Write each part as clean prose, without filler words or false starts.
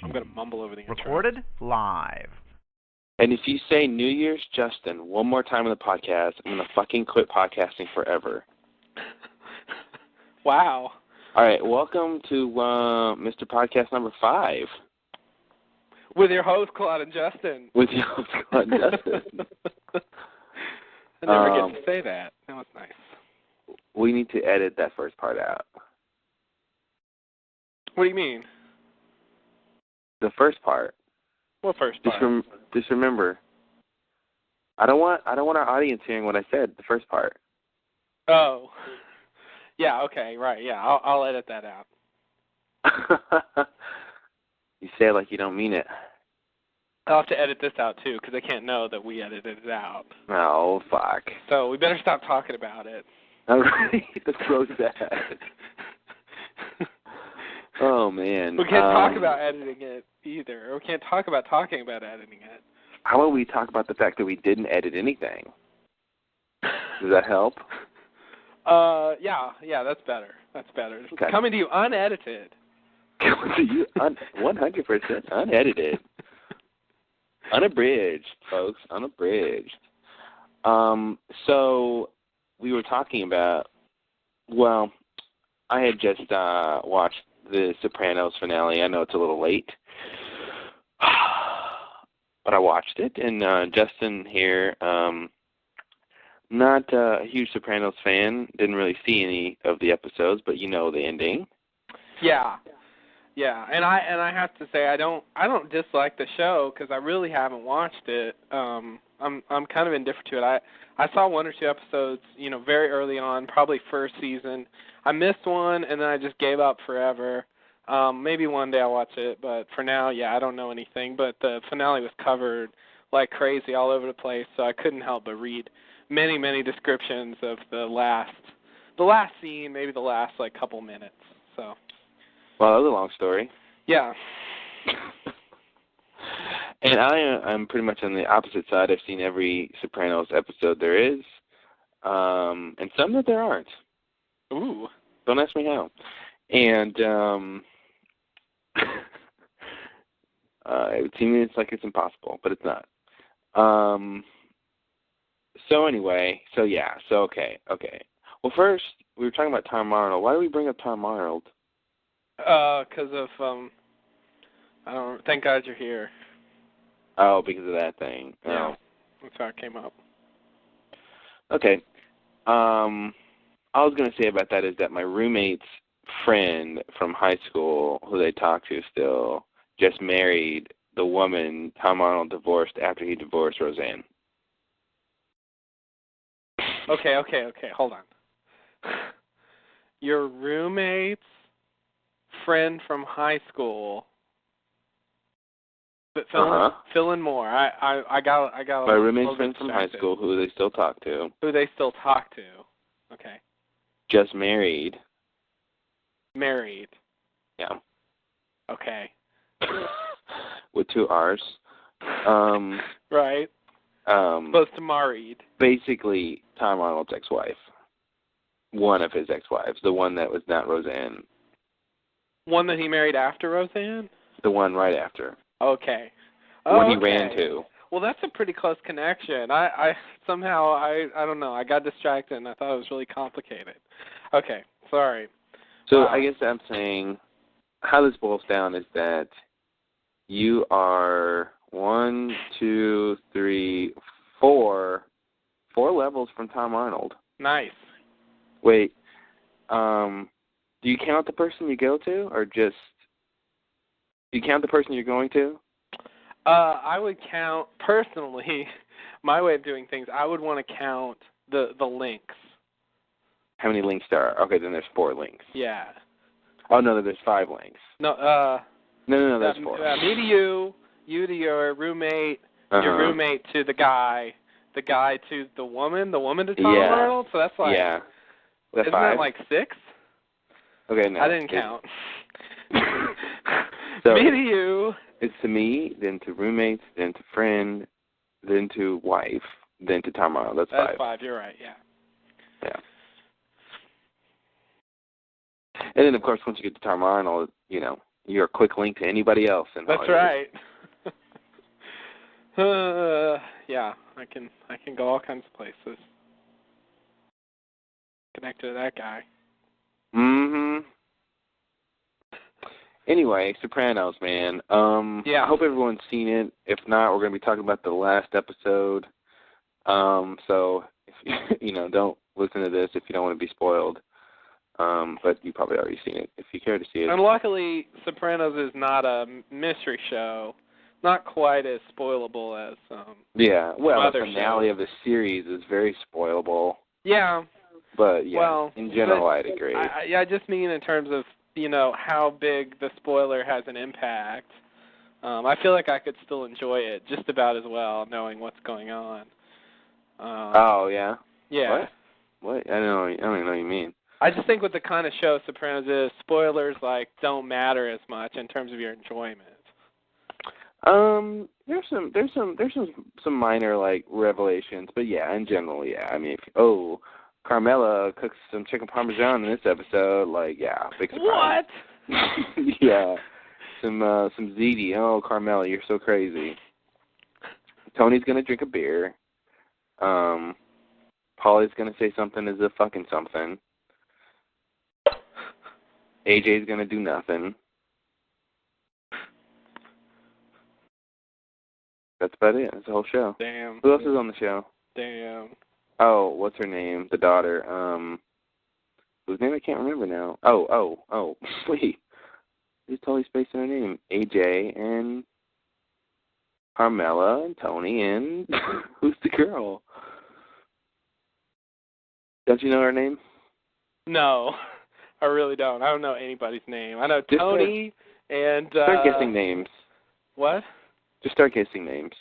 I'm going to mumble over the intro. Recorded live. And if you say New Year's Justin one more time on the podcast, I'm going to fucking quit podcasting forever. Wow. All right, welcome to Mr. Podcast number 5. With your host, Claude and Justin. With your host, Claude and Justin. I never get to say that. That was nice. We need to edit that first part out. What do you mean? The first part. What first part? Just remember. I don't want our audience hearing what I said. The first part. Oh. Yeah. Okay. Right. Yeah. I'll edit that out. You say it like you don't mean it. I'll have to edit this out too because I can't know that we edited it out. Oh fuck. So we better stop talking about it. All right. That's so sad. Oh man. We can't talk about editing it either. We can't talk about talking about editing it. How about we talk about the fact that we didn't edit anything? Does that help? Yeah, that's better. That's better. Okay. Coming to you unedited. Coming to you 100% unedited. Unabridged, folks. Unabridged. So we were talking about, well, I had just watched the Sopranos finale. I know it's a little late. But I watched it, and Justin here, not a huge Sopranos fan, didn't really see any of the episodes, but you know the ending. Yeah, and I have to say I don't dislike the show because I really haven't watched it. I'm kind of indifferent to it. I saw 1 or 2 episodes, very early on, probably first season. I missed one, and then I just gave up forever. Maybe one day I'll watch it, but for now, yeah, I don't know anything. But the finale was covered like crazy all over the place, so I couldn't help but read many, many descriptions of the last scene, maybe the last couple minutes. So. Well, that was a long story. Yeah. And I'm pretty much on the opposite side. I've seen every Sopranos episode there is, and some that there aren't. Ooh. Don't ask me how. And it seems like it's impossible, but it's not. So anyway, okay. Well, first, we were talking about Tom Arnold. Why do we bring up Tom Arnold? Because of, I don't know, thank God you're here. Oh, because of that thing. Yeah, oh. That's how it came up. Okay. All I was going to say about that is that my roommate's friend from high school, who they talk to still, just married the woman Tom Arnold divorced after he divorced Roseanne. Okay, hold on. Your roommate's friend from high school. But fill in more. I got my roommate's friend from high school who they still talk to. Okay. Just married. Married. Yeah. Okay. With 2 R's. Right. Supposed to married. Basically, Tom Arnold's ex-wife. One of his ex-wives. The one that was not Roseanne. One that he married after Roseanne? The one right after. Okay. The one he ran to. Well, that's a pretty close connection. I somehow, I don't know, I got distracted and I thought it was really complicated. Okay, sorry. So I guess I'm saying how this boils down is that you are 1, 2, 3, 4 levels from Tom Arnold. Nice. Wait, do you count the person you go to, or just do you count the person you're going to? I would count, personally, my way of doing things, I would want to count the links. How many links there are? Okay, then there's 4 links. Yeah. Oh, no, there's 5 links. No, No, there's 4. Me to you to your roommate, your roommate to the guy to the woman to Tom Arnold? So that's like, yeah. That's isn't 5? that like 6? Okay, no. I didn't count. So me to you. It's to me, then to roommates, then to friend, then to wife, then to Tom Arnold. That's 5. That's 5, you're right, yeah. Yeah. And then, of course, once you get to Tom Arnold, you're a quick link to anybody else in That's Hollywood. right. Yeah, I can go all kinds of places. Connected to that guy. Mm-hmm. Anyway, Sopranos, man. Yeah. I hope everyone's seen it. If not, we're going to be talking about the last episode. So, if, don't listen to this if you don't want to be spoiled. But you probably already seen it if you care to see it. And luckily, Sopranos is not a mystery show. Not quite as spoilable as yeah, well, the other finale shows. of the series is very spoilable. Yeah. But, yeah, well, in general, I'd agree. I just mean in terms of, how big the spoiler has an impact. I feel like I could still enjoy it just about as well, knowing what's going on. Oh, yeah? Yeah. What? I don't even know what you mean. I just think with the kind of show Sopranos is, spoilers, don't matter as much in terms of your enjoyment. There's some minor, revelations, but yeah, in general, yeah. I mean, Carmela cooks some chicken parmesan in this episode, yeah, big surprise. What? Yeah. Some ziti. Oh, Carmela, you're so crazy. Tony's gonna drink a beer. Polly's gonna say something as a fucking something. AJ's gonna do nothing. That's about it. That's the whole show. Damn. Who else is on the show? Damn. Oh, what's her name? The daughter. Whose name I can't remember now. Oh. Wait. Just totally spaced on her name. AJ and Carmela and Tony and who's the girl? Don't you know her name? No, I really don't. I don't know anybody's name. I know Tony and... Start guessing names. What? Just start guessing names.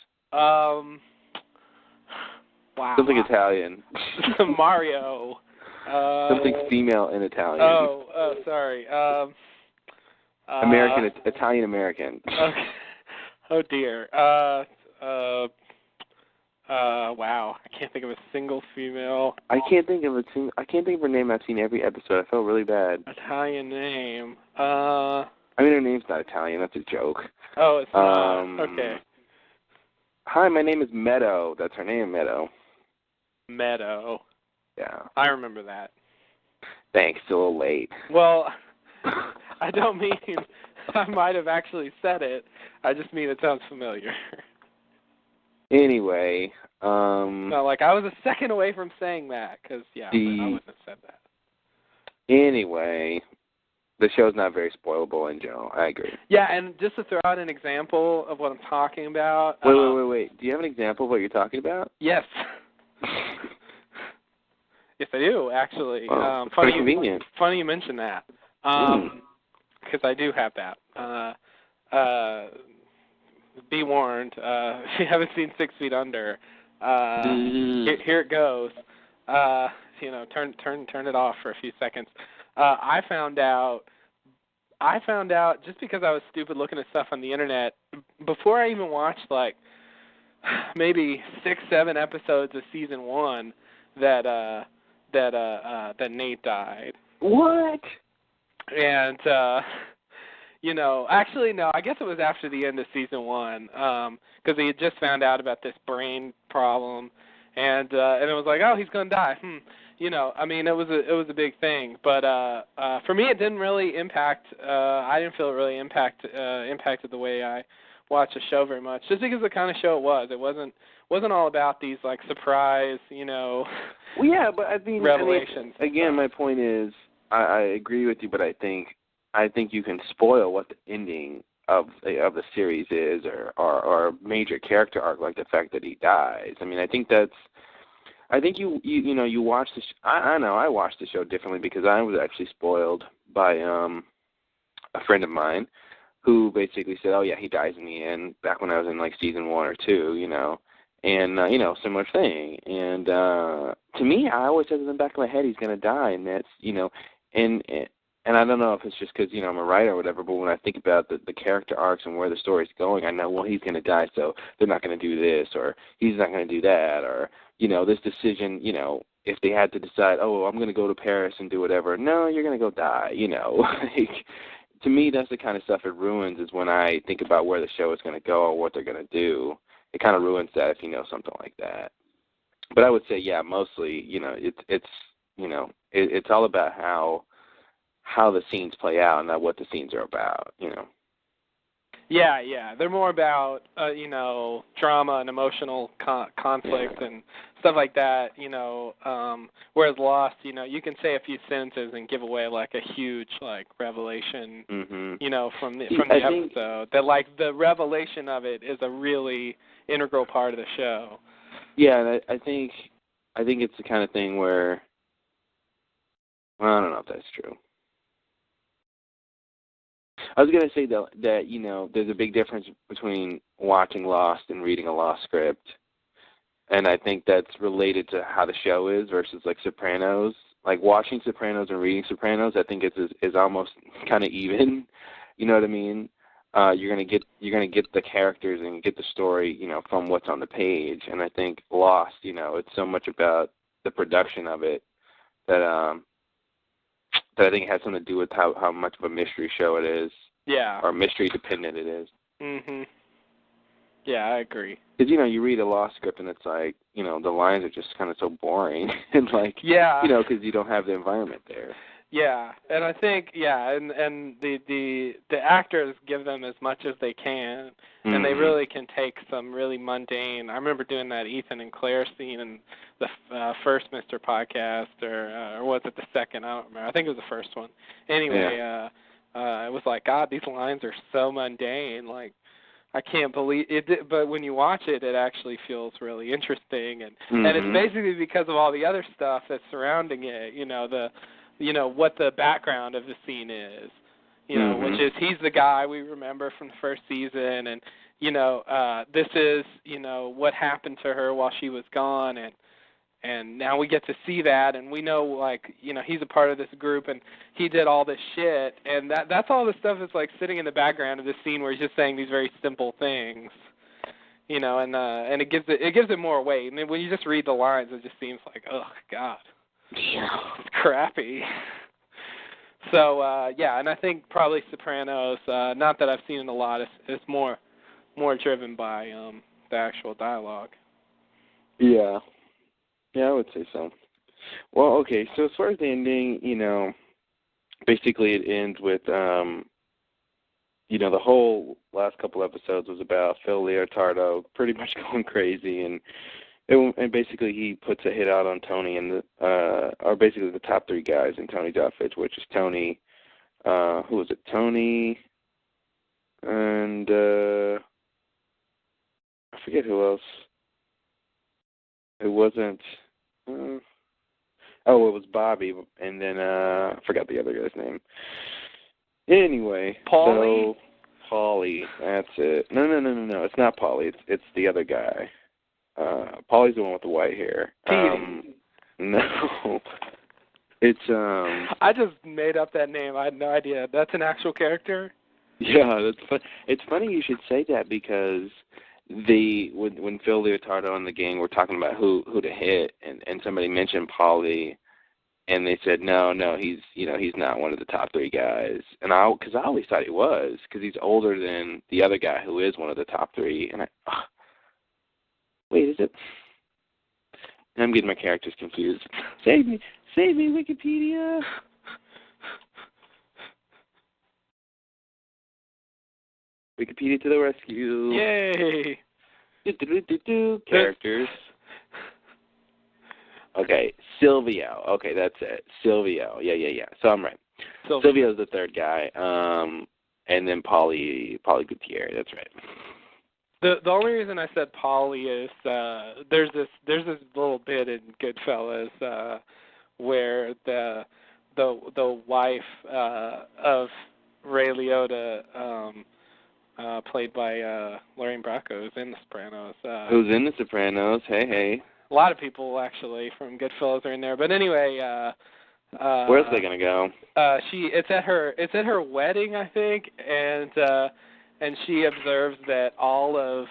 Wow. Something Italian. Mario. Something female in Italian. Oh, sorry. Italian American. Okay. Oh dear. Wow. I can't think of a single female. I can't think of her name. I've seen every episode. I felt really bad. Italian name. I mean, her name's not Italian. That's a joke. Oh, it's not. Okay. Hi, my name is Meadow. That's her name, Meadow. Meadow. Yeah. I remember that. Thanks. It's a little late. Well, I don't mean I might have actually said it. I just mean it sounds familiar. Anyway, No, I was a second away from saying that, because, I wouldn't have said that. Anyway, the show's not very spoilable in general. I agree. Yeah, and just to throw out an example of what I'm talking about. Wait. Do you have an example of what you're talking about? Yes. Yes, I do, actually. Oh, funny, convenient. Funny you mention that, because I do have that. Be warned, if you haven't seen 6 Feet Under, here it goes. Turn it off for a few seconds. I found out just because I was stupid looking at stuff on the internet before I even watched maybe 6-7 episodes of season 1 that Nate died. What? And actually no, I guess it was after the end of season 1, because he had just found out about this brain problem, and it was like, oh, he's gonna die. I mean, it was a big thing, but for me, it didn't really impact. I didn't feel it really impacted the way I watched the show very much, just because of the kind of show it was. It wasn't all about these surprise, Well, yeah, but I mean, revelations. Again, my point is, I agree with you, but I think you can spoil what the ending of the series is, or a major character arc, like the fact that he dies. I mean, I think you watch the I know I watched the show differently because I was actually spoiled by a friend of mine who basically said, oh yeah, he dies in the end, back when I was in season 1 or 2, and similar thing. And to me, I always said in the back of my head he's going to die, and that's and I don't know if it's just because I'm a writer or whatever, but when I think about the character arcs and where the story's going, I know, well, he's going to die, so they're not going to do this, or he's not going to do that, or this decision, if they had to decide, oh, I'm going to go to Paris and do whatever, no, you're going to go die, to me, that's the kind of stuff it ruins, is when I think about where the show is going to go or what they're going to do. It kind of ruins that if you know something like that. But I would say, yeah, mostly, it's all about how the scenes play out and not what the scenes are about, Yeah. They're more about, drama and emotional conflict and stuff like that, whereas Lost, you can say a few sentences and give away, like, a huge, like, revelation, from the episode. That, like, the revelation of it is a really integral part of the show. Yeah, and I think it's the kind of thing where, well, I don't know if that's true. I was going to say that there's a big difference between watching Lost and reading a Lost script, and I think that's related to how the show is versus, like, Sopranos. Like, watching Sopranos and reading Sopranos, I think is almost kind of even. You know what I mean? You're gonna get the characters and get the story, from what's on the page. And I think Lost, it's so much about the production of it that I think it has something to do with how much of a mystery show it is. Yeah. Or mystery dependent it is. Mhm. Yeah, I agree. Because you read a Lost script and it's like, the lines are just kind of so boring and like, yeah, because you don't have the environment there. Yeah, and I think and the actors give them as much as they can, and they really can take some really mundane. I remember doing that Ethan and Claire scene in the first Mr. Podcast, or was it the second? I don't remember. I think it was the first one. Anyway, it was like, God, these lines are so mundane. Like, I can't believe it. But when you watch it, it actually feels really interesting, and it's basically because of all the other stuff that's surrounding it. What the background of the scene is, which is he's the guy we remember from the first season, and, this is, what happened to her while she was gone, and now we get to see that, and we know, like, he's a part of this group, and he did all this shit, and that's all the stuff that's, like, sitting in the background of this scene where he's just saying these very simple things, and it gives it more weight, and when you just read the lines, it just seems like, oh, God. Yeah. It's crappy. So, and I think probably Sopranos, not that I've seen it a lot, it's more driven by the actual dialogue. Yeah. Yeah, I would say so. Well, okay, so as far as the ending, basically it ends with, the whole last couple episodes was about Phil Leotardo pretty much going crazy, and basically he puts a hit out on Tony and or basically the top three guys in Tony's outfit, which is Tony, who was it? Tony, and I forget who else. It wasn't. It was Bobby, and then I forgot the other guy's name. Anyway, Paulie. So Paulie, that's it. No, it's not Paulie. It's the other guy. Paulie's the one with the white hair. No. It's I just made up that name. I had no idea. That's an actual character? Yeah, that's fun. It's funny you should say that, because when Phil Leotardo and the gang were talking about who to hit, and somebody mentioned Paulie, and they said no, he's not one of the top three guys, and because I always thought he was, because he's older than the other guy who is one of the top three, and wait, is it? I'm getting my characters confused. Save me, Wikipedia. Wikipedia to the rescue. Yay. Characters. Okay, Silvio. Okay, that's it. Silvio. Yeah. So I'm right. Silvio's the third guy. And then Paulie Gutierrez. That's right. The only reason I said Paulie is there's this little bit in Goodfellas where the wife of Ray Liotta, played by Lorraine Bracco, is in The Sopranos. Who's in The Sopranos? Hey. A lot of people actually from Goodfellas are in there, but anyway. Where's they gonna go? It's at her wedding, I think, and she observes that all of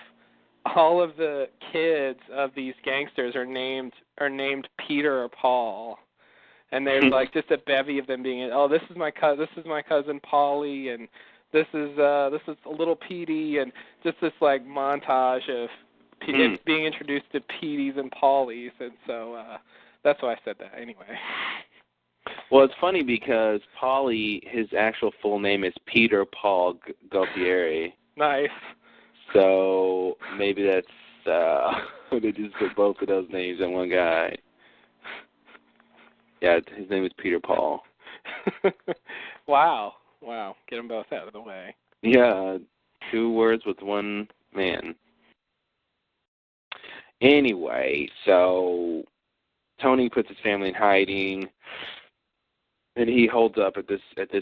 the kids of these gangsters are named Peter or Paul, and there's like just a bevy of them being, oh, this is my cousin Polly, and this is a little Petey, and just this like montage of it's being introduced to Petey's and Polly's, and so that's why I said that anyway. Well, it's funny because Polly, his actual full name is Peter Paul Gualtieri. Nice. So maybe that's they just put both of those names in one guy. Yeah, his name is Peter Paul. Wow. Get them both out of the way. Yeah, 2 words with one man. Anyway, so Tony puts his family in hiding, and he holds up at this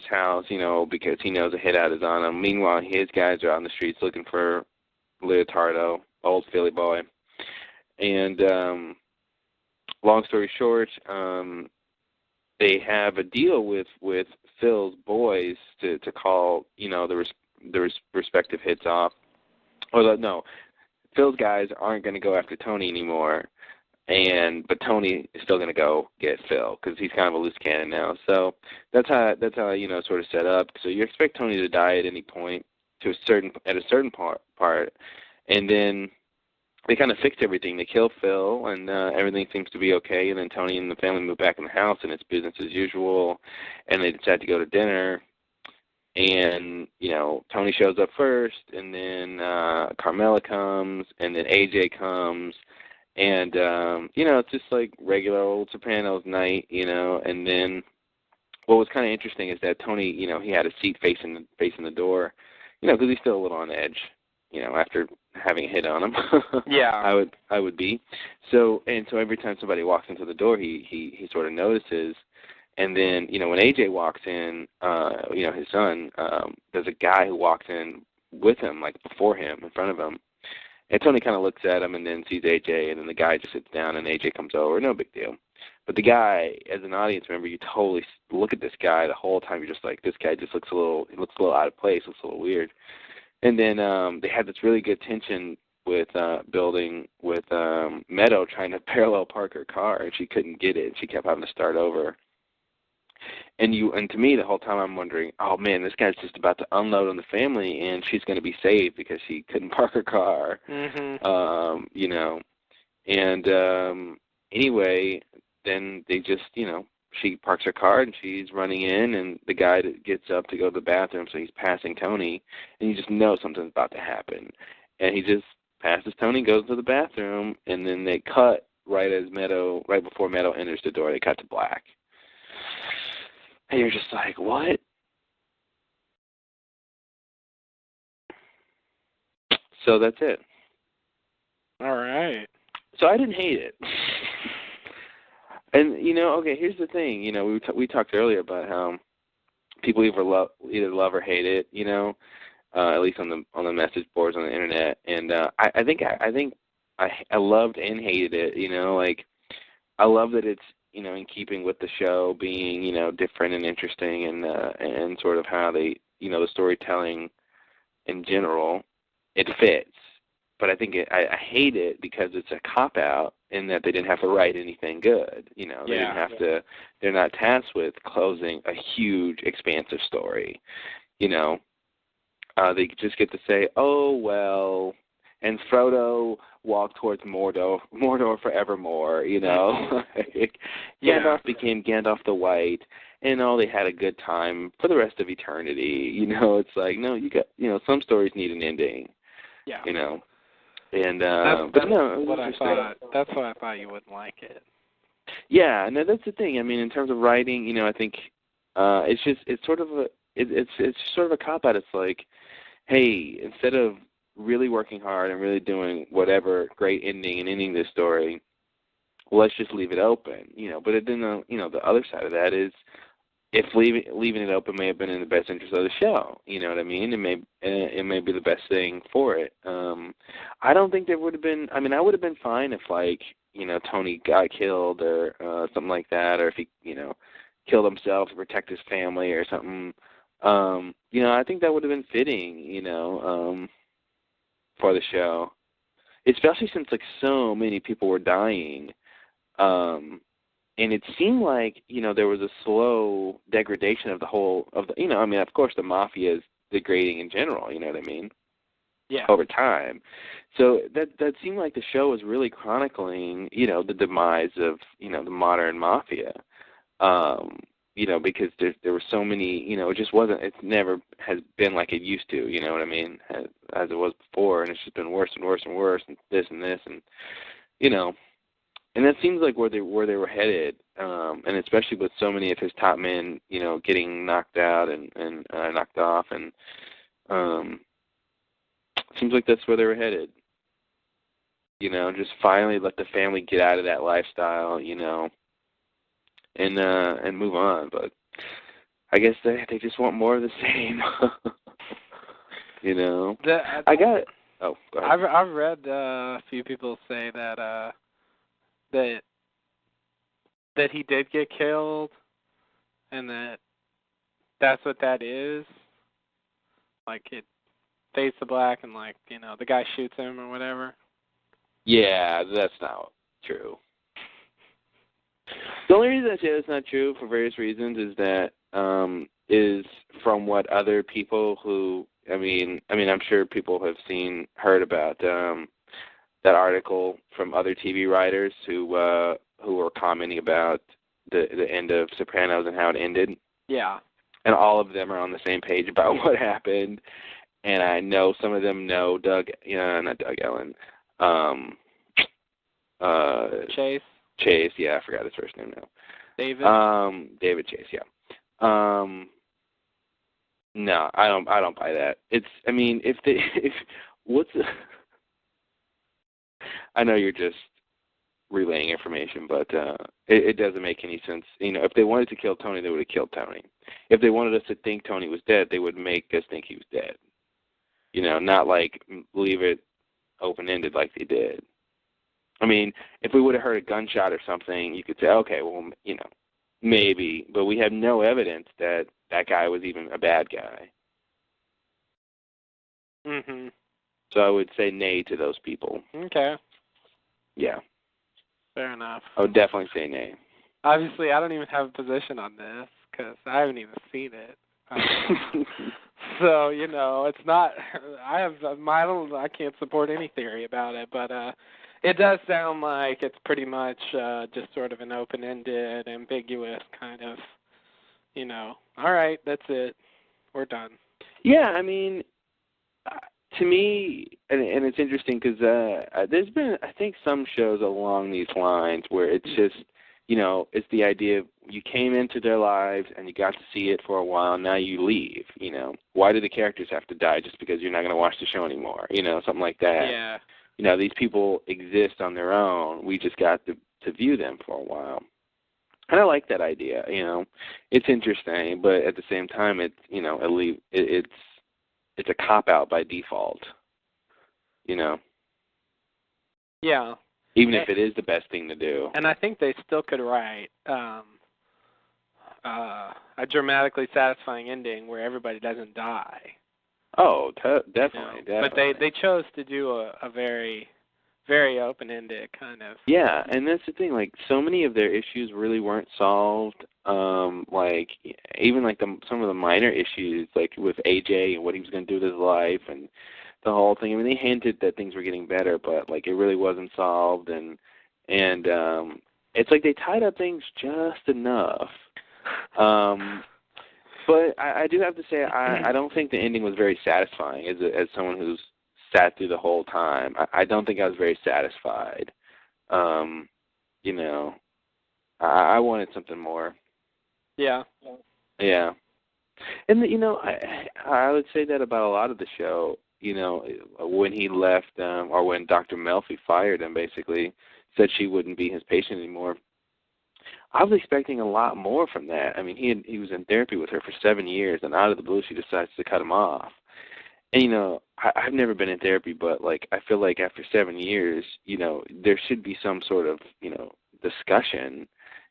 house, because he knows a hit out is on him. Meanwhile, his guys are out in the streets looking for Leotardo, old Philly boy. And long story short, they have a deal with Phil's boys to call the respective hits off. No, Phil's guys aren't going to go after Tony anymore, but Tony is still going to go get Phil because he's kind of a loose cannon now. So that's how sort of set up. So you expect Tony to die at any point at a certain part, and then they kind of fixed everything. They kill Phil, and everything seems to be okay. And then Tony and the family move back in the house, and it's business as usual. And they decide to go to dinner. And, Tony shows up first, and then Carmela comes, and then AJ comes. And, it's just like regular old Sopranos night, And then what was kind of interesting is that Tony, he had a seat facing the door, because he's still a little on edge, after having a hit on him. Yeah. I would be. So every time somebody walks into the door, he sort of notices. And then, when AJ walks in, his son, there's a guy who walks in with him, like before him, in front of him. And Tony kind of looks at him and then sees AJ, and then the guy just sits down and AJ comes over. No big deal. But the guy, as an audience member, you totally look at this guy the whole time. You're just like, this guy just looks a little out of place, looks a little weird. And then they had this really good tension with building with Meadow trying to parallel park her car, and she couldn't get it. She kept having to start over. And to me, the whole time I'm wondering, oh man, this guy's just about to unload on the family, and she's going to be saved because she couldn't park her car. And anyway, then they just, she parks her car and she's running in, and the guy gets up to go to the bathroom, so he's passing Tony, and you just know something's about to happen. And he just passes Tony, goes to the bathroom, and then they cut right before Meadow enters the door. They cut to black. And you're just like, what? So that's it. All right. So I didn't hate it. And, okay, here's the thing. We talked earlier about how people either love or hate it, at least on the message boards on the internet. And I think I loved and hated it, like I love that it's, in keeping with the show being, different and interesting, and sort of how they, the storytelling in general, it fits. But I think I hate it because it's a cop-out in that they didn't have to write anything good. They didn't have to, they're not tasked with closing a huge, expansive story. They just get to say, oh, well, and Frodo walked towards Mordor forevermore, Gandalf became Gandalf the White, and they had a good time for the rest of eternity. It's like, no, you got, some stories need an ending. Yeah. And that's what I thought. That's why I thought you wouldn't like it. Yeah, no, that's the thing. I mean, in terms of writing, I think it's sort of a cop out. It's like, hey, instead of really working hard and really doing whatever great ending and ending this story, let's just leave it open, But then the other side of that is, if leaving it open may have been in the best interest of the show, you know what I mean? It may be the best thing for it. I don't think there would have been. I mean, I would have been fine if, like, Tony got killed or something like that, or if he killed himself to protect his family or something. I think that would have been fitting, for the show, especially since, like, so many people were dying. and it seemed like, there was a slow degradation of the whole of the, of course the mafia is degrading in general, you know what I mean? Yeah. Over time. So that seemed like the show was really chronicling, the demise of, the modern mafia. Because there were so many, it never has been like it used to, you know what I mean, as it was before, and it's just been worse and worse and worse, and this, and and that seems like where they were headed, and especially with so many of his top men, getting knocked out and knocked off, and seems like that's where they were headed. Just finally let the family get out of that lifestyle, and move on. But I guess they just want more of the same. I got it. Oh, go ahead. I've read a few people say that that he did get killed, and that's what that is. Like, it fades to black, and the guy shoots him or whatever. Yeah, that's not true. The only reason I say that's not true, for various reasons, is that is from what other people who, I'm sure people have heard about that article from other TV writers who were commenting about the end of Sopranos and how it ended. Yeah. And all of them are on the same page about what happened. And I know some of them know not Doug Ellen. Chase, yeah, I forgot his first name now. David. David Chase, yeah. No, I don't buy that. I know you're just relaying information, but it doesn't make any sense. If they wanted to kill Tony, they would have killed Tony. If they wanted us to think Tony was dead, they would make us think he was dead. Not like leave it open-ended like they did. If we would have heard a gunshot or something, you could say, okay, well, maybe. But we have no evidence that guy was even a bad guy. Mhm. So I would say nay to those people. Okay. Yeah. Fair enough. I would definitely say nay. Obviously, I don't even have a position on this because I haven't even seen it. So it's not. I can't support any theory about it, but it does sound like it's pretty much just sort of an open-ended, ambiguous kind of. All right, that's it. We're done. Yeah, to me, and it's interesting because there's been, I think, some shows along these lines where it's just, it's the idea of you came into their lives and you got to see it for a while, now you leave, Why do the characters have to die just because you're not going to watch the show anymore, something like that. Yeah. These people exist on their own. We just got to view them for a while. And I like that idea, It's interesting, but at the same time, it's, it's a cop-out by default, Yeah. Even if it is the best thing to do. And I think they still could write a dramatically satisfying ending where everybody doesn't die. Oh, definitely. But they chose to do a very, very open-ended kind of. Yeah, and that's the thing. So many of their issues really weren't solved. Even some of the minor issues, with AJ and what he was going to do with his life and the whole thing. They hinted that things were getting better, but it really wasn't solved. And it's like they tied up things just enough. But I do have to say I don't think the ending was very satisfying as someone who's sat through the whole time. I don't think I was very satisfied. I wanted something more. Yeah. Yeah. And, I would say that about a lot of the show, when he left, or when Dr. Melfi fired him, basically, said she wouldn't be his patient anymore. I was expecting a lot more from that. He was in therapy with her for 7 years, and out of the blue, she decides to cut him off. And, I've never been in therapy, but, I feel like after 7 years, there should be some sort of, discussion,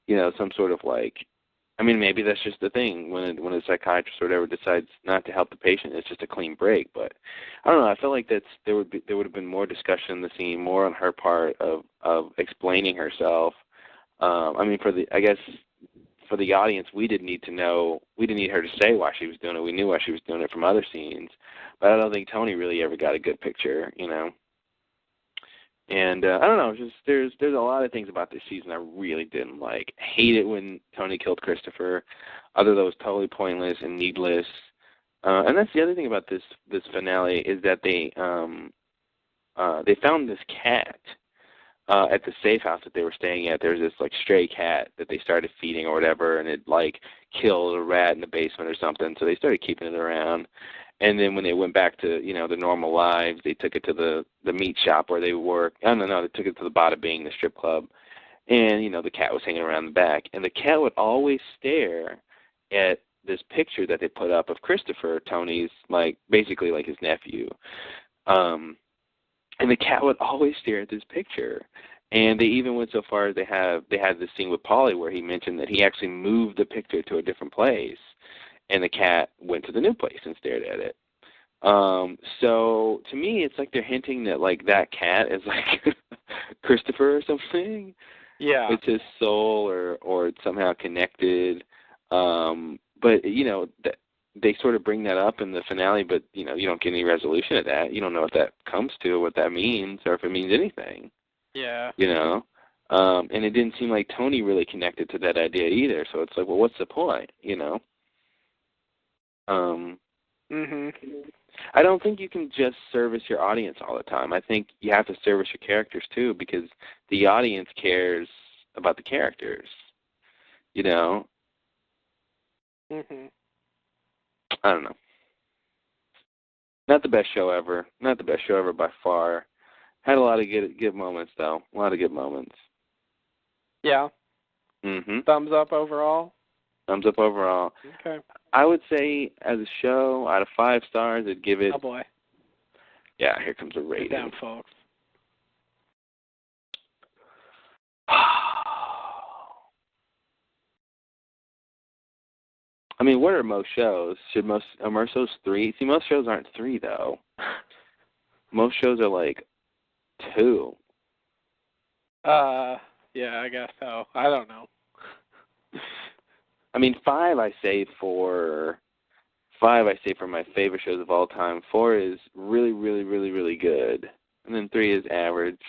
some sort of, maybe that's just the thing. When a psychiatrist or whatever decides not to help the patient, it's just a clean break. But, I don't know, I feel like there would have been more discussion in the scene, more on her part of explaining herself, I mean, for the audience, we didn't need her to say why she was doing it. We knew why she was doing it from other scenes, but I don't think Tony really ever got a good picture, you know. And I don't know, just there's a lot of things about this season I really didn't like. I hate it when Tony killed Christopher. I thought that was totally pointless and needless. And that's the other thing about this finale is that they found this cat at the safe house that they were staying at. There's this like stray cat that they started feeding or whatever, and it like killed a rat in the basement or something. So they started keeping it around. And then when they went back to, you know, their normal lives, they took it to the meat shop where they work. I don't know, they took it to the Bada Bing, the strip club. And, you know, the cat was hanging around the back. And the cat would always stare at this picture that they put up of Christopher, Tony's, like, basically like his nephew. And the cat would always stare at this picture. And they even went so far as they had this scene with Paulie where he mentioned that he actually moved the picture to a different place. And the cat went to the new place and stared at it. So to me, it's like they're hinting that like that cat is like Christopher or something. Yeah. It's his soul or it's somehow connected. But you know, they sort of bring that up in the finale, but you know, you don't get any resolution of that. You don't know what that comes to, what that means, or if it means anything. Yeah. You know. And it didn't seem like Tony really connected to that idea either. So it's like, well, what's the point? You know. I don't think you can just service your audience all the time. I think you have to service your characters too, because the audience cares about the characters. You know? I don't know. Not the best show ever. Not the best show ever by far. Had a lot of good moments though. A lot of good moments. Yeah. Thumbs up overall? Thumbs up overall. Okay. I would say, as a show, out of 5 stars, I'd give it... Oh, boy. Yeah, here comes a rating. Get down, folks. I mean, what are most shows? Are most shows 3? See, most shows aren't 3, though. Most shows are, like, 2. Yeah, I guess so. I don't know. I mean, 5 I say for my favorite shows of all time. 4 is really, really, really, really good. And then 3 is average.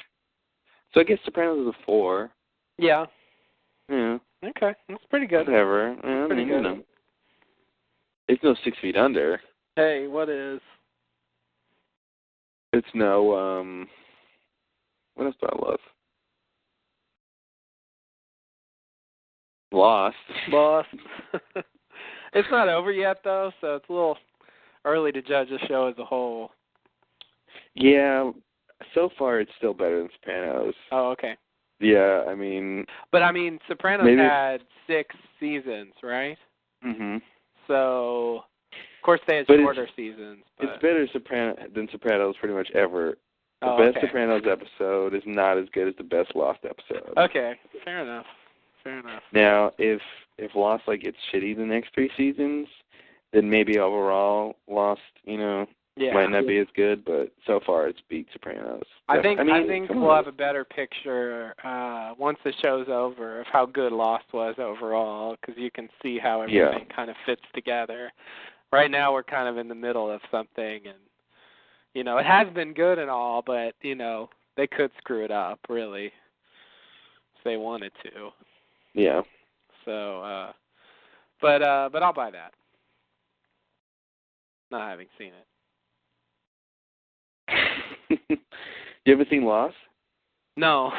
So I guess Sopranos is a 4. Yeah. Yeah. Okay. That's pretty good. Whatever. Yeah, pretty good. You know. It's no 6 Feet Under. Hey, what is? It's no, what else do I love? Lost. It's not over yet, though, so it's a little early to judge the show as a whole. Yeah, so far it's still better than Sopranos. Oh, okay. Yeah, I mean... But, I mean, Sopranos had 6 seasons, right? So, of course, they had shorter seasons. But... It's better than Sopranos pretty much ever. The best Sopranos episode is not as good as the best Lost episode. Okay, fair enough. Now, if Lost like gets shitty the next 3 seasons, then maybe overall Lost, you know, might not be as good. But so far, it's beat Sopranos. I think we'll have a better picture once the show's over of how good Lost was overall, because you can see how everything kind of fits together. Right now, we're kind of in the middle of something, and you know, it has been good and all, but you know, they could screw it up really if they wanted to. Yeah. So, but I'll buy that. Not having seen it. You ever seen Lost? No.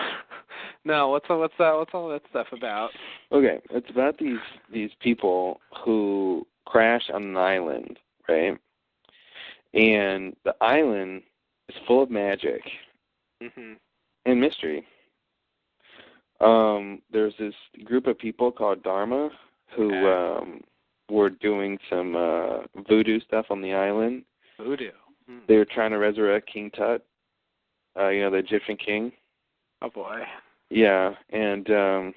What's all that stuff about? Okay, it's about these people who crash on an island, right? And the island is full of magic and mystery. There's this group of people called Dharma who were doing some voodoo stuff on the island. Voodoo? They were trying to resurrect King Tut, you know, the Egyptian king. Oh, boy. Yeah, and never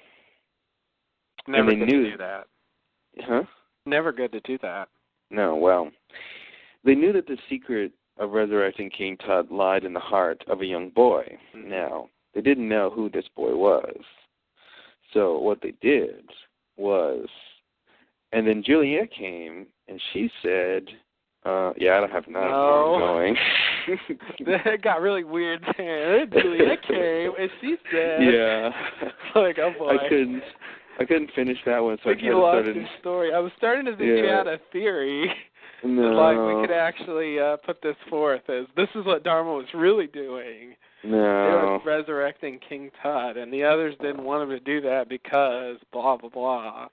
and good to do that. Huh? Never good to do that. No, well, they knew that the secret of resurrecting King Tut lied in the heart of a young boy. Now, they didn't know who this boy was. So what they did was, and then Juliet came, and she said, yeah, I don't have nothing going. It got really weird there. Juliet came, and she said, yeah. Like, oh boy. I couldn't finish that one, so I you lost your story. I was starting to think you had a theory. No. Like, we could actually put this forth as this is what Dharma was really doing. No. They were resurrecting King Tut, and the others didn't want him to do that because blah, blah, blah.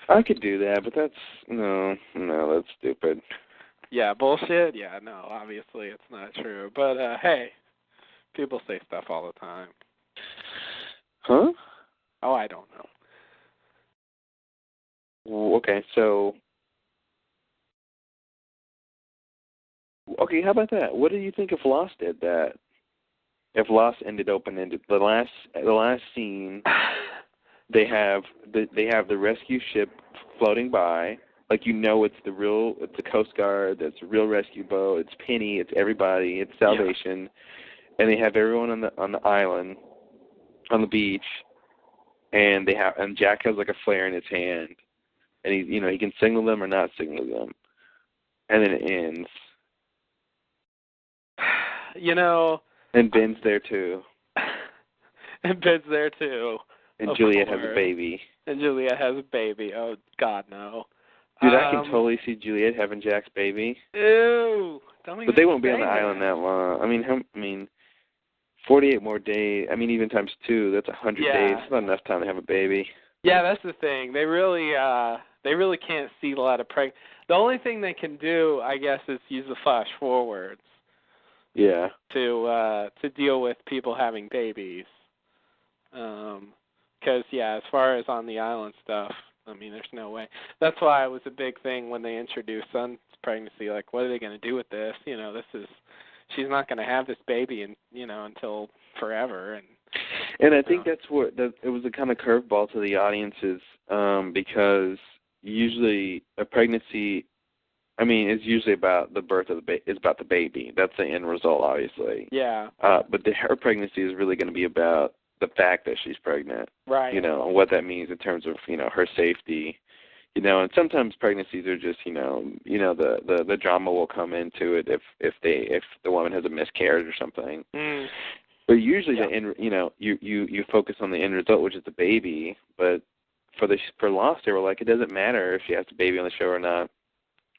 I could do that, but that's, no, that's stupid. Yeah, bullshit? Yeah, no, obviously it's not true. But, hey, people say stuff all the time. Huh? Oh, I don't know. Okay, so... Okay, how about that? What do you think if Lost did that? If Lost ended open-ended, the last scene, they have the rescue ship floating by, like it's the Coast Guard, it's a real rescue boat, it's Penny, it's everybody, it's Salvation, and they have everyone on the island, on the beach, and Jack has like a flare in his hand, and he can signal them or not signal them, and then it ends. And Ben's there too. And Ben's there too. And Juliet has a baby. And Juliet has a baby. Oh, God, no. Dude, I can totally see Juliet having Jack's baby. Ew. Don't even But they won't be on the that. island that long. I mean, 48 more days. I mean, even times 2, that's 100 days. It's not enough time to have a baby. Yeah, that's the thing. They really can't see a lot of pregnant. The only thing they can do, I guess, is use the flash forwards. Yeah. To deal with people having babies. Because, as far as on the island stuff, I mean, there's no way. That's why it was a big thing when they introduced son's pregnancy. Like, what are they going to do with this? She's not going to have this baby, until forever. And I think that's what it was a kind of curveball to the audiences, because usually a pregnancy, I mean, it's usually about the birth of the baby. It's about the baby. That's the end result, obviously. Yeah. But her pregnancy is really going to be about the fact that she's pregnant. Right. And what that means in terms of, her safety. And sometimes pregnancies are just, the drama will come into it if the woman has a miscarriage or something. Mm. But usually the end, you focus on the end result, which is the baby. But for Lost, they were like, it doesn't matter if she has a baby on the show or not.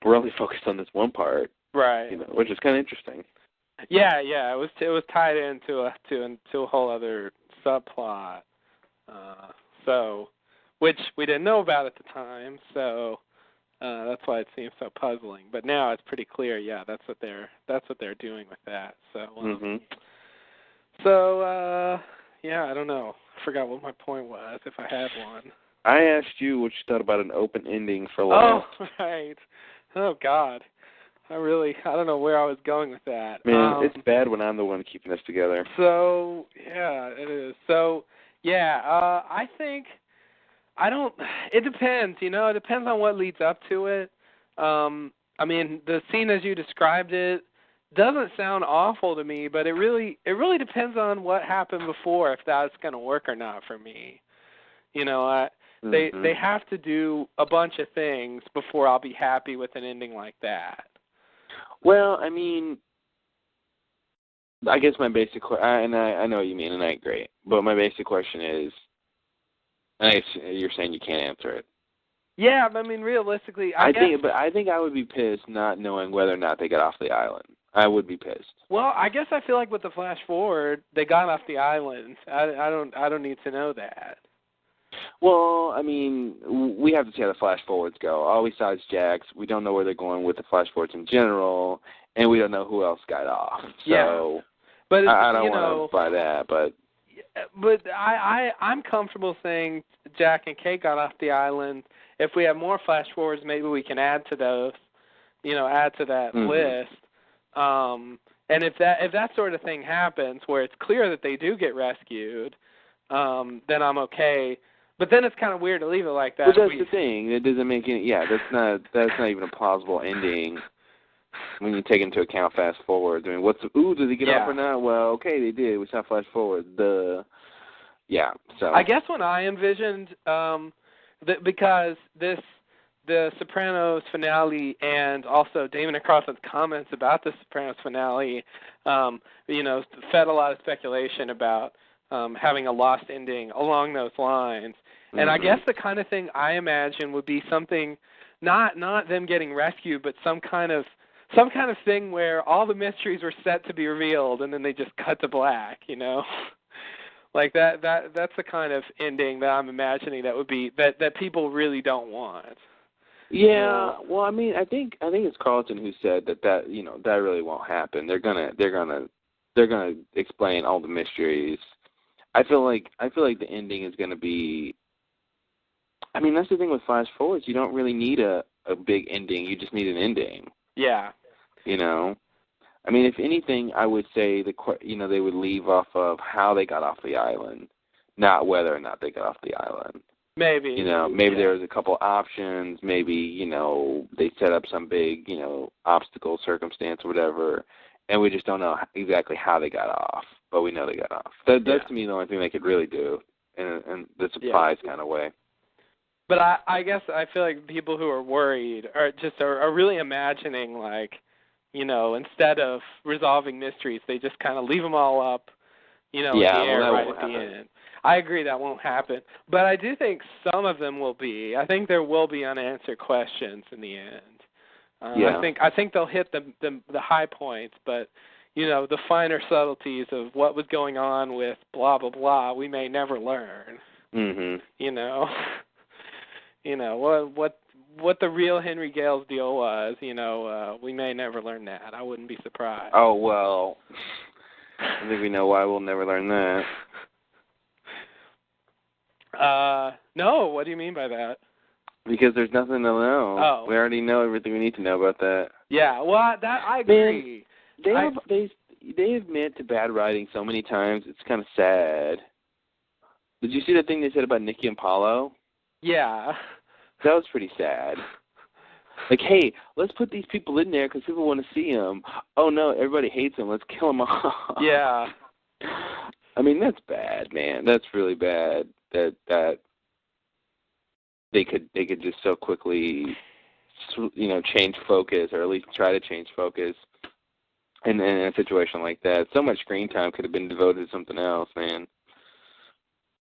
We're only focused on this one part, right? Which is kind of interesting. Yeah. It was tied into a whole other subplot, which we didn't know about at the time. So that's why it seems so puzzling. But now it's pretty clear. Yeah, that's what they're doing with that. So. I don't know. I forgot what my point was, if I had one. I asked you what you thought about an open ending for Lost. Oh, right. Oh, God. I don't know where I was going with that. Man, it's bad when I'm the one keeping us together. So, yeah, it is. So, I think, it depends, it depends on what leads up to it. I mean, the scene as you described it doesn't sound awful to me, but it really depends on what happened before, if that's going to work or not for me. They have to do a bunch of things before I'll be happy with an ending like that. Well, I mean, I guess my basic question, and I know what you mean, and I agree, but my basic question is, you're saying you can't answer it. Yeah, I mean, realistically, I think I would be pissed not knowing whether or not they got off the island. I would be pissed. Well, I guess I feel like with the flash forward, they got off the island. I don't need to know that. Well, I mean, we have to see how the flash forwards go. All we saw is Jack's. We don't know where they're going with the flash forwards in general, and we don't know who else got off. So but I don't want to buy that. But I'm comfortable saying Jack and Kate got off the island. If we have more flash forwards, maybe we can add to those. Add to that list. And if that sort of thing happens, where it's clear that they do get rescued, then I'm okay. But then it's kind of weird to leave it like that. But that's the thing. It doesn't make any. Yeah, that's not even a plausible ending when you take into account fast forward. I mean, did they get off or not? Well, okay, they did. We saw flash forward. yeah. So I guess when I envisioned, because the Sopranos finale and also Damon and Carlson's comments about the Sopranos finale, fed a lot of speculation about having a lost ending along those lines. And I guess the kind of thing I imagine would be something, not them getting rescued, but some kind of thing where all the mysteries were set to be revealed, and then they just cut to black. Like that's the kind of ending that I'm imagining that would be that people really don't want. Yeah, well, I mean, I think it's Carlton who said that that really won't happen. They're gonna explain all the mysteries. I feel like the ending is gonna be. I mean, that's the thing with flash forwards. You don't really need a big ending. You just need an ending. Yeah. I mean, if anything, I would say they would leave off of how they got off the island, not whether or not they got off the island. Maybe. Maybe there was a couple options. Maybe, they set up some big, obstacle, circumstance, or whatever, and we just don't know exactly how they got off, but we know they got off. That's to me the only thing they could really do in the surprise kind of way. But I guess I feel like people who are worried are really imagining, like, instead of resolving mysteries, they just kind of leave them all up, in the air right at the end. I agree that won't happen. But I do think some of them will be. I think there will be unanswered questions in the end. I think they'll hit the high points, but, the finer subtleties of what was going on with blah, blah, blah, we may never learn. What the real Henry Gale's deal was, we may never learn that. I wouldn't be surprised. Oh, well, I think we know why we'll never learn that. No, what do you mean by that? Because there's nothing to know. Oh. We already know everything we need to know about that. Yeah, well, I agree. Man, they admit to bad writing so many times, it's kind of sad. Did you see the thing they said about Nicky and Paulo? Yeah. That was pretty sad. Like, hey, let's put these people in there because people want to see them. Oh, no, everybody hates them. Let's kill them off. Yeah. I mean, that's bad, man. That's really bad that they could just so quickly, change focus, or at least try to change focus. And in a situation like that, so much screen time could have been devoted to something else, man.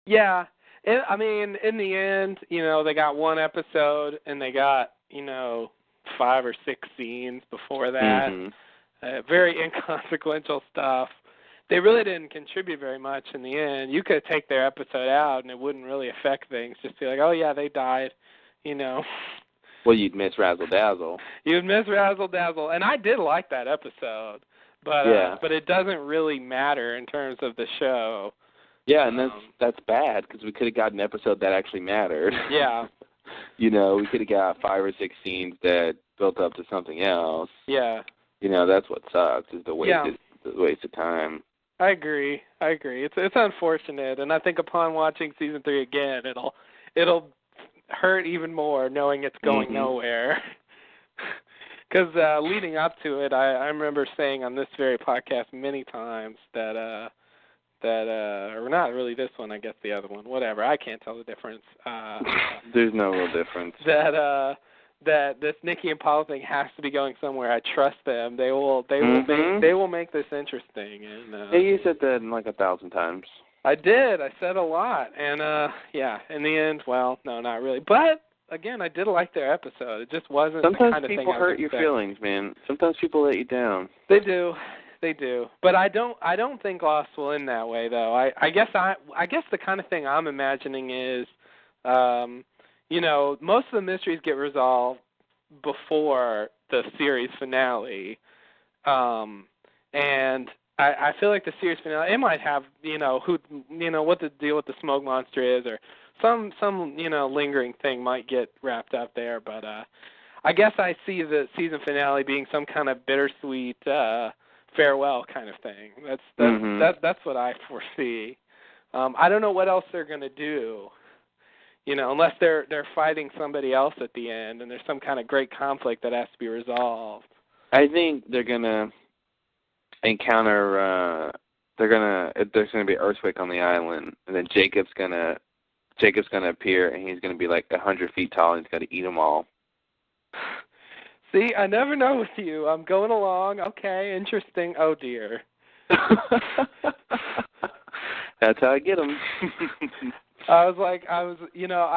Yeah. I mean, in the end, they got one episode, and they got, 5 or 6 scenes before that. Very inconsequential stuff. They really didn't contribute very much in the end. You could take their episode out, and it wouldn't really affect things. Just be like, oh, yeah, they died, Well, you'd miss Razzle Dazzle. You'd miss Razzle Dazzle. And I did like that episode. But it doesn't really matter in terms of the show. Yeah, and that's bad because we could have got an episode that actually mattered. Yeah. We could have got 5 or 6 scenes that built up to something else. Yeah. That's what sucks is the waste of time. I agree. It's unfortunate, and I think upon watching season 3 again, it'll hurt even more knowing it's going nowhere. Because leading up to it, I remember saying on this very podcast many times that or not really this one, I guess the other one, whatever, I can't tell the difference. There's no real difference. That this Nicky and Paul thing has to be going somewhere. I trust them. They will make this interesting. And you said that like 1,000 times. I did. I said a lot. And in the end, well, no, not really. But again, I did like their episode. It just wasn't the kind of thing I was expecting. Sometimes people hurt your feelings, man. Sometimes people let you down. They do. But I don't think Lost will end that way, though. I guess the kind of thing I'm imagining is most of the mysteries get resolved before the series finale. And I feel like the series finale, it might have, what the deal with the smoke monster is, or some lingering thing might get wrapped up there. But I guess I see the season finale being some kind of bittersweet farewell kind of thing. That's what I foresee. I don't know what else they're going to do. Unless they're fighting somebody else at the end, and there's some kind of great conflict that has to be resolved. I think they're gonna encounter there's gonna be an earthquake on the island, and then Jacob's gonna appear, and he's gonna be like 100 feet tall, and he's gonna eat them all. See, I never know with you. I'm going along. Okay, interesting. Oh dear. That's how I get them. I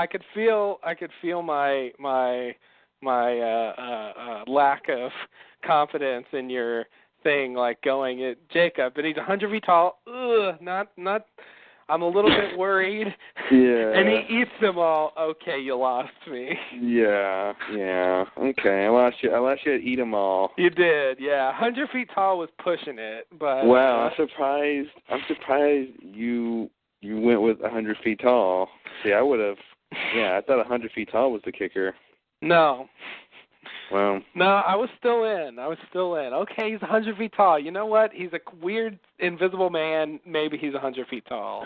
could feel my lack of confidence in your thing, like going at Jacob, and he's 100 feet tall. Ugh, not. I'm a little bit worried. Yeah. And he eats them all. Okay, you lost me. Yeah. Okay, I lost you at eat them all. You did, yeah. 100 feet tall was pushing it, but. Wow, I'm surprised you went with 100 feet tall. See, I would have. Yeah, I thought 100 feet tall was the kicker. No. Well. No, I was still in. Okay, he's 100 feet tall. You know what? He's a weird, invisible man. Maybe he's 100 feet tall.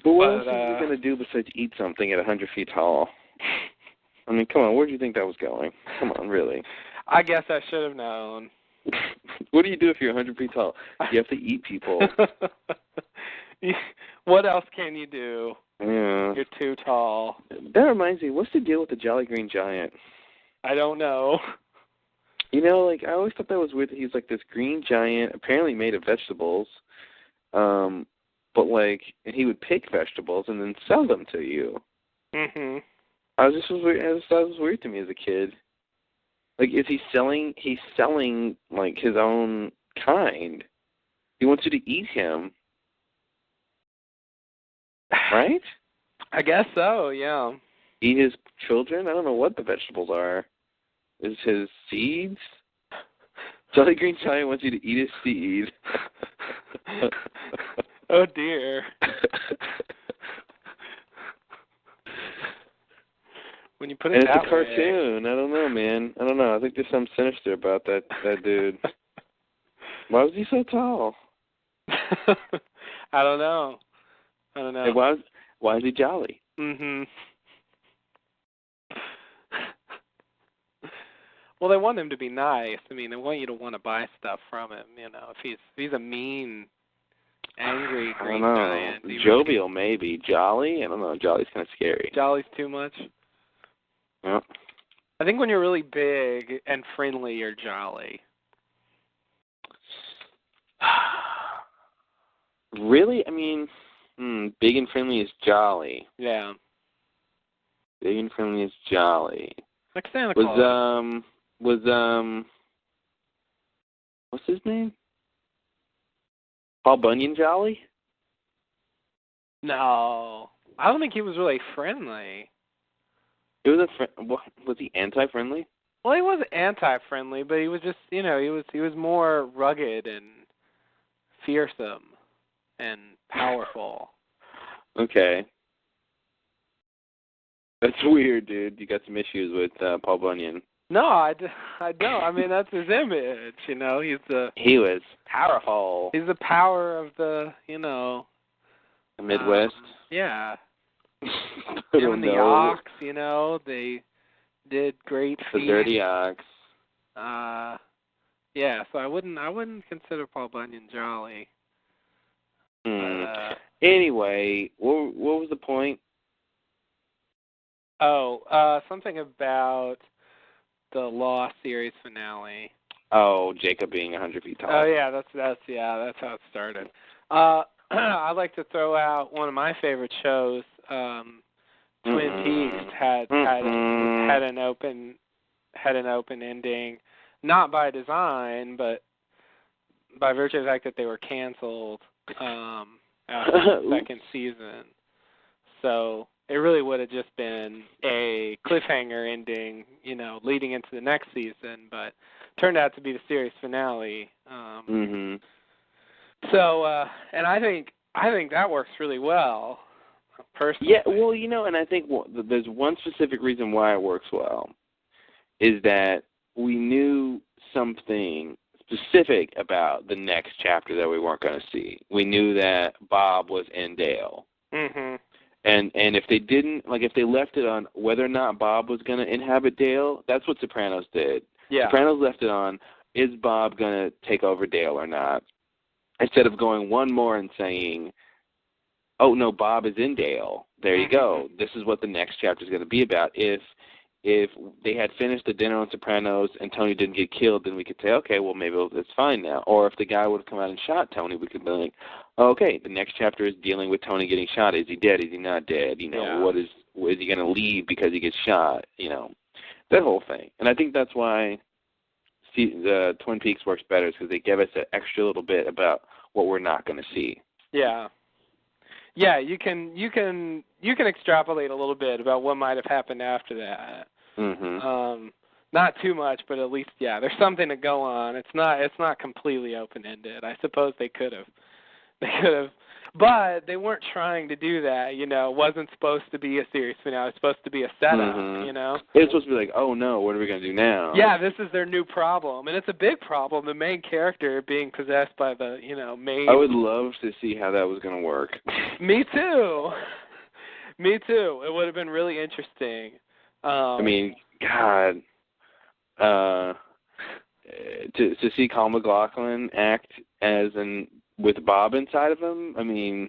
But what else are you going to do besides eat something at 100 feet tall? I mean, come on, where do you think that was going? Come on, really. I guess I should have known. What do you do if you're 100 feet tall? You have to eat people. What else can you do? Yeah. You're too tall. That reminds me, what's the deal with the Jolly Green Giant? I don't know. You know, like, I always thought that was weird that he's like this green giant, apparently made of vegetables, but like, and he would pick vegetables and then sell them to you. Mhm. I just thought it was weird to me as a kid. Like, is he selling? He's selling like his own kind. He wants you to eat him, right? I guess so. Yeah. Eat his children? I don't know what the vegetables are. Is his seeds? Jolly Green Giant wants you to eat his seed. Oh dear. When you put it and that it's a cartoon. Way. I don't know, man. I don't know. I think there's something sinister about that dude. Why was he so tall? I don't know. And why is he jolly? Mhm. Well, they want him to be nice. I mean, they want you to want to buy stuff from him. You know, if he's a mean, angry green giant. Jovial, maybe. Jolly? I don't know. Jolly's kind of scary. Jolly's too much. Yeah. I think when you're really big and friendly, you're jolly. Really? I mean, big and friendly is jolly. Yeah. Big and friendly is jolly. Like Santa Claus. What's his name? Paul Bunyan jolly? No. I don't think he was really friendly. It was was he anti-friendly? Well, he wasn't anti-friendly, but he was just, he was more rugged and fearsome and powerful. Okay. That's weird, dude. You got some issues with Paul Bunyan. No, I don't. I mean, that's his image, He was powerful. He's the power of the, the Midwest? Yeah. Him and the Ox, they did great feats. The Dirty Ox. Yeah, so I wouldn't consider Paul Bunyan jolly. Anyway, what was the point? Something about the Lost series finale. Oh, Jacob being 100 feet tall. Oh yeah, that's how it started. I'd like to throw out one of my favorite shows. Twin Peaks had an open ending, not by design, but by virtue of the fact that they were canceled after the second season. So it really would have just been a cliffhanger ending, leading into the next season, but turned out to be the series finale. So, and I think that works really well, personally. Yeah, well, and I think there's one specific reason why it works well, is that we knew something specific about the next chapter that we weren't going to see. We knew that Bob was in Dale. Mm-hmm. And if they didn't, if they left it on whether or not Bob was going to inhabit Dale, that's what Sopranos did. Yeah. Sopranos left it on, is Bob going to take over Dale or not? instead of going one more and saying, oh, no, Bob is in Dale. There you go. This is what the next chapter is going to be about. If they had finished the dinner on Sopranos and Tony didn't get killed, then we could say, okay, well, maybe it's fine now. Or if the guy would have come out and shot Tony, we could be like, oh, okay, the next chapter is dealing with Tony getting shot. Is he dead? Is he not dead? You know, is he going to leave because he gets shot? You know, that whole thing. And I think that's why the Twin Peaks works better, is because they give us an extra little bit about what we're not going to see. Yeah. Yeah, you can extrapolate a little bit about what might have happened after that. Not too much, but at least there's something to go on. It's not completely open-ended. I suppose they could have, but they weren't trying to do that. You know, it wasn't supposed to be a series finale. It was supposed to be a setup. You know, it's supposed to be like, oh no, what are we going to do now? Yeah, this is their new problem, and it's a big problem. The main character being possessed by the main. I would love to see how that was going to work. Me too. Me too. It would have been really interesting. I mean, God, to see Kyle MacLachlan act with Bob inside of him, I mean,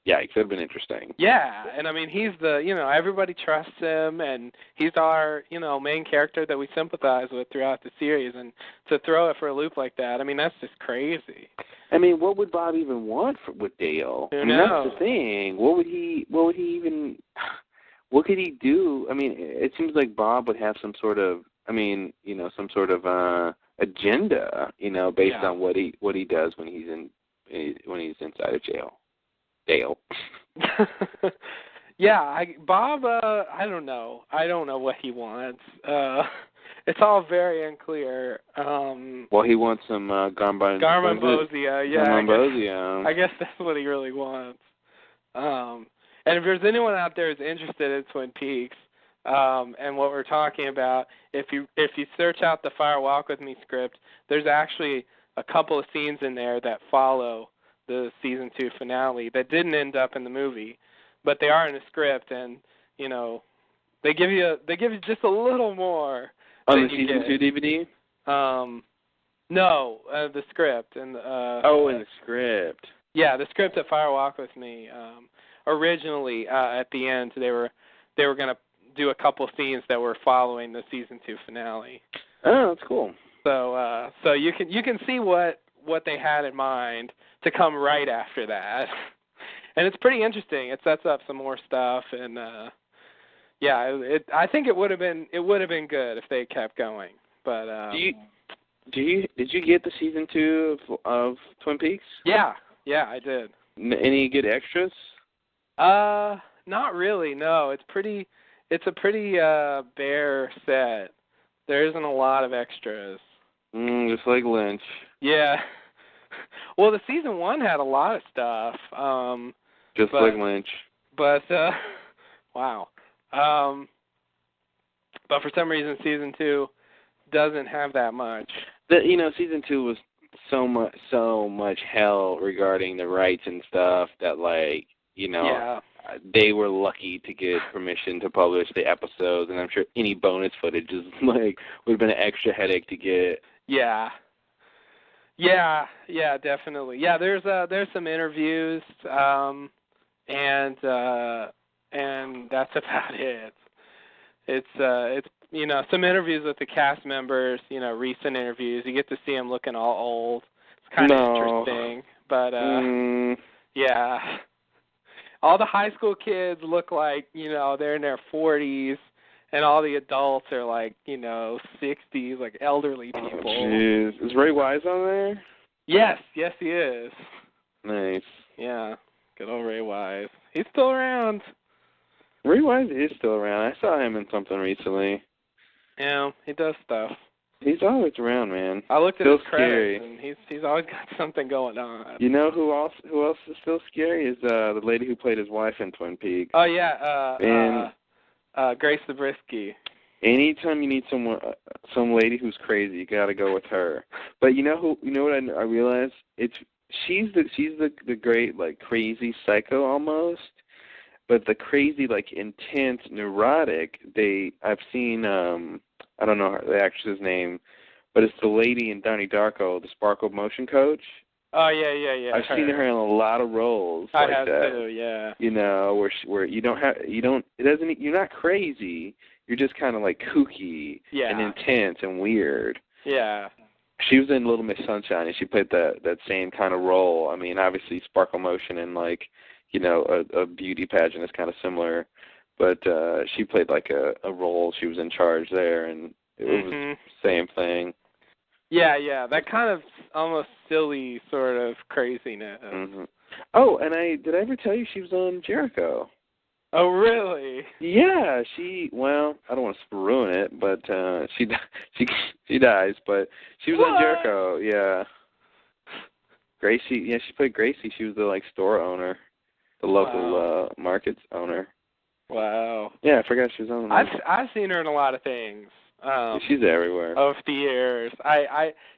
yeah, it could have been interesting. Yeah, and I mean, he's everybody trusts him, and he's our, main character that we sympathize with throughout the series, and to throw it for a loop like that, I mean, that's just crazy. I mean, what would Bob even want with Dale? Who I mean, knows? that's the thing. What could he do? I mean, it seems like Bob would have some sort of, agenda, based on what he does when he's inside of jail. Dale. Bob, I don't know. I don't know what he wants. It's all very unclear. Well, he wants some Garmonbozia. I guess that's what he really wants. And if there's anyone out there who's interested in Twin Peaks, and what we're talking about, if you search out the Fire Walk With Me script, there's actually a couple of scenes in there that follow the season 2 finale that didn't end up in the movie, but they are in the script, and they give you just a little more on the season 2 DVD. No, the script and in the script. Yeah, the script at Fire Walk With Me. Originally, at the end, they were going to do a couple scenes that were following the season 2 finale. Oh, that's cool. So you can see what they had in mind to come right after that, and it's pretty interesting. It sets up some more stuff, and I think it would have been good if they kept going. But did you get the season 2 of Twin Peaks? Yeah, I did. Any good extras? Not really. No, it's a pretty bare set. There isn't a lot of extras. Just like Lynch. Yeah. Well, the season 1 had a lot of stuff. Just like Lynch. But wow. But for some reason, season 2 doesn't have that much. Season 2 was so much hell regarding the rights and stuff that, they were lucky to get permission to publish the episodes, and I'm sure any bonus footage is would have been an extra headache to get. Yeah, definitely. Yeah, there's some interviews, and that's about it. It's some interviews with the cast members, recent interviews. You get to see them looking all old. It's kind of interesting, but yeah. All the high school kids look like, they're in their 40s, and all the adults are 60s, like elderly people. Oh, jeez. Is Ray Wise on there? Yes, he is. Nice. Yeah, good old Ray Wise. He's still around. Ray Wise is still around. I saw him in something recently. Yeah, he does stuff. He's always around, man. I looked at still his credits, and he's always got something going on. You know who else is still scary is the lady who played his wife in Twin Peaks. Oh yeah, Grace Zabriskie. Anytime you need some lady who's crazy, you gotta go with her. But you know what I realized? She's the great crazy psycho almost, but the crazy intense neurotic. I've seen I don't know the actress's name, but it's the lady in Donnie Darko, the Sparkle motion coach. Oh yeah. I've seen her in a lot of roles I like have that. too, yeah. You know, where you're not crazy. You're just kind of like kooky and intense and weird. Yeah. She was in Little Miss Sunshine, and she played that same kind of role. I mean, obviously, Sparkle Motion and like, you know, a beauty pageant is kind of similar, but she played like a role. She was in charge there, and it was the same thing. Yeah, that kind of almost silly sort of craziness. Oh, and did I ever tell you she was on Jericho? Oh, really? Yeah, well, I don't want to ruin it, but she dies, but she was on Jericho, yeah. Gracie, yeah, she played Gracie. She was the like store owner, the local market's owner. Wow. Yeah, I forgot she was on. I've seen her in a lot of things. She's everywhere. Over the years,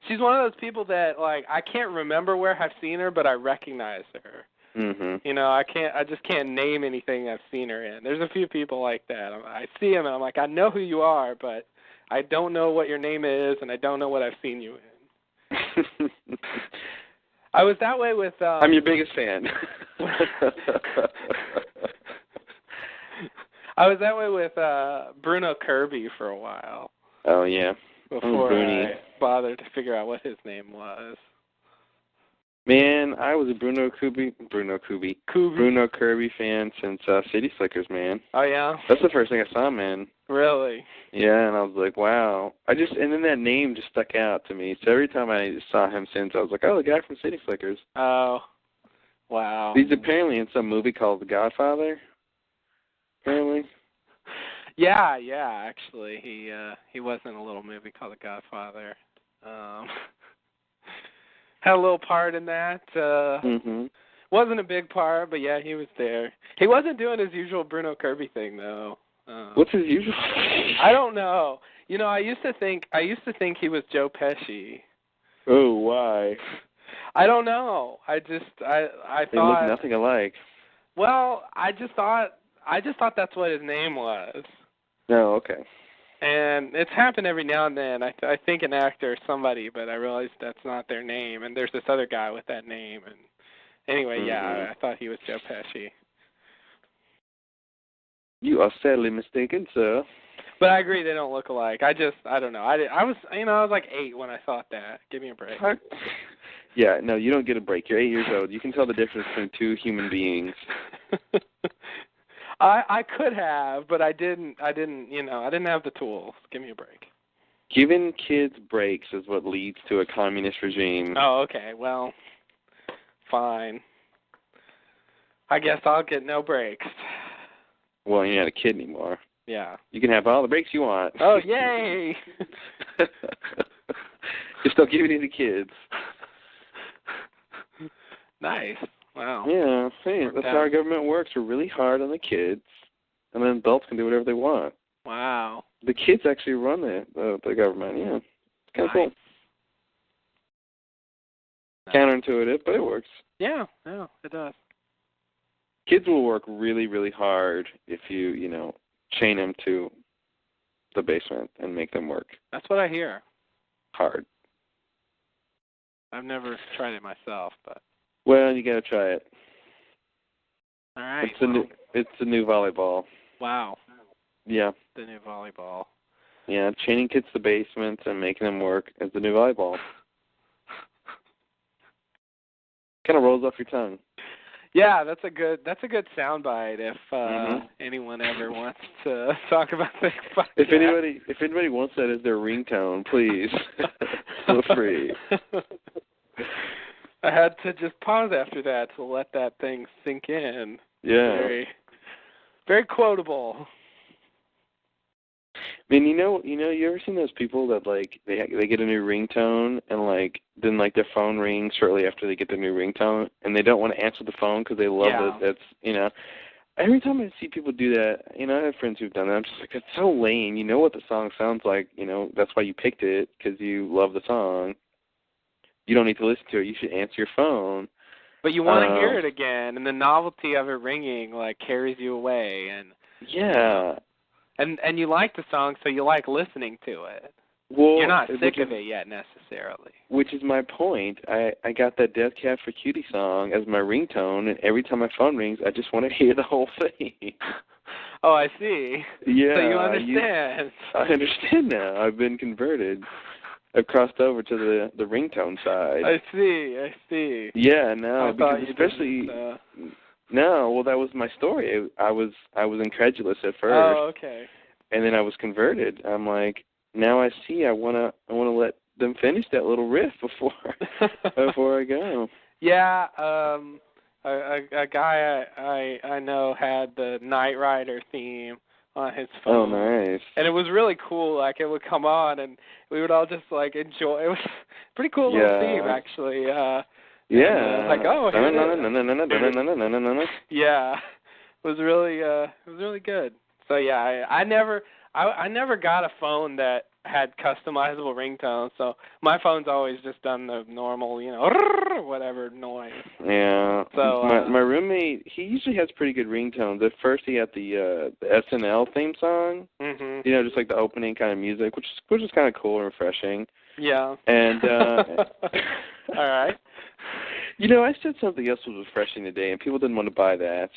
she's one of those people that like I can't remember where I've seen her, but I recognize her. You know, I just can't name anything I've seen her in. There's a few people like that. I see them and I'm like, I know who you are, but I don't know what your name is, and I don't know what I've seen you in. I was that way with. I'm your biggest fan. I was that way with Bruno Kirby for a while. Oh yeah. Before I bothered to figure out what his name was. Man, I was a Bruno Kirby fan since City Slickers, man. Oh yeah. That's the first thing I saw him in. Really? Yeah, and I was like, wow. And then that name just stuck out to me. So every time I saw him since, I was like, oh, the guy from City Slickers. Oh, wow. He's apparently in some movie called The Godfather. Apparently. Yeah. Actually, he was in a little movie called The Godfather. Had a little part in that. Wasn't a big part, but yeah, he was there. He wasn't doing his usual Bruno Kirby thing though. What's his usual? I don't know. You know, I used to think he was Joe Pesci. Oh, why? I don't know. I thought they look nothing alike. Well, I just thought that's what his name was. No, okay. And it's happened every now and then. I think an actor or somebody, but I realized that's not their name. And there's this other guy with that name. And anyway, yeah, I thought he was Joe Pesci. You are sadly mistaken, sir. But I agree, they don't look alike. I don't know. I was like 8 when I thought that. Give me a break. Yeah, no, you don't get a break. You're 8 years old. You can tell the difference between two human beings. I could have, but I didn't. You know, I didn't have the tools. Give me a break. Giving kids breaks is what leads to a communist regime. Oh, okay. Well, fine. I guess I'll get no breaks. Well, you're not a kid anymore. Yeah. You can have all the breaks you want. Oh, yay! Just don't give it to the kids. Nice. Wow. Yeah, hey, that's how our government works. We're really hard on the kids, and then adults can do whatever they want. Wow. The kids actually run the government, yeah. It's kind of cool. Counterintuitive, but it works. Yeah, it does. Kids will work really, really hard if you chain them to the basement and make them work. That's what I hear. Hard. I've never tried it myself, but. Well, you gotta try it. All right. It's the new volleyball. Wow. Yeah. The new volleyball. Yeah, chaining kids to basements and making them work is the new volleyball. Kind of rolls off your tongue. Yeah, that's a good soundbite if anyone ever wants to talk about things like that. If anybody wants that as their ringtone, please feel free. I had to just pause after that to let that thing sink in. Yeah. Very, very quotable. I mean, you ever seen those people that like they get a new ringtone and then their phone rings shortly after they get their new ringtone and they don't want to answer the phone because they love it. That's every time I see people do that, I have friends who've done that. I'm just like, it's so lame. You know what the song sounds like. That's why you picked it because you love the song. You don't need to listen to it. You should answer your phone. But you want to hear it again, and the novelty of it ringing carries you away, and yeah. And you like the song, so you like listening to it. Well, you're not sick of it yet necessarily. Which is my point. I got that Death Cab for Cutie song as my ringtone, and every time my phone rings, I just want to hear the whole thing. Oh, I see. Yeah. So you understand. I understand now. I've been converted. I've crossed over to the ringtone side. I see. Yeah, no, I because especially no, well, that was my story. I was incredulous at first. Oh, okay. And then I was converted. I'm like, now I see. I wanna let them finish that little riff before I go. Yeah, a guy I know had the Knight Rider theme on his phone. Oh, nice. And it was really cool. Like, it would come on, and we would all just, like, enjoy. It was a pretty cool little theme, actually. Yeah. Like, oh, here it is. Yeah. It was really good. So, yeah, I never got a phone that had customizable ringtones, so my phone's always just done the normal, whatever noise. Yeah. So my roommate, he usually has pretty good ringtones. At first, he had the SNL theme song. Mm-hmm. Just like the opening kind of music, which is kind of cool and refreshing. Yeah. And all right. I said something else was refreshing today, and people didn't want to buy that.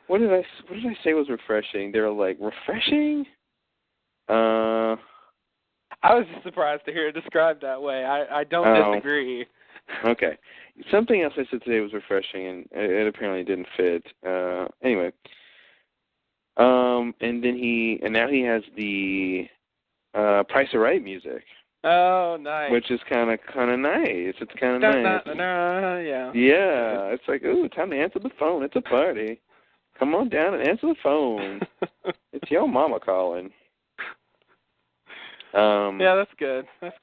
What did I say was refreshing? They were like, refreshing? I was just surprised to hear it described that way. I don't disagree. Okay. Something else I said today was refreshing, and it apparently didn't fit. Anyway. And now he has the Price is Right music. Oh, nice. Which is kind of nice. It's kind of nice. Yeah. Yeah. It's like, ooh, time to answer the phone. It's a party. Come on down and answer the phone. It's your mama calling. Yeah, that's good. That's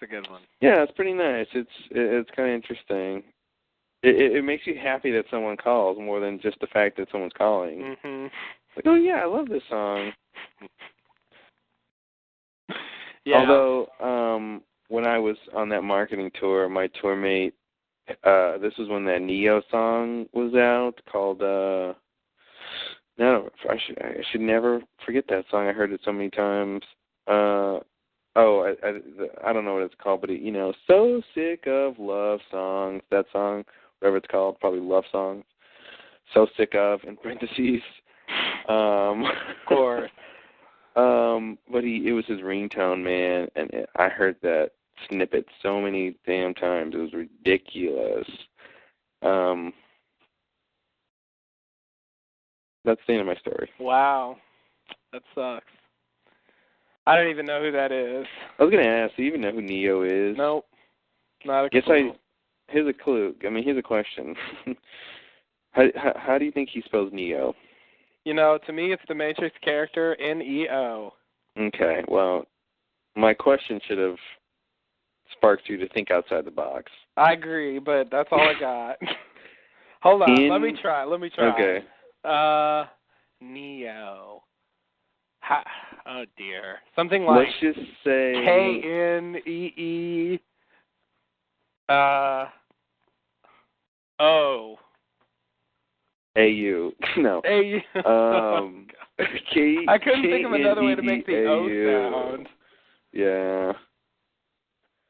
a good one. Yeah, it's pretty nice. It's kind of interesting. It makes you happy that someone calls more than just the fact that someone's calling. Mm-hmm. Like, oh yeah, I love this song. Yeah. Although, when I was on that marketing tour, my tour mate, this was when that Neo song was out called. No, I should never forget that song. I heard it so many times. I don't know what it's called, but so sick of love songs. That song, whatever it's called, probably love songs. So sick of, in parentheses. Of course. But it was his ringtone, man, and I heard that snippet so many damn times. It was ridiculous. That's the end of my story. Wow. That sucks. I don't even know who that is. I was going to ask, do you even know who Neo is? Nope. Not a clue. Here's a clue. Here's a question. How do you think he spells Neo? To me, it's the Matrix character, Neo. Okay, well, my question should have sparked you to think outside the box. I agree, but that's all I got. Hold on, let me try. Okay. Neo. Oh, dear. Something like... Let's just say... Knee... O. A-U. No. A-U. I couldn't think of another way to make the O sound. Yeah.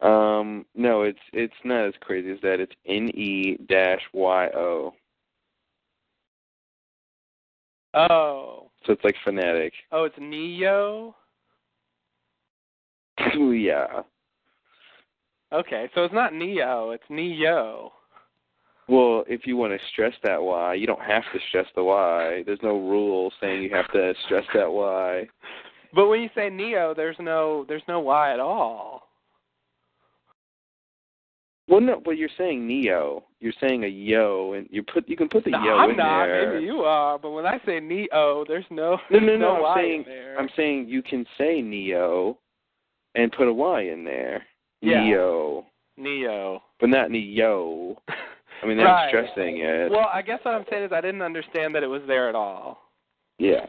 No, it's not as crazy as that. It's N-E-Y-O. Oh. So it's like phonetic. Oh, it's Neo? Yeah. Okay, so it's not Neo, it's Neo. Well, if you want to stress that Y, you don't have to stress the Y. There's no rule saying you have to stress that Y. But when you say Neo, there's no Y at all. Well, no, but you're saying Neo. You're saying a yo, and you can put the yo I'm in not. there. Maybe you are, but when I say Neo, there's no No. Y in there. I'm saying you can say Neo, and put a Y in there. Yeah. Neo. But not Neo. I mean, that's right. stressing it. Well, I guess what I'm saying is I didn't understand that it was there at all. Yeah.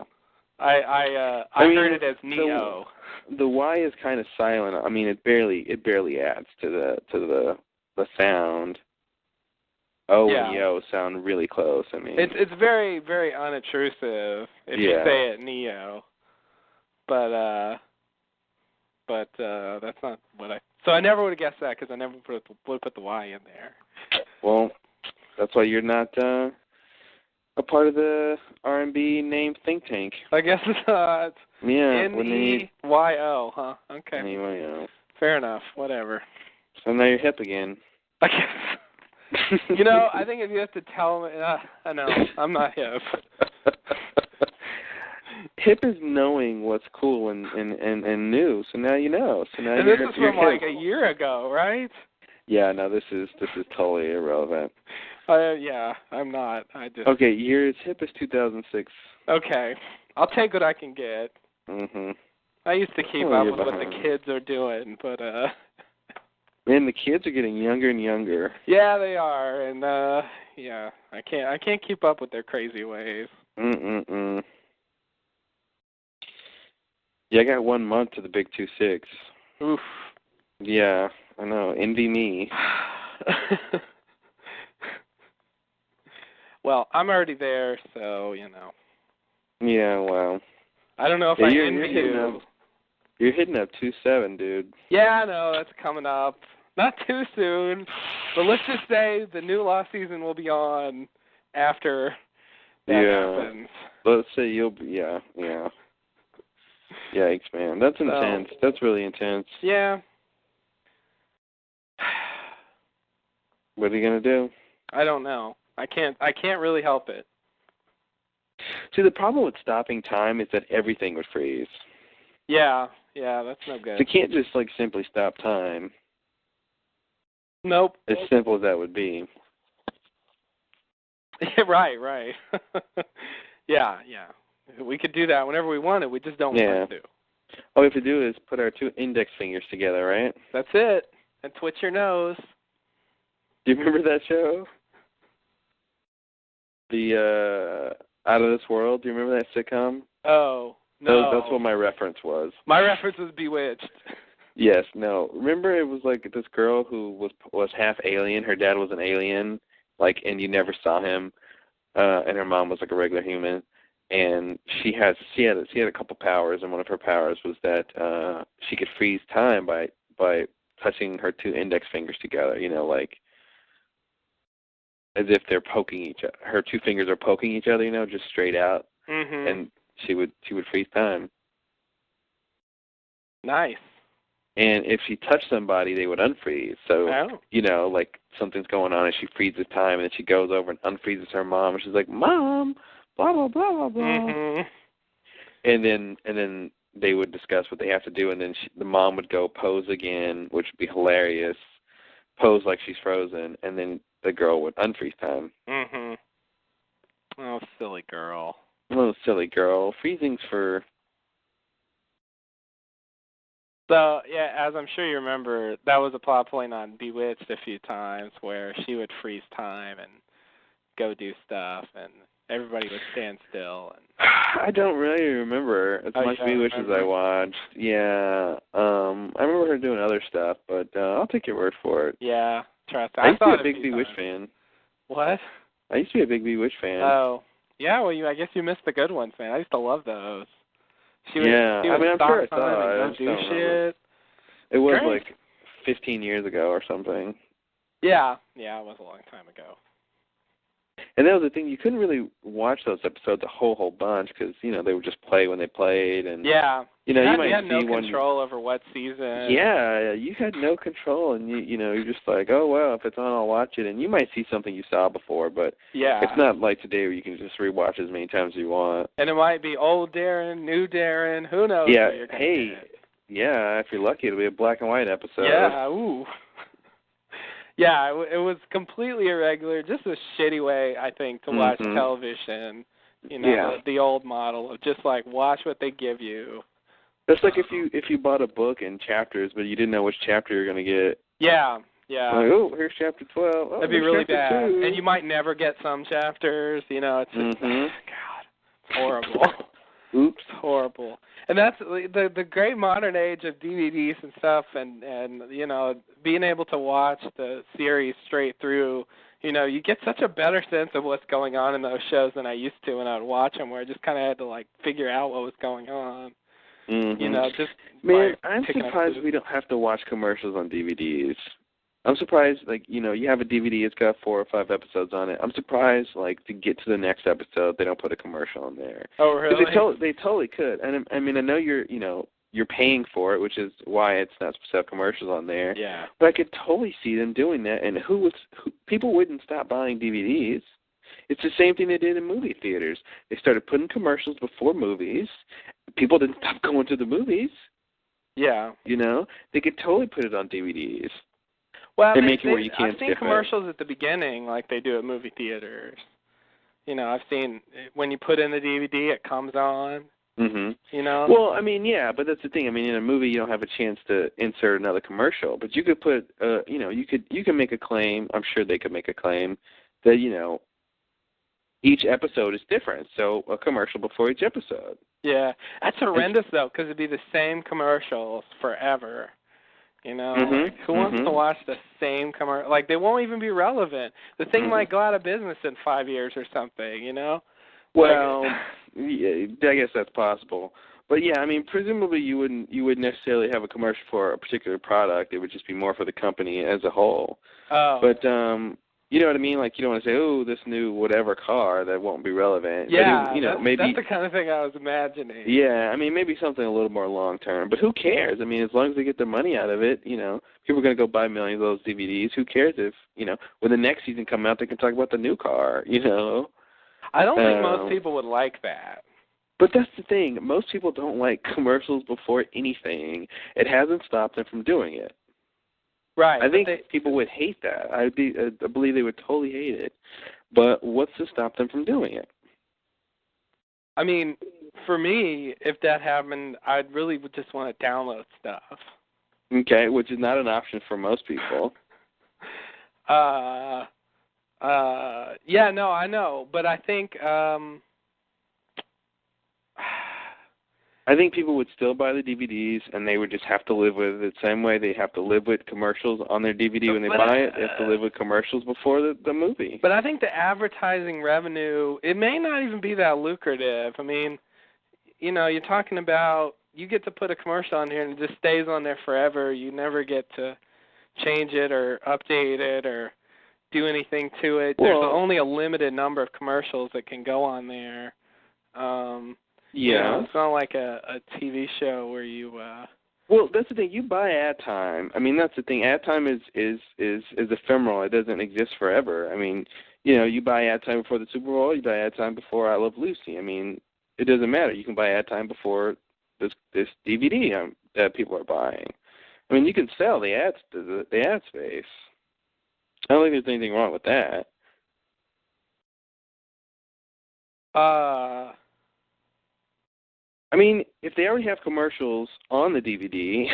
I heard it as Neo. The Y is kind of silent. I mean, it barely adds to the sound. O and Yo sound really close. I mean, it's very, very unobtrusive if you say it Neo. But but that's not what I. So I never would have guessed that because I never would have put the Y in there. Well, that's why you're not a part of the R&B named think tank. I guess it's Yeah. N-E-Y-O, huh? Okay. Anyway, Fair enough. Whatever. So now you're hip again. I guess. You know, I think if you have to tell me, I know, I'm not hip. Hip is knowing what's cool and new. So now you know. So now and you're this is you're from hip. like a year ago, right? Yeah, no, this is totally irrelevant. Yeah, I'm not. I just. Okay, year as hip as 2006. Okay, I'll take what I can get. Mhm. I used to keep up with what the kids are doing, but Man, the kids are getting younger and younger. Yeah, they are, and yeah, I can't keep up with their crazy ways. Yeah, I got 1 month to the big 2-6. Oof. Yeah, I know. Envy me. Well, I'm already there, so you know. Yeah, well. I don't know if I envy you. You're hitting up 2-7, dude. Yeah, I know, that's coming up. Not too soon, but let's just say the new law season will be on after that happens. Let's say you'll be, yeah. Yikes, man. That's intense. That's really intense. Yeah. What are you going to do? I don't know. I can't really help it. See, the problem with stopping time is that everything would freeze. Yeah, that's no good. So you can't just, simply stop time. Nope. As simple as that would be. Right. Yeah. We could do that whenever we wanted. We just don't want to. All we have to do is put our 2 index fingers together, right? That's it. And twitch your nose. Do you remember that show? The Out of This World. Do you remember that sitcom? Oh, no. That's what my reference was. My reference was Bewitched. Yes, no. Remember it was like this girl who was half alien. Her dad was an alien, and you never saw him. And her mom was like a regular human. And she had a couple powers, and one of her powers was that she could freeze time by touching her 2 index fingers together, as if they're poking each other. Her 2 fingers are poking each other, just straight out. Mm-hmm. And she would freeze time. Nice. And if she touched somebody, they would unfreeze. So, something's going on and she freezes time, and then she goes over and unfreezes her mom, and she's like, "Mom, blah, blah, blah, blah, blah." Mm-hmm. And then they would discuss what they have to do, and then the mom would go pose again, which would be hilarious, pose like she's frozen, and then the girl would unfreeze time. Mm-hmm. Oh, silly girl. Oh, silly girl. Freezing's for... So, yeah, as I'm sure you remember, that was a plot point on Bewitched a few times where she would freeze time and go do stuff, and everybody would stand still. And I don't really remember as much Bewitched as I watched. Yeah. I remember her doing other stuff, but I'll take your word for it. Yeah, trust me. I used to be a big Bewitched fan. What? I used to be a big Bewitched fan. Oh. Yeah, well, I guess you missed the good ones, man. I used to love those. She would I'm sure I saw it. Do shit. It was like 15 years ago or something. Yeah, it was a long time ago. And that was the thing, you couldn't really watch those episodes a whole bunch because, they would just play when they played. And yeah. You had no control over what season. Yeah, you had no control, and you're just like, oh, well, if it's on, I'll watch it. And you might see something you saw before, but it's not like today where you can just rewatch as many times as you want. And it might be old Darren, new Darren, who knows? Yeah, what you're gonna get. Yeah, if you're lucky, it'll be a black and white episode. Yeah, ooh. Yeah, it was completely irregular, just a shitty way, I think, to watch television. The old model of just watch what they give you. That's like if you bought a book in chapters, but you didn't know which chapter you're going to get. Yeah. Like, oh, here's chapter 12. Oh, that'd be really bad. 2. And you might never get some chapters. It's just, God, horrible. Oops. Horrible. And that's the great modern age of DVDs and stuff, and being able to watch the series straight through. You get such a better sense of what's going on in those shows than I used to when I would watch them, where I just kind of had to figure out what was going on. Mm-hmm. You know, just man, I'm surprised we don't have to watch commercials on DVDs. I'm surprised, like, you know, you have a DVD, it's got 4 or 5 episodes on it. I'm surprised, like, to get to the next episode, they don't put a commercial on there. Oh, really? They totally could. And I mean, I know you're paying for it, which is why it's not supposed to have commercials on there. Yeah. But I could totally see them doing that. And people wouldn't stop buying DVDs. It's the same thing they did in movie theaters. They started putting commercials before movies. People didn't stop going to the movies. Yeah. You know, they could totally put it on DVDs. Well, and make it where you can't I've seen skip commercials at the beginning, like they do at movie theaters. You know, I've seen when you put in the DVD, it comes on. Mm-hmm. You know. Well, I mean, yeah, but that's the thing. I mean, in a movie, you don't have a chance to insert another commercial, but you could put, you can make a claim. I'm sure they could make a claim that each episode is different, so a commercial before each episode. Yeah, that's horrendous though, because it'd be the same commercials forever. You know, like, who wants to watch the same commercial? Like, they won't even be relevant. The thing might go out of business in 5 years or something, you know? Well, yeah, I guess that's possible. But, yeah, I mean, presumably you wouldn't necessarily have a commercial for a particular product. It would just be more for the company as a whole. Oh. But, you know what I mean? Like, you don't want to say, oh, this new whatever car, that won't be relevant. Yeah, but maybe that's the kind of thing I was imagining. Yeah, I mean, maybe something a little more long-term. But who cares? I mean, as long as they get their money out of it, people are going to go buy millions of those DVDs. Who cares if, when the next season comes out, they can talk about the new car, I don't think most people would like that. But that's the thing. Most people don't like commercials before anything. It hasn't stopped them from doing it. Right. I think people would hate that. I believe they would totally hate it. But what's to stop them from doing it? I mean, for me, if that happened, I'd really just want to download stuff. Okay, which is not an option for most people. Yeah, no, I know. But I think... I think people would still buy the DVDs, and they would just have to live with it the same way they have to live with commercials on their DVD when they buy it. They have to live with commercials before the movie. But I think the advertising revenue, it may not even be that lucrative. I mean, you're talking about you get to put a commercial on here, and it just stays on there forever. You never get to change it or update it or do anything to it. There's only a limited number of commercials that can go on there. Yeah. It's not like a TV show where you... Well, that's the thing. You buy ad time. I mean, that's the thing. Ad time is ephemeral. It doesn't exist forever. I mean, you buy ad time before the Super Bowl. You buy ad time before I Love Lucy. I mean, it doesn't matter. You can buy ad time before this DVD that people are buying. I mean, you can sell the ad space. I don't think there's anything wrong with that. I mean, if they already have commercials on the DVD,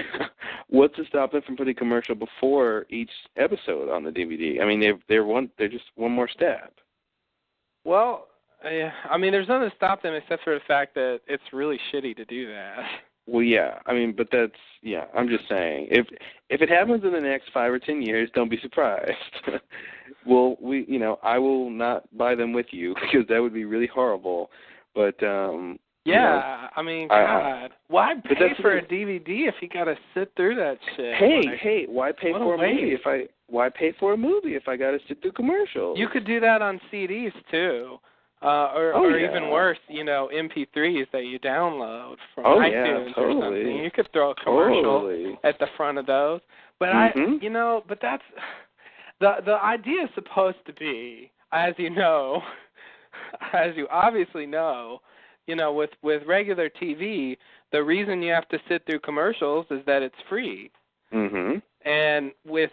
what's to stop them from putting a commercial before each episode on the DVD? I mean, they're just one more step. Well, I mean, there's nothing to stop them except for the fact that it's really shitty to do that. Well, yeah. I mean, but I'm just saying, if it happens in the next 5 or 10 years, don't be surprised. Well, I will not buy them with you because that would be really horrible. But yeah, I mean, God, why pay for a DVD if you got to sit through that shit? Hey, why pay for a movie why pay for a movie if I got to sit through commercials? You could do that on CDs too, or even worse, MP3s that you download from iTunes or something. You could throw a commercial at the front of those. But but that's the idea is supposed to be, as you obviously know. With regular TV, the reason you have to sit through commercials is that it's free. Mm-hmm. And with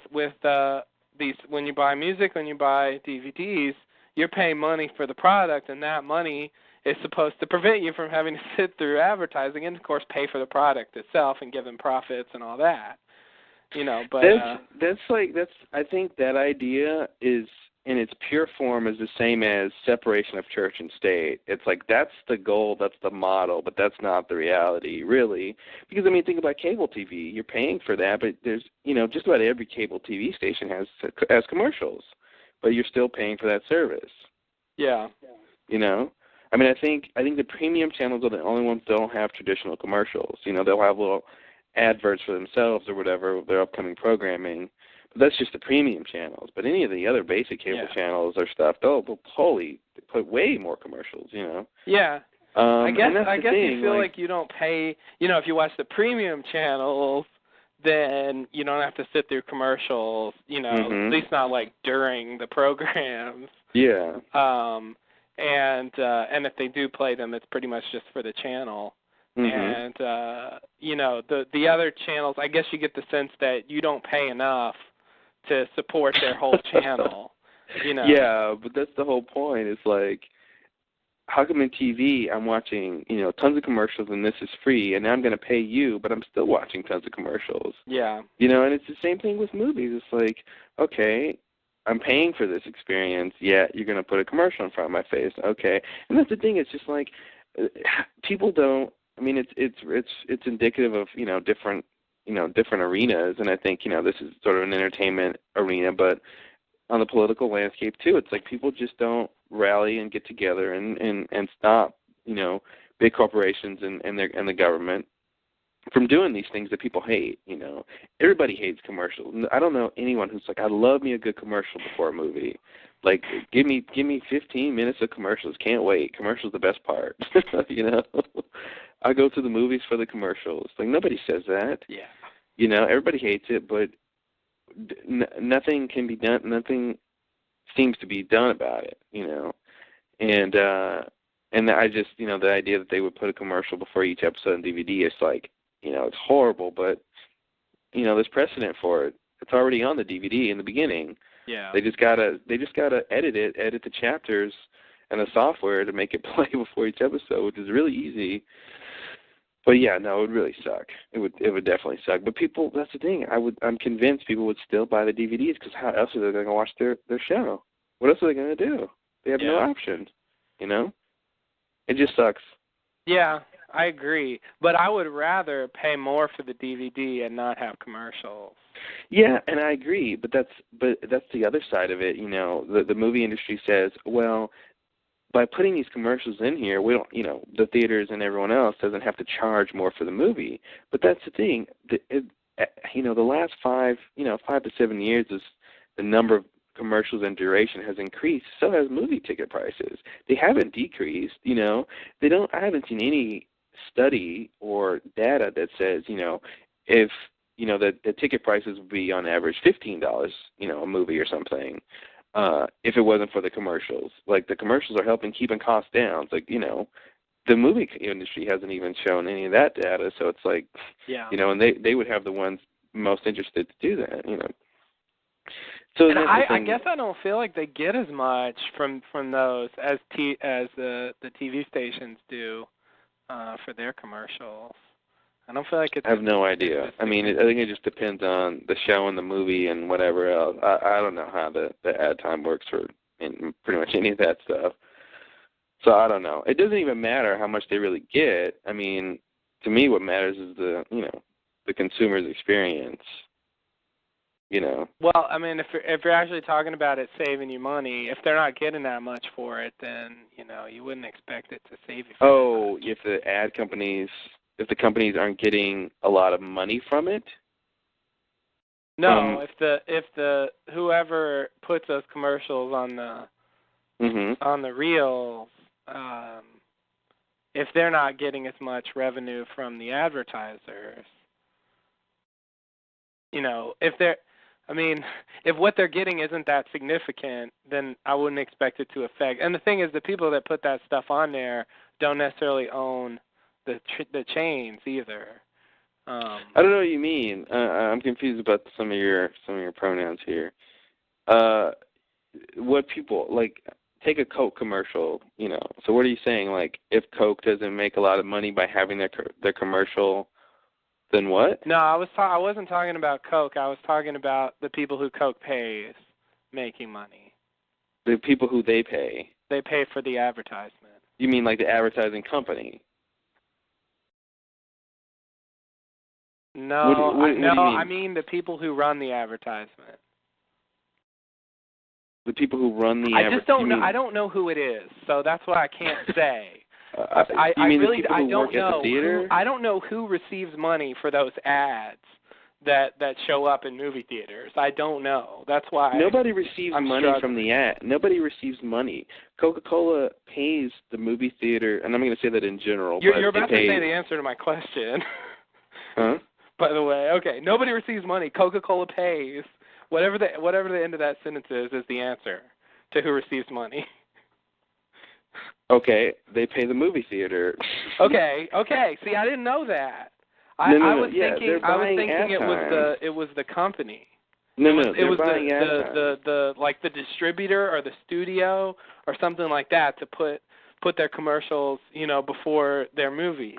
these, when you buy music, when you buy DVDs, you're paying money for the product, and that money is supposed to prevent you from having to sit through advertising and, of course, pay for the product itself and give them profits and all that. But I think that idea is, in its pure form, is the same as separation of church and state. It's like that's the goal, that's the model, but that's not the reality, really. Because, I mean, think about cable TV. You're paying for that, but there's, just about every cable TV station has commercials, but you're still paying for that service. Yeah. I mean, I think the premium channels are the only ones that don't have traditional commercials. You know, they'll have little adverts for themselves or whatever, their upcoming programming. But that's just the premium channels. But any of the other basic cable channels or stuff, they'll put way more commercials, you know. Yeah. I guess thing, you feel like you don't pay, you know, if you watch the premium channels, then you don't have to sit through commercials, you know, at least not like during the programs. Yeah. And if they do play them, it's pretty much just for the channel. And you know, the other channels, I guess you get the sense that you don't pay enough to support their whole channel. You know. Yeah, but that's the whole point. It's like, how come in TV I'm watching, you know, tons of commercials and this is free, and now I'm going to pay you, but I'm still watching tons of commercials? Yeah. You know, and it's the same thing with movies. It's like, okay, I'm paying for this experience, yet you're going to put a commercial in front of my face. Okay. And that's the thing. It's just like, people don't, I mean, it's indicative of, you know, different arenas, and I think, you know, this is sort of an entertainment arena, but on the political landscape too, it's like people just don't rally and get together and stop, you know, big corporations and the government from doing these things that people hate. You know, everybody hates commercials. I don't know anyone who's like, I love me a good commercial before a movie. Like, give me 15 minutes of commercials. Can't wait. Commercials the best part. You know, I go to the movies for the commercials. Like, nobody says that. Yeah. You know, everybody hates it, but nothing can be done. Nothing seems to be done about it. You know, and I just, you know, the idea that they would put a commercial before each episode on DVD is like, you know, it's horrible, but, you know, there's precedent for it. It's already on the DVD in the beginning. Yeah. They just gotta edit the chapters and the software to make it play before each episode, which is really easy. But yeah, no, it would really suck. It would definitely suck. But people, that's the thing. I'm convinced people would still buy the DVDs, because how else are they going to watch their show? What else are they going to do? They have no option. You know, it just sucks. Yeah, I agree. But I would rather pay more for the DVD and not have commercials. Yeah, and I agree. But that's the other side of it. You know, the movie industry says, well, by putting these commercials in here, we don't, you know, the theaters and everyone else doesn't have to charge more for the movie. But that's the thing. You know, the last 5 to 7 years, is the number of commercials and duration has increased. So has movie ticket prices. They haven't decreased. You know, I haven't seen any study or data that says, you know, if, you know, the ticket prices would be on average $15, you know, a movie or something. If it wasn't for the commercials. Like, the commercials are helping keeping costs down. It's like, you know, the movie industry hasn't even shown any of that data, so it's like, you know, and they would have the ones most interested to do that, you know. So and I guess I don't feel like they get as much from those as the TV stations do for their commercials. I don't feel like it's... I have no idea. I mean, I think it just depends on the show and the movie and whatever else. I don't know how the ad time works for pretty much any of that stuff. So I don't know. It doesn't even matter how much they really get. I mean, to me, what matters is the consumer's experience. You know. Well, I mean, if you're actually talking about it saving you money, if they're not getting that much for it, then, you know, you wouldn't expect it to save you. Oh, if the companies aren't getting a lot of money from it? No, if the whoever puts those commercials on the reels, if they're not getting as much revenue from the advertisers, you know, if what they're getting isn't that significant, then I wouldn't expect it to affect. And the thing is, the people that put that stuff on there don't necessarily own the chains either. I don't know what you mean. I'm confused about some of your pronouns here. What people, like, take a Coke commercial, you know. So what are you saying? Like, if Coke doesn't make a lot of money by having their commercial, then what? No, I wasn't talking about Coke. I was talking about the people who Coke pays making money. The people who they pay. They pay for the advertisement. You mean like the advertising company? No, what do you mean? I mean the people who run the advertisement. The people who run the I just don't know. I don't know who it is, so that's why I can't say. You mean really, the people who work at the theater? I don't know who receives money for those ads that show up in movie theaters. I don't know. That's why nobody receives money from the ad. Nobody receives money. Coca-Cola pays the movie theater, and I'm going to say that in general. You're about to say the answer to my question. Huh? By the way, okay. Nobody receives money. Coca-Cola pays. Whatever the end of that sentence is the answer to who receives money. Okay, they pay the movie theater. Okay. See, I didn't know that. I was thinking it was the company. It was the the distributor or the studio or something like that to put their commercials, before their movies.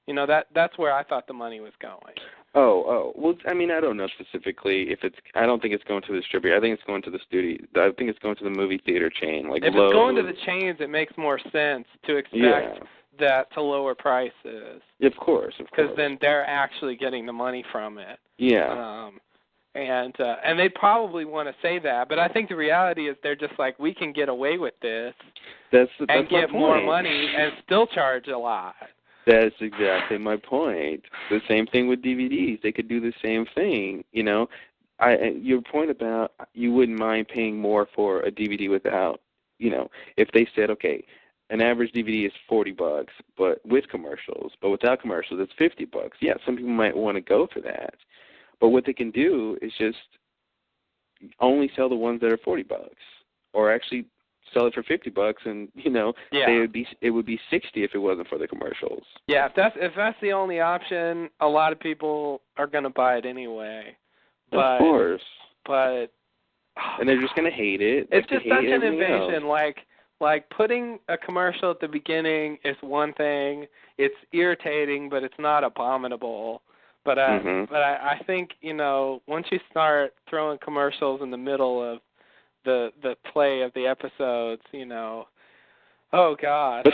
That's where I thought the money was going. Oh. Well, I mean, I don't know specifically if it's. I don't think it's going to the distributor. I think it's going to the studio. I think it's going to the movie theater chain, like if Lowe's. It's going to the chains, it makes more sense to expect that to lower prices. Of course. Because then they're actually getting the money from it. Yeah. And they probably want to say that, but I think the reality is they're just like, we can get away with this and get more money and still charge a lot. That's exactly my point. The same thing with DVDs. They could do the same thing, Your point about you wouldn't mind paying more for a DVD without, if they said, okay, an average DVD is $40, but with commercials, but without commercials, it's $50. Yeah, some people might want to go for that. But what they can do is just only sell the ones that are $40, or actually sell it for $50, and it would be $60 if it wasn't for the commercials. Yeah, if that's the only option, a lot of people are going to buy it anyway. Of course. But and they're just going to hate it. It's just such an invasion. Like putting a commercial at the beginning is one thing. It's irritating, but it's not abominable. But I think once you start throwing commercials in the middle of the play of the episodes, oh God. But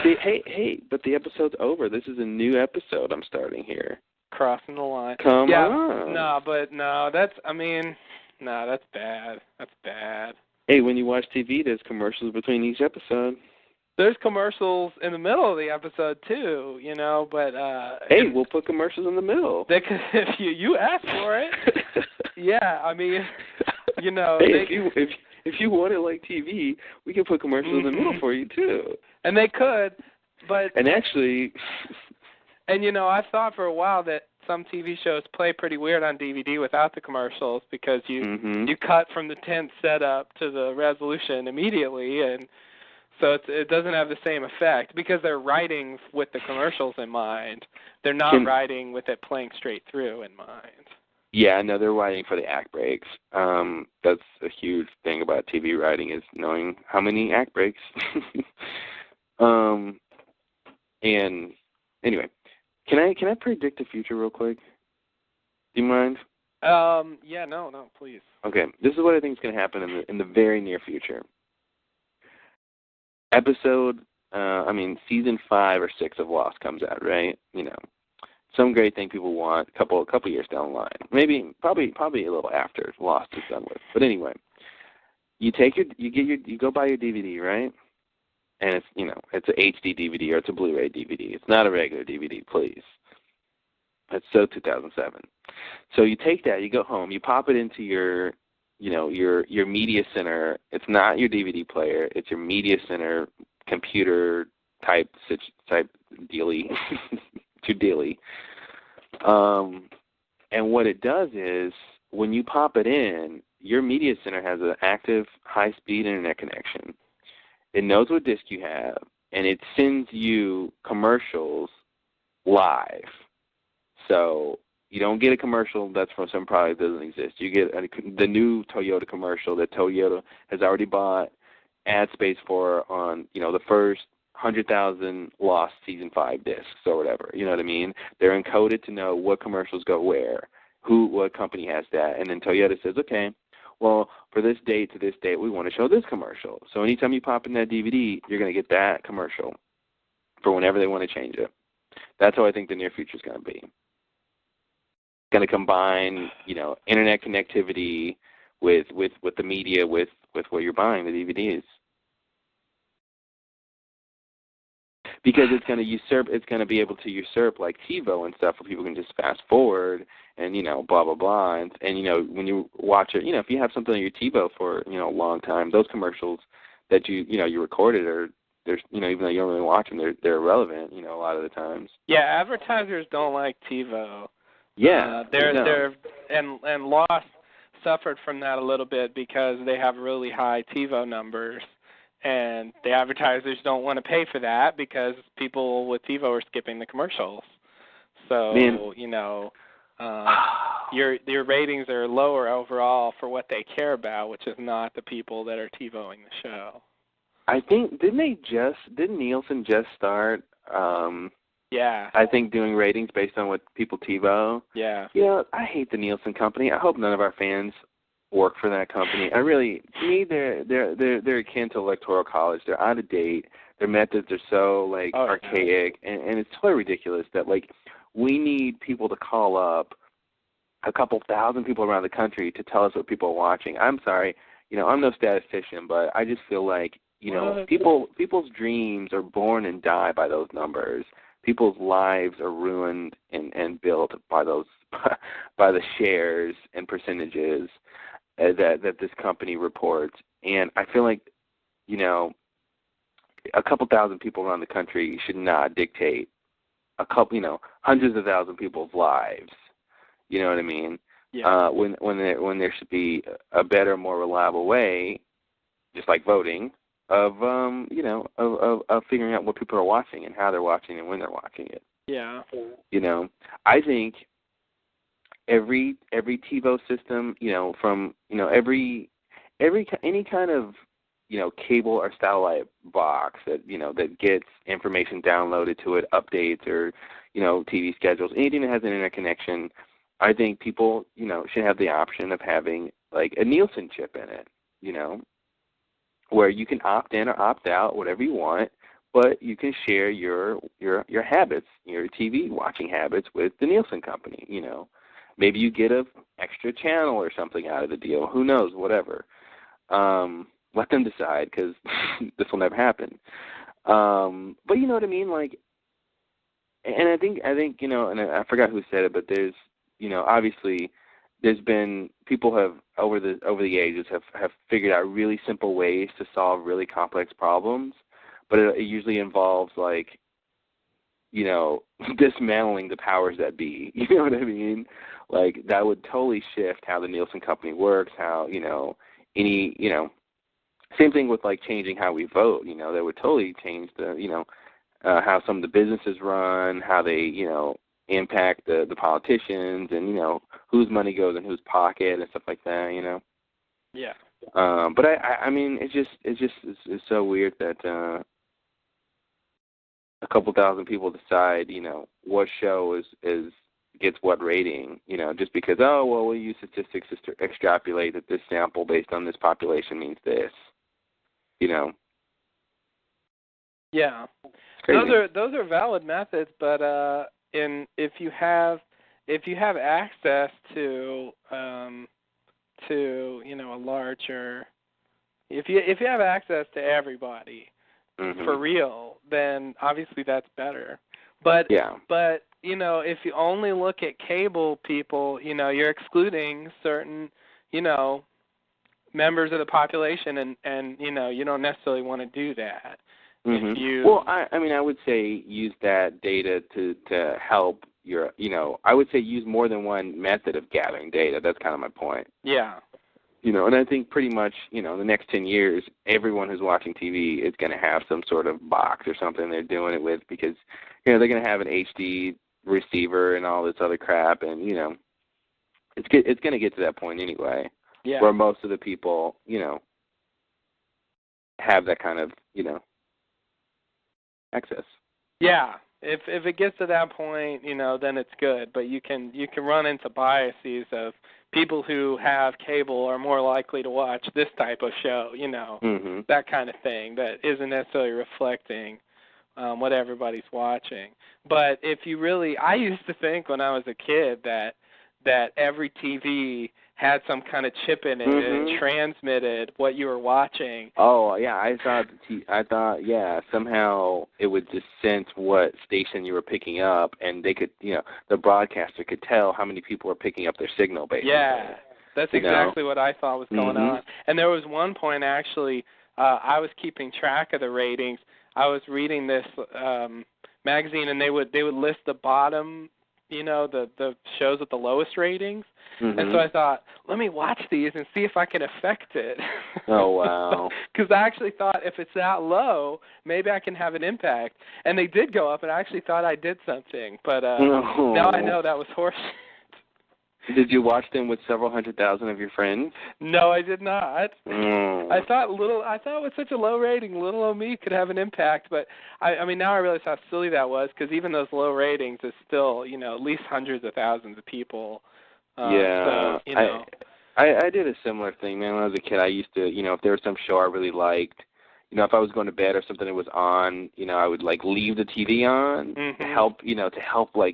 but the episode's over. This is a new episode I'm starting here. Crossing the line. Come on. That's bad. That's bad. Hey, when you watch TV, there's commercials between each episode. There's commercials in the middle of the episode too, but hey, we'll put commercials in the middle. If you ask for it. Yeah, I mean, Hey, if you want it like TV, we can put commercials in the middle for you too. And they could, but actually, I thought for a while that some TV shows play pretty weird on DVD without the commercials because you cut from the tense setup to the resolution immediately, and so it doesn't have the same effect because they're writing with the commercials in mind. They're not writing with it playing straight through in mind. Yeah, no, they're writing for the act breaks. That's a huge thing about TV writing is knowing how many act breaks. And anyway, can I predict the future real quick? Do you mind? Yeah, no, please. Okay, this is what I think is going to happen in the very near future. Season 5 or 6 of Lost comes out, right? Some great thing people want a couple years down the line. Maybe probably a little after Lost is done with. But anyway, you go buy your DVD, right? And it's it's an HD DVD or it's a Blu-ray DVD. It's not a regular DVD, please. That's so 2007. So you take that, you go home, you pop it into your media center. It's not your DVD player. It's your media center computer type dealy. Too dilly. And what it does is when you pop it in, your media center has an active high-speed internet connection. It knows what disc you have, and it sends you commercials live. So you don't get a commercial that's from some product that doesn't exist. You get the new Toyota commercial that Toyota has already bought ad space for on the first 100,000 Lost Season 5 discs or whatever. You know what I mean? They're encoded to know what commercials go where, what company has that. And then Toyota says, okay, well, for this date to this date, we want to show this commercial. So anytime you pop in that DVD, you're going to get that commercial for whenever they want to change it. That's how I think the near future is going to be. It's going to combine, internet connectivity with the media, with what you're buying, the DVDs. Because it's going to be able to usurp like TiVo and stuff, where people can just fast forward and, blah, blah, blah. And when you watch it, if you have something on your TiVo for, a long time, those commercials that you recorded there's, even though you don't really watch them, they're irrelevant, a lot of the times. Yeah, advertisers don't like TiVo. Yeah. And Lost suffered from that a little bit because they have really high TiVo numbers. And the advertisers don't want to pay for that because people with TiVo are skipping the commercials. So, your ratings are lower overall for what they care about, which is not the people that are TiVoing the show. I think, didn't Nielsen just start, yeah. I think, doing ratings based on what people TiVo? Yeah. I hate the Nielsen company. I hope none of our fans work for that company. To me, they're akin to Electoral College. They're out of date. Their methods are so archaic, and it's totally ridiculous that we need people to call up, a couple thousand people around the country, to tell us what people are watching. I'm sorry, I'm no statistician, but I just feel like people's dreams are born and die by those numbers. People's lives are ruined and built by those by the shares and percentages that this company reports. And I feel like, a couple thousand people around the country should not dictate hundreds of thousands of people's lives. You know what I mean? Yeah. When there should be a better, more reliable way, just like voting, of figuring out what people are watching and how they're watching and when they're watching it. Yeah. I think every TiVo system, from any kind of cable or satellite box that that gets information downloaded to it, updates or TV schedules, anything that has an internet connection, I think people should have the option of having like a Nielsen chip in it, where you can opt in or opt out, whatever you want, but you can share your habits, your TV watching habits with the Nielsen company. Maybe you get an extra channel or something out of the deal. Who knows? Whatever. Let them decide, because this will never happen. But you know what I mean? And I think and I forgot who said it, but there's obviously there's been people have over the ages have figured out really simple ways to solve really complex problems, but it usually involves dismantling the powers that be. You know what I mean? That would totally shift how the Nielsen company works, how, same thing with changing how we vote, that would totally change the, how some of the businesses run, how they, impact the politicians and, whose money goes in whose pocket and stuff like that, Yeah. But I mean, it's so weird that, a couple thousand people decide, what show gets what rating, just because, we'll use statistics to extrapolate that this sample based on this population means this, Yeah. Those are valid methods, but if you have access to a larger, if you have access to everybody, mm-hmm. for real, then obviously that's better. But if you only look at cable people, you're excluding certain, members of the population, and you don't necessarily want to do that. Mm-hmm. Well, I would say use that data to help your, I would say use more than one method of gathering data. That's kind of my point. Yeah. And I think pretty much, in the next 10 years, everyone who's watching TV is going to have some sort of box or something they're doing it with, because, they're going to have an HD receiver and all this other crap, and, it's going to get to that point anyway, where most of the people, have that kind of, access. Yeah. If it gets to that point, then it's good. But you can run into biases of people who have cable are more likely to watch this type of show, mm-hmm. that kind of thing that isn't necessarily reflecting what everybody's watching. But if you really, I used to think when I was a kid that every TV had some kind of chip in it and transmitted what you were watching. Oh, yeah, I thought, somehow it would just sense what station you were picking up, and they could, the broadcaster could tell how many people were picking up their signal, basically. Yeah, that's exactly what I thought was going on. And there was one point, actually, I was keeping track of the ratings. I was reading this magazine, and they would list the bottom, the shows with the lowest ratings. And so I thought, let me watch these and see if I can affect it. Oh, wow. Because I actually thought if it's that low, maybe I can have an impact. And they did go up, and I actually thought I did something. But now I know that was horseshit. Did you watch them with several 100,000 of your friends? No, I did not. I thought with such a low rating, little old me could have an impact. But I mean, now I realize how silly that was, because even those low ratings is still, at least hundreds of thousands of people. Yeah. So, I did a similar thing, man. When I was a kid, I used to, if there was some show I really liked, if I was going to bed or something that was on, I would leave the TV on to help,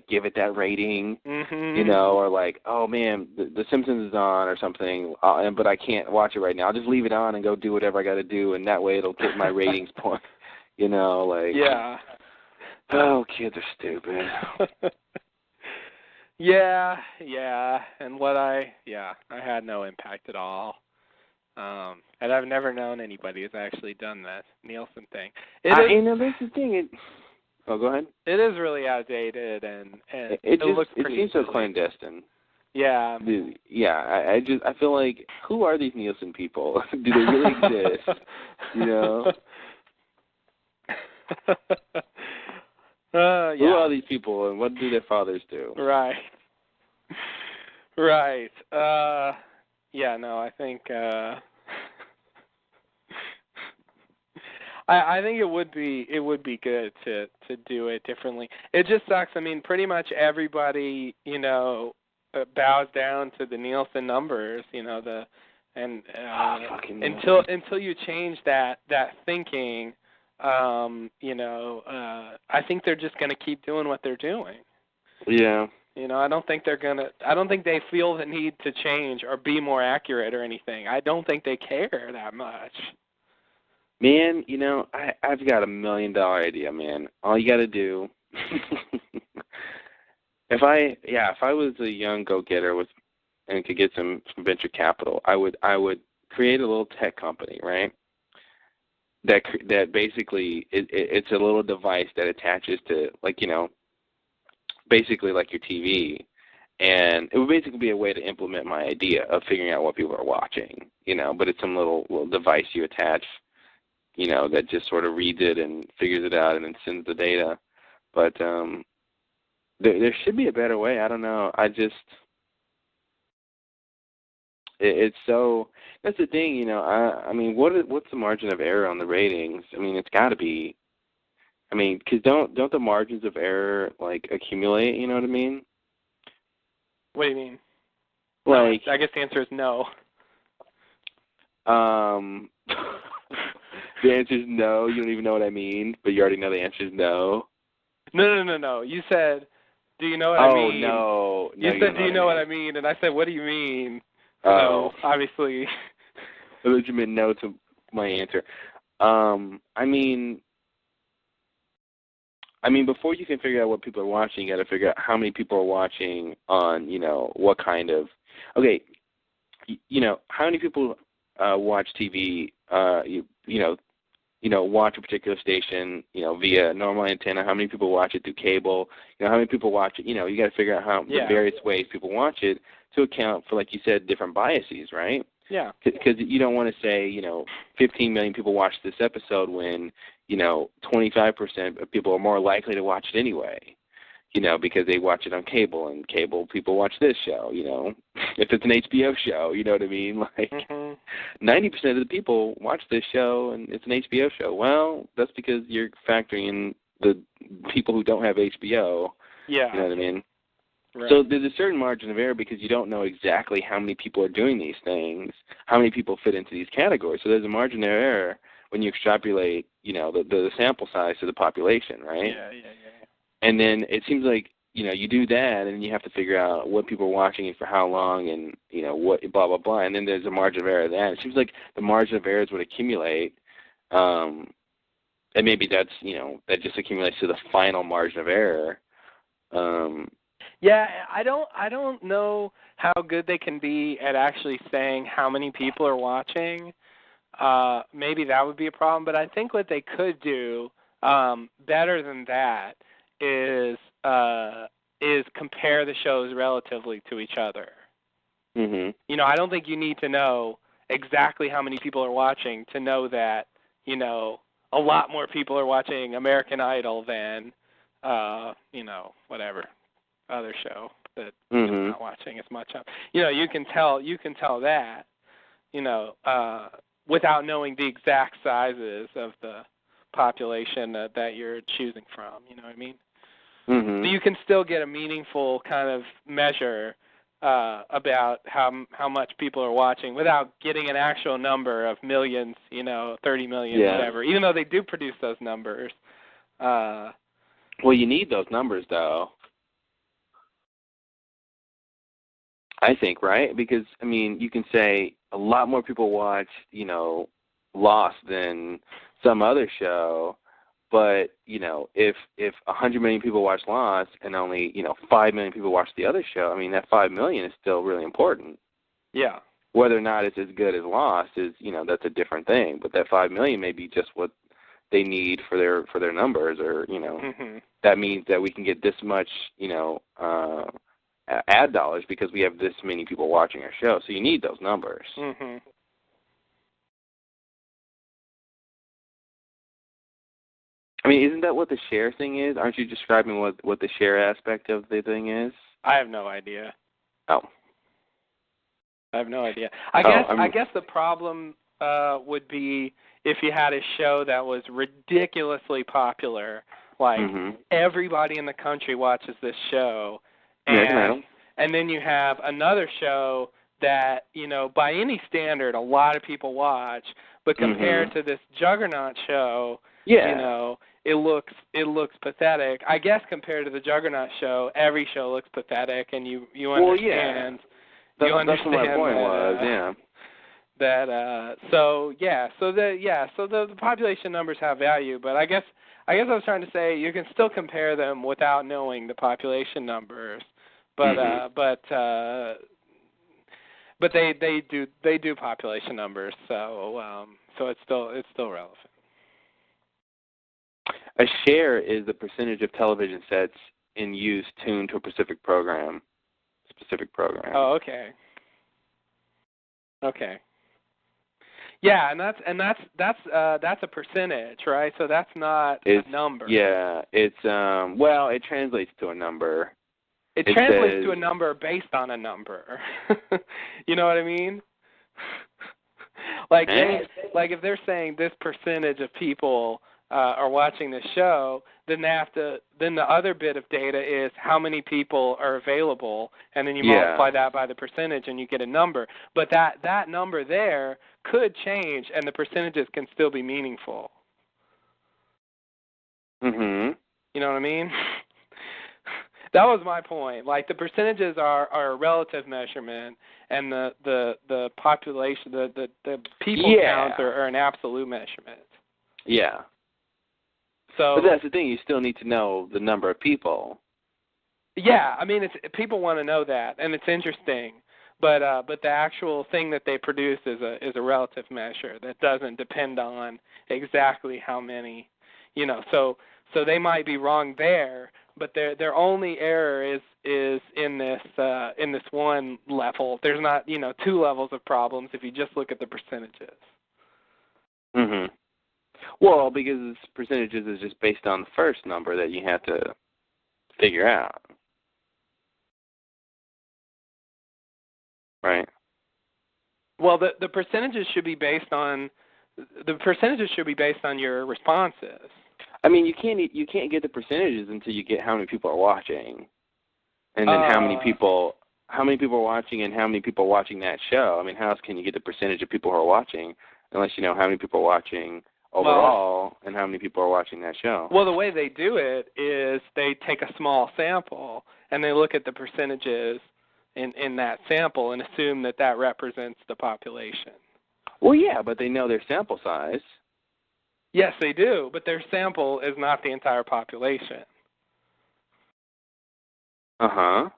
give it that rating, or oh man, the Simpsons is on or something, but I can't watch it right now. I'll just leave it on and go do whatever I got to do, and that way it'll get my ratings point, Yeah. Oh, kids are stupid. Yeah, and I had no impact at all. And I've never known anybody who's actually done that Nielsen thing. That's the thing. Go ahead. It is really outdated, and it looks pretty. It seems so clandestine. Yeah. Yeah. I feel like, who are these Nielsen people? Do they really exist? Yeah. Who are these people, and what do their fathers do? Right. Yeah, no, I think I think it would be good to do it differently. It just sucks. I mean, pretty much everybody, bows down to the Nielsen numbers, until you change that thinking, I think they're just going to keep doing what they're doing. Yeah. I don't think they feel the need to change or be more accurate or anything. I don't think they care that much. Man, I've got $1 million idea, man. All you got to do, if I was a young go-getter and could get some venture capital, I would create a little tech company, right? That basically it's a little device that attaches to, basically like your TV, and it would basically be a way to implement my idea of figuring out what people are watching, but it's some little device you attach, that just sort of reads it and figures it out and then sends the data. But there should be a better way. I don't know. It's so, that's the thing, I mean, what's the margin of error on the ratings? I mean, it's got to be, because don't the margins of error, accumulate, you know what I mean? What do you mean? I guess the answer is no. The answer is no. You don't even know what I mean, but you already know the answer is no. No. You said, do you know what I mean? Oh, no. You said, do you know what I mean? And I said, what do you mean? So, obviously. I thought you meant no to my answer. I mean, before you can figure out what people are watching, you got to figure out how many people are watching on, what kind of. Okay, how many people watch TV? Watch a particular station, via normal antenna. How many people watch it through cable? How many people watch it? You got to figure out the various ways people watch it to account for, like you said, different biases, right? Yeah. Because you don't want to say, 15 million people watch this episode when, 25% of people are more likely to watch it anyway, because they watch it on cable, and cable people watch this show, if it's an HBO show, you know what I mean? 90% of the people watch this show, and it's an HBO show. Well, that's because you're factoring in the people who don't have HBO. Yeah. You know what I mean? Right. So there's a certain margin of error because you don't know exactly how many people are doing these things, how many people fit into these categories. So there's a margin of error when you extrapolate, the sample size to the population, right? Yeah. And then it seems like you do that, and you have to figure out what people are watching and for how long, and what blah blah blah, and then there's a margin of error. That it seems like the margin of errors would accumulate, and maybe that's that just accumulates to the final margin of error. Yeah, I don't know how good they can be at actually saying how many people are watching. Maybe that would be a problem, but I think what they could do better than that is compare the shows relatively to each other. Mm-hmm. I don't think you need to know exactly how many people are watching to know that, a lot more people are watching American Idol than, whatever other show that I'm not watching as much of. You can tell that, without knowing the exact sizes of the population that you're choosing from. You know what I mean? Mm-hmm. So you can still get a meaningful kind of measure about how much people are watching without getting an actual number of millions, 30 million, whatever, even though they do produce those numbers. Well, you need those numbers, though. I think, right? Because, you can say a lot more people watch, Lost than some other show, but, if 100 million people watch Lost and only, 5 million people watch the other show, that 5 million is still really important. Yeah. Whether or not it's as good as Lost is, that's a different thing, but that 5 million may be just what they need for their numbers, or, that means that we can get this much, ad dollars because we have this many people watching our show. So you need those numbers. Mm-hmm. Isn't that what the share thing is? Aren't you describing what the share aspect of the thing is? I have no idea. Oh. I have no idea. I guess the problem would be if you had a show that was ridiculously popular, like everybody in the country watches this show, and then you have another show that, by any standard, a lot of people watch, but compared to this juggernaut show, it looks pathetic. I guess compared to the juggernaut show, every show looks pathetic, and you understand. That's what my point was. So the population numbers have value, but I guess I was trying to say you can still compare them without knowing the population numbers, but they do population numbers, so it's still relevant. A share is the percentage of television sets in use tuned to a specific program. Oh, okay. Okay. Yeah, and that's a percentage, right? So that's not a number. Yeah, it's it translates to a number. It translates to a number based on a number. You know what I mean? Like if they're saying this percentage of people are watching this show, then the other bit of data is how many people are available, and then you multiply that by the percentage and you get a number. But that number there could change, and the percentages can still be meaningful. Mhm. You know what I mean? That was my point. Like, the percentages are a relative measurement, and the population, the people counts are an absolute measurement. Yeah. So, but that's the thing. You still need to know the number of people. Yeah, people want to know that, and it's interesting. But the actual thing that they produce is a relative measure that doesn't depend on exactly how many. So they might be wrong there, but their only error is in this one level. There's not two levels of problems if you just look at the percentages. Mhm. Well, because percentages is just based on the first number that you have to figure out, right? Well, the percentages should be based on your responses. You can't get the percentages until you get how many people are watching, and then how many people are watching, and how many people are watching that show. How else can you get the percentage of people who are watching unless you know how many people are watching overall and how many people are watching that show. Well, the way they do it is they take a small sample and they look at the percentages in that sample and assume that that represents the population. Well, yeah, but they know their sample size. Yes, they do, but their sample is not the entire population. Uh-huh.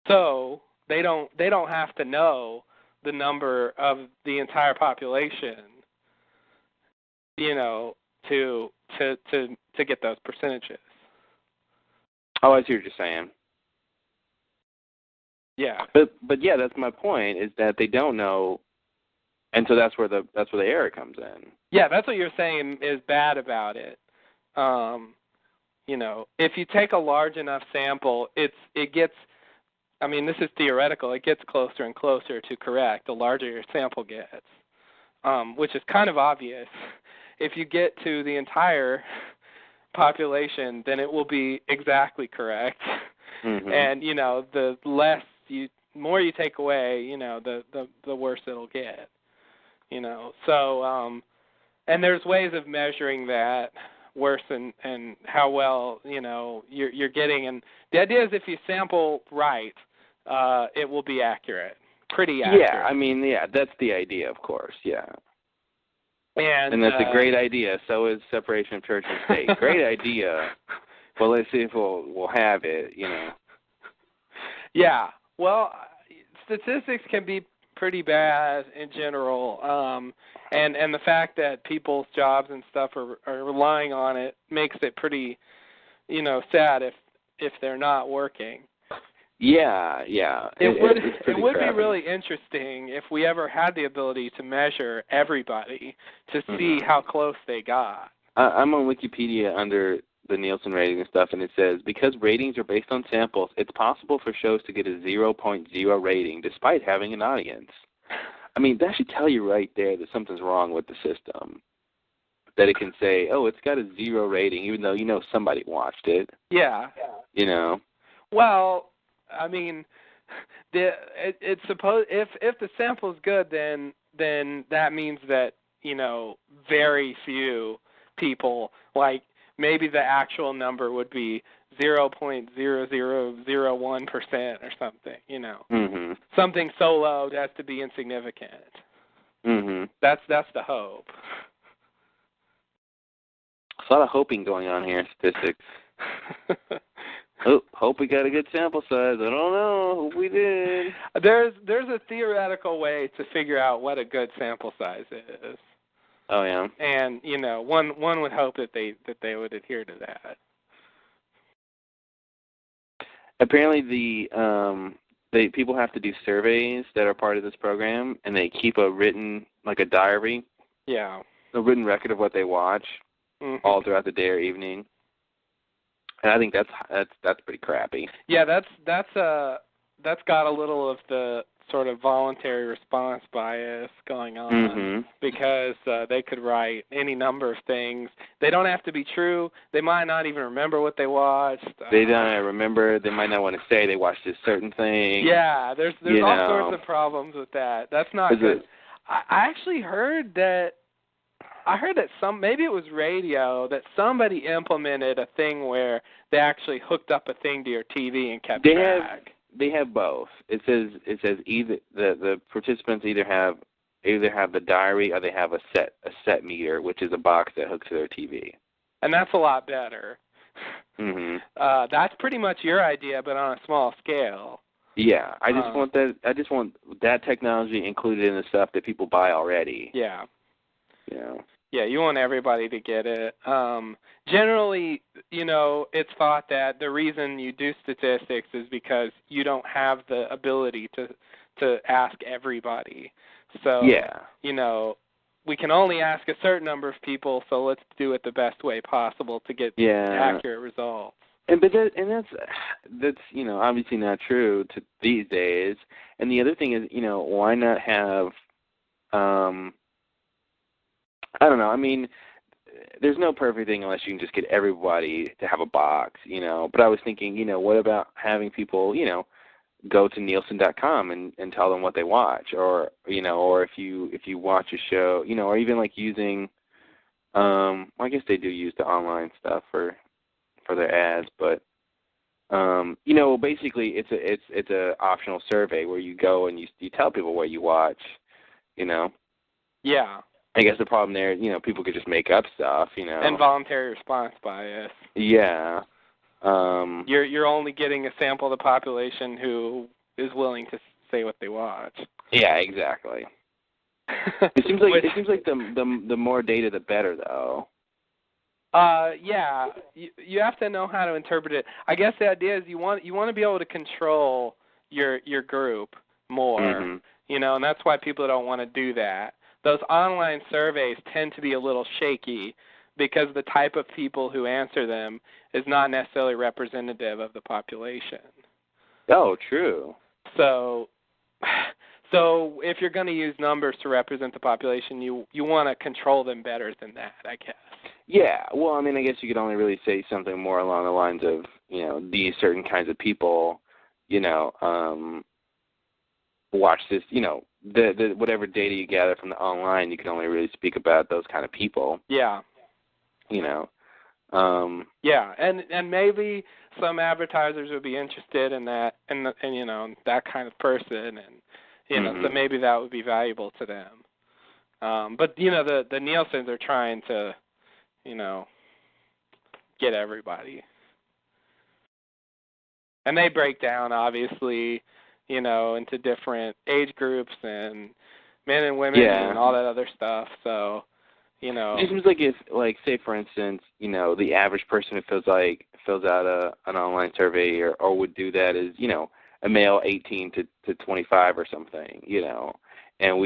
So they don't have to know the number of the entire population, you know, to get those percentages. Oh, I see what you're saying. Yeah. But yeah, that's my point, is that they don't know, and so that's where the error comes in. Yeah, that's what you're saying is bad about it. You know, if you take a large enough sample, it gets, I mean, this is theoretical, it gets closer and closer to correct the larger your sample gets, which is kind of obvious. If you get to the entire population, then it will be exactly correct. Mm-hmm. And, you know, the more you take away, you know, the worse it'll get. You know, so, and there's ways of measuring that worse and how well, you know, you're getting. And the idea is if you sample right, it will be accurate, pretty accurate. Yeah, I mean, yeah, that's the idea, of course, yeah. And that's a great idea. So is separation of church and state. Great idea. Well, let's see if we'll have it, you know. Yeah. Well, statistics can be pretty bad in general, and the fact that people's jobs and stuff are relying on it makes it pretty, you know, sad if they're not working. Yeah. It would be really interesting if we ever had the ability to measure everybody to see how close they got. I'm on Wikipedia under the Nielsen Ratings and stuff, and it says, because ratings are based on samples, it's possible for shows to get a 0.0 rating despite having an audience. I mean, that should tell you right there that something's wrong with the system. That it can say, oh, it's got a 0 rating, even though you know somebody watched it. Yeah. You know? Well, I mean, it's supposed if the sample is good, then that means that, you know, very few people, like maybe the actual number would be 0.0001% or something, you know. Mm-hmm. Something so low as to be insignificant. Mm-hmm. That's the hope. There's a lot of hoping going on here in statistics. Hope we got a good sample size. I don't know. Hope we did. There's a theoretical way to figure out what a good sample size is. Oh yeah. And you know, one would hope that they would adhere to that. Apparently, the people have to do surveys that are part of this program, and they keep a written, like a diary. Yeah. A written record of what they watch all throughout the day or evening. And I think that's pretty crappy. Yeah, that's got a little of the sort of voluntary response bias going on because they could write any number of things. They don't have to be true. They might not even remember what they watched. They don't remember. They might not want to say they watched this certain thing. Yeah, there's all sorts of problems with that. That's not good. I actually heard that. Maybe it was radio, that somebody implemented a thing where they actually hooked up a thing to your TV and kept track. They have both. It says either the participants either have the diary or they have a set meter, which is a box that hooks to their TV. And that's a lot better. That's pretty much your idea, but on a small scale. Yeah, I just want that. I just want that technology included in the stuff that people buy already. Yeah. You know. Yeah, you want everybody to get it. Generally, you know, it's thought that the reason you do statistics is because you don't have the ability to ask everybody. So, you know, we can only ask a certain number of people, so let's do it the best way possible to get accurate results. And that's you know, obviously not true to these days. And the other thing is, you know, why not have I don't know. I mean, there's no perfect thing unless you can just get everybody to have a box, you know. But I was thinking, you know, what about having people, you know, go to Nielsen.com and tell them what they watch, or or if you watch a show, or even like using, I guess they do use the online stuff for their ads, but basically it's a optional survey where you go and you tell people what you watch, Yeah. I guess the problem there, people could just make up stuff, Involuntary response bias. Yeah. You're only getting a sample of the population who is willing to say what they watch. Yeah, exactly. It seems like the more data, the better, though. Yeah, you have to know how to interpret it. I guess the idea is you want to be able to control your group more, Mm-hmm. And that's why people don't want to do that. Those online surveys tend to be a little shaky because the type of people who answer them is not necessarily representative of the population. Oh, true. So if you're going to use numbers to represent the population, you want to control them better than that, I guess. Yeah, well, I mean, I guess you could only really say something more along the lines of, these certain kinds of people, watch this, the whatever data you gather from the online, you can only really speak about those kind of people. Yeah. Yeah, and maybe some advertisers would be interested in that, and that kind of person, and so maybe that would be valuable to them. But the Nielsen's are trying to, get everybody, and they break down obviously, into different age groups and men and women and all that other stuff. So. It seems like if, say for instance, the average person who fills out an online survey or would do that is, a male 18 to 25 or something, and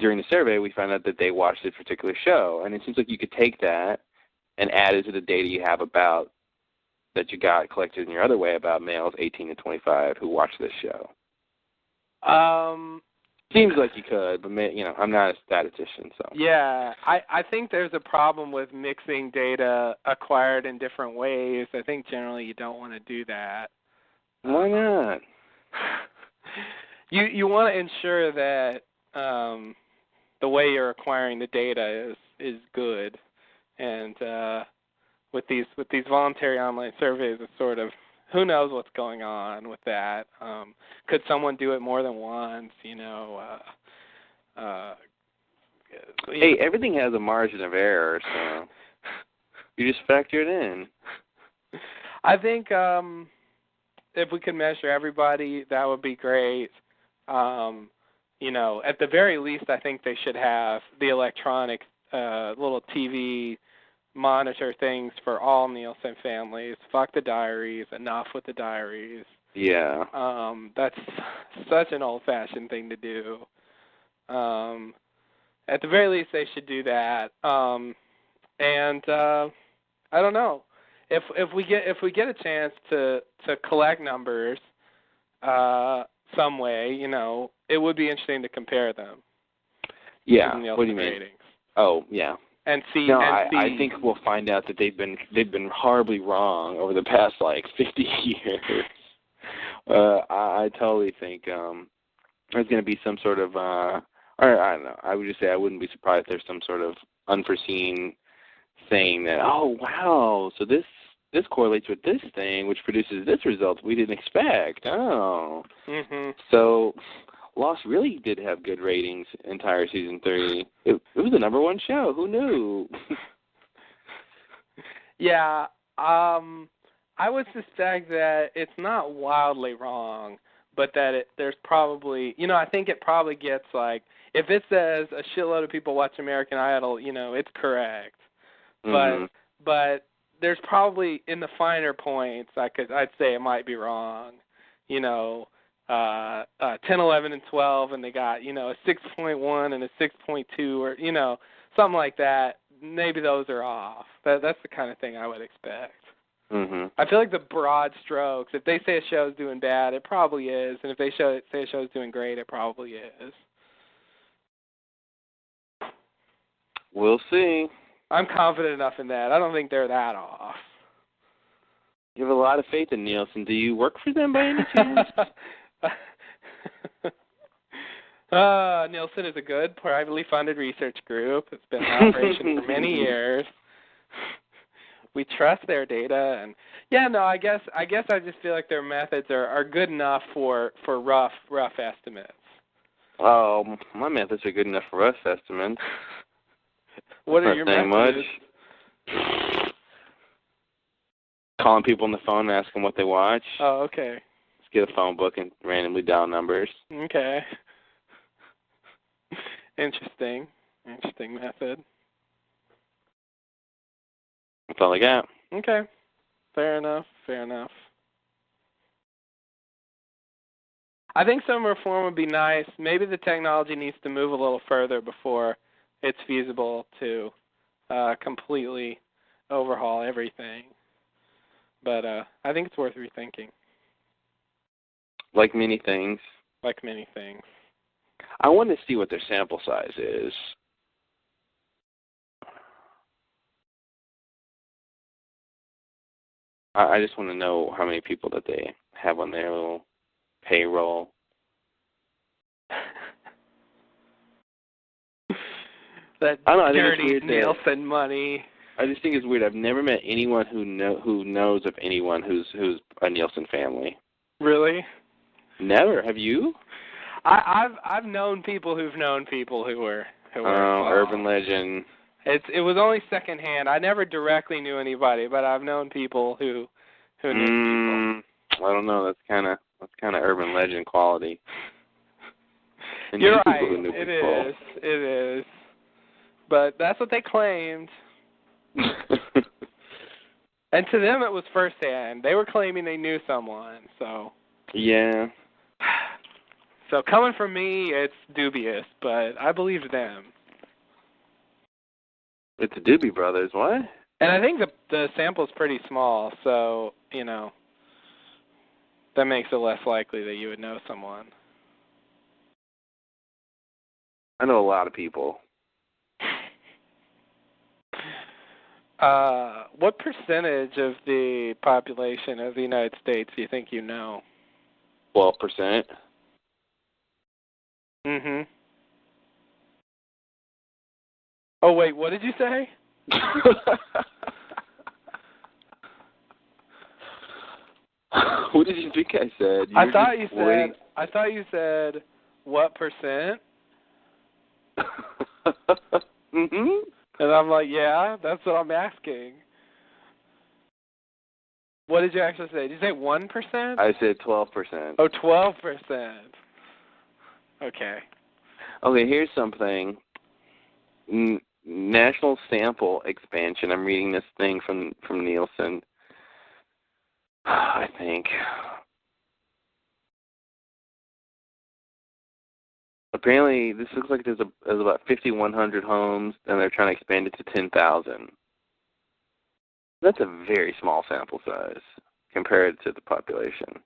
during the survey we found out that they watched this particular show, and it seems like you could take that and add it to the data you have about that you got collected in your other way about males 18 to 25 who watch this show. Seems like you could, but I'm not a statistician, so. Yeah, I think there's a problem with mixing data acquired in different ways. I think generally you don't want to do that. Why not? You want to ensure that the way you're acquiring the data is good, and with these voluntary online surveys, it's sort of, who knows what's going on with that? Could someone do it more than once? Hey, everything has a margin of error, so you just factor it in. I think if we could measure everybody, that would be great. At the very least, I think they should have the electronic little TV monitor things for all Nielsen families. Fuck the diaries. Enough with the diaries. Yeah. That's such an old-fashioned thing to do. At the very least, they should do that. And I don't know if we get a chance to collect numbers some way. It would be interesting to compare them. Yeah. What do you mean? Ratings. Oh, yeah. And see. No, and I think we'll find out that they've been horribly wrong over the past 50 years. I totally think there's going to be some sort of, or I don't know. I would just say I wouldn't be surprised if there's some sort of unforeseen thing that, oh wow, so this correlates with this thing, which produces this result we didn't expect. Oh. So Lost really did have good ratings entire season 3. It was the #1 show. Who knew? Yeah, I would suspect that it's not wildly wrong, but that there's probably, I think it probably gets if it says a shitload of people watch American Idol, it's correct. But there's probably in the finer points, I'd say it might be wrong. 10, 11, and 12, and they got, a 6.1 and a 6.2 or, something like that. Maybe those are off. That's the kind of thing I would expect. I feel like the broad strokes, if they say a show's doing bad, it probably is. And if they say a show's doing great, it probably is. We'll see. I'm confident enough in that. I don't think they're that off. You have a lot of faith in Nielsen. Do you work for them by any chance? Nielsen is a good, privately funded research group. It's been in operation for many years. We trust their data, and I guess I just feel like their methods are good enough for rough estimates. Oh, my methods are good enough for rough estimates. What are your methods? Much. Calling people on the phone and asking what they watch. Oh, okay. Let's get a phone book and randomly dial numbers. Okay. Interesting method. That's all I got. Okay. Fair enough. I think some reform would be nice. Maybe the technology needs to move a little further before it's feasible to completely overhaul everything. But I think it's worth rethinking. Like many things. I want to see what their sample size is. I just want to know how many people that they have on their little payroll. That dirty Nielsen money. I just think it's weird. I've never met anyone who knows of anyone who's a Nielsen family. Really? Never. Have you? I've known people who've known people who were. Urban legend. It was only secondhand. I never directly knew anybody, but I've known people who knew people. I don't know. That's kind of urban legend quality. And you're right. It is. But that's what they claimed. And to them, it was firsthand. They were claiming they knew someone. So. Yeah. So coming from me, it's dubious, but I believed them. It's the Doobie Brothers, what? And I think the sample's pretty small, so, that makes it less likely that you would know someone. I know a lot of people. What percentage of the population of the United States do you think you know? 12%. Mm-hmm. Oh, wait, what did you say? What did you think I said? I thought you said what percent? Mm-hmm. And I'm like, yeah, that's what I'm asking. What did you actually say? Did you say 1%? I said 12%. Oh, 12%. Okay. Okay, here's something. National sample expansion. I'm reading this thing from Nielsen. I think. Apparently, this looks like there's about 5,100 homes, and they're trying to expand it to 10,000. That's a very small sample size compared to the population.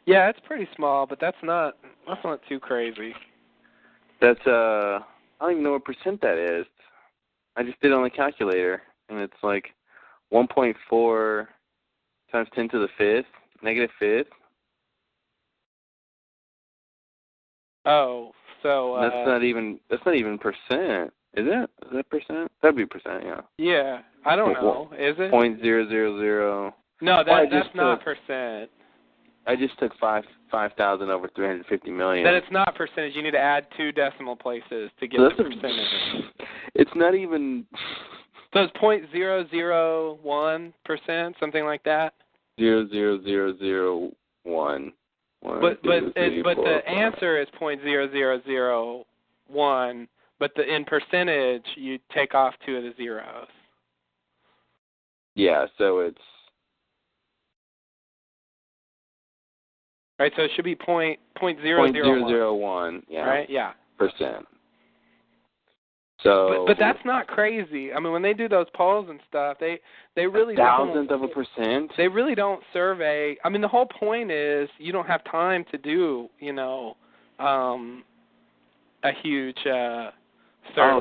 Yeah, it's pretty small, but that's not too crazy. That's I don't even know what percent that is. I just did it on the calculator, and it's like 1.4 times 10 to the fifth, negative fifth. Oh, so that's not even percent, is it? Is that percent? That'd be percent, yeah. Yeah, I don't know. Is it? 0.000. No, that's not percent. I just took 5,000 over 350 million. Then it's not percentage. You need to add 2 decimal places to get the percentage. It's not even. So it's 0.001%, something like that. 0.0001. But the answer is 0.0001. But in percentage, you take off 2 of the zeros. Yeah, so it's. Right, so it should be 0.001. 0.001, yeah. Right, yeah. Percent. So. But that's not crazy. I mean, when they do those polls and stuff, they really thousandth of a percent. They really don't survey. I mean, the whole point is you don't have time to do, a huge survey. Oh,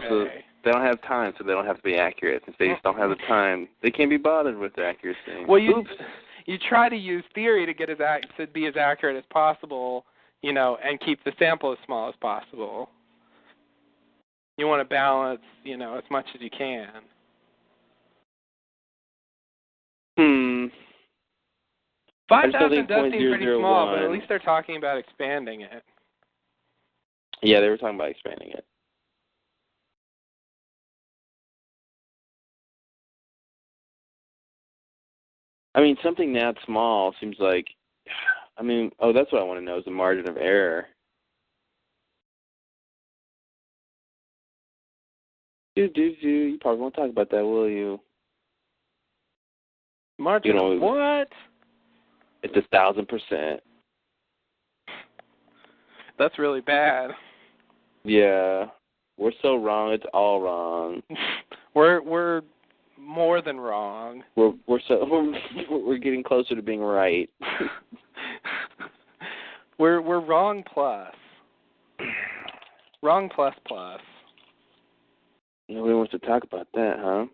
so they don't have time, so they don't have to be accurate. Since they just don't have the time, they can't be bothered with the accuracy. Well, you try to use theory to get to be as accurate as possible, and keep the sample as small as possible. You want to balance, as much as you can. 5,000 does seem pretty small, but at least they're talking about expanding it. Yeah, they were talking about expanding it. I mean, something that small seems like, that's what I want to know is the margin of error. You probably won't talk about that, will you? Margin of what? It's 1,000%. That's really bad. Yeah. We're so wrong, it's all wrong. We're more than wrong. We're getting closer to being right. We're wrong plus. Wrong plus plus. Nobody wants to talk about that, huh?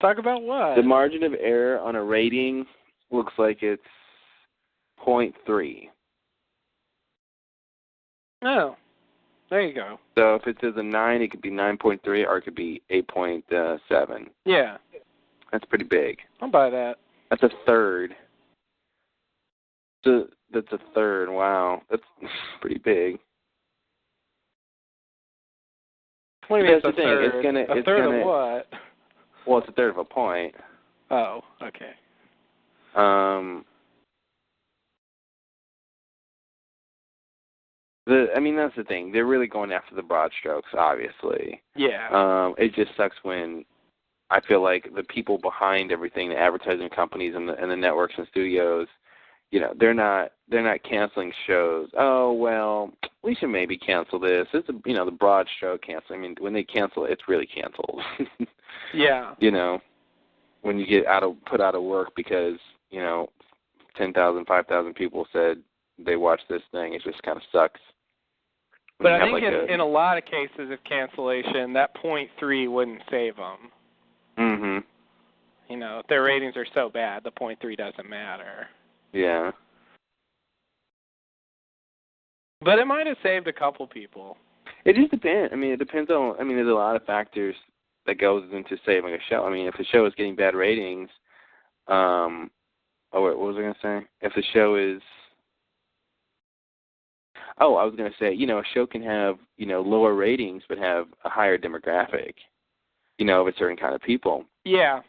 Talk about what? The margin of error on a rating looks like it's 0.3. Oh, there you go. So if it says a 9, it could be 9.3 or it could be 8.7. Yeah. That's pretty big. I'll buy that. That's a third. So that's a third. Wow. That's pretty big. What do you mean that's the thing. third? A third of what? Well, it's a third of a point. Oh, okay. That's the thing. They're really going after the broad strokes, obviously. Yeah. It just sucks when I feel like the people behind everything, the advertising companies and the networks and studios, they're not canceling shows. Oh, well, we should maybe cancel this. It's the broad stroke cancel. When they cancel it, it's really canceled. Yeah. When you get put out of work because 10,000, 5,000 people said they watched this thing, it just kind of sucks. But I think in a lot of cases of cancellation, that 0.3 wouldn't save them. Mm-hmm. If their ratings are so bad, the 0.3 doesn't matter. Yeah. But it might have saved a couple people. It just depends. It depends on, there's a lot of factors that goes into saving a show. If a show is getting bad ratings, what was I going to say? If the show is, I was going to say, a show can have, lower ratings but have a higher demographic, of a certain kind of people. Yeah.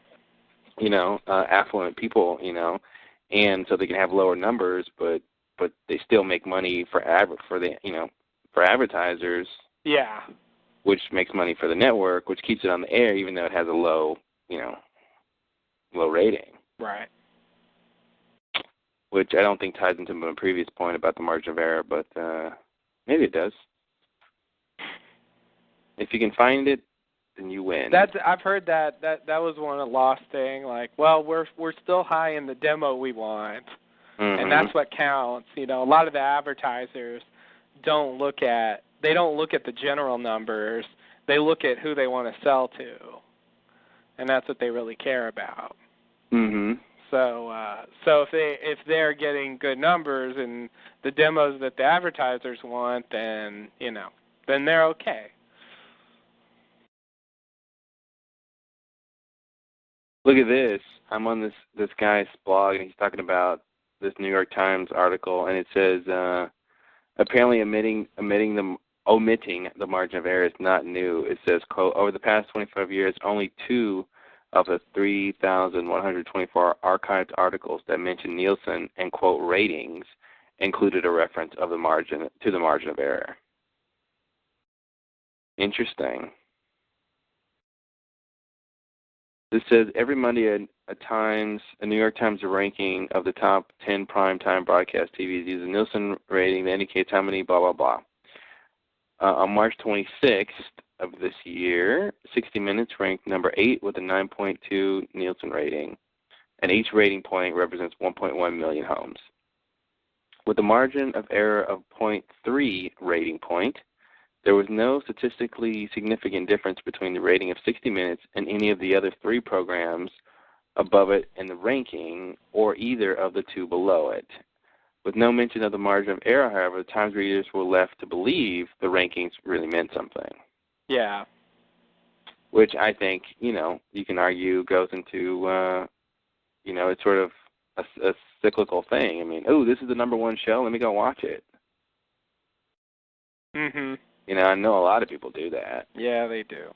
Affluent people, and so they can have lower numbers, but they still make money for advertisers. Yeah. Which makes money for the network, which keeps it on the air, even though it has a low rating. Right. Which I don't think ties into my previous point about the margin of error, but maybe it does. If you can find it, then you win. I've heard that was one of the lost thing. Like, well, we're still high in the demo we want, and that's what counts. A lot of the advertisers don't look at the general numbers. They look at who they want to sell to, and that's what they really care about. Mhm. So if they're getting good numbers and the demos that the advertisers want, then they're okay. Look at this. I'm on this guy's blog, and he's talking about this New York Times article, and it says apparently omitting the margin of error is not new. It says, quote, over the past 25 years, only 2 of the 3,124 archived articles that mention Nielsen and, quote, ratings included a reference to the margin of error. Interesting. This says every Monday a New York Times ranking of the top 10 primetime broadcast TVs uses a Nielsen rating that indicates how many blah, blah, blah. On March 26th of this year, 60 Minutes ranked number 8 with a 9.2 Nielsen rating, and each rating point represents 1.1 million homes. With a margin of error of 0.3 rating point, There was no statistically significant difference between the rating of 60 Minutes and any of the other 3 programs above it in the ranking, or either of the 2 below it. With no mention of the margin of error, however, the Times readers were left to believe the rankings really meant something. Yeah. Which I think, you can argue goes into, it's sort of a cyclical thing. I mean, this is the #1 show, let me go watch it. Mhm. I know a lot of people do that. Yeah, they do.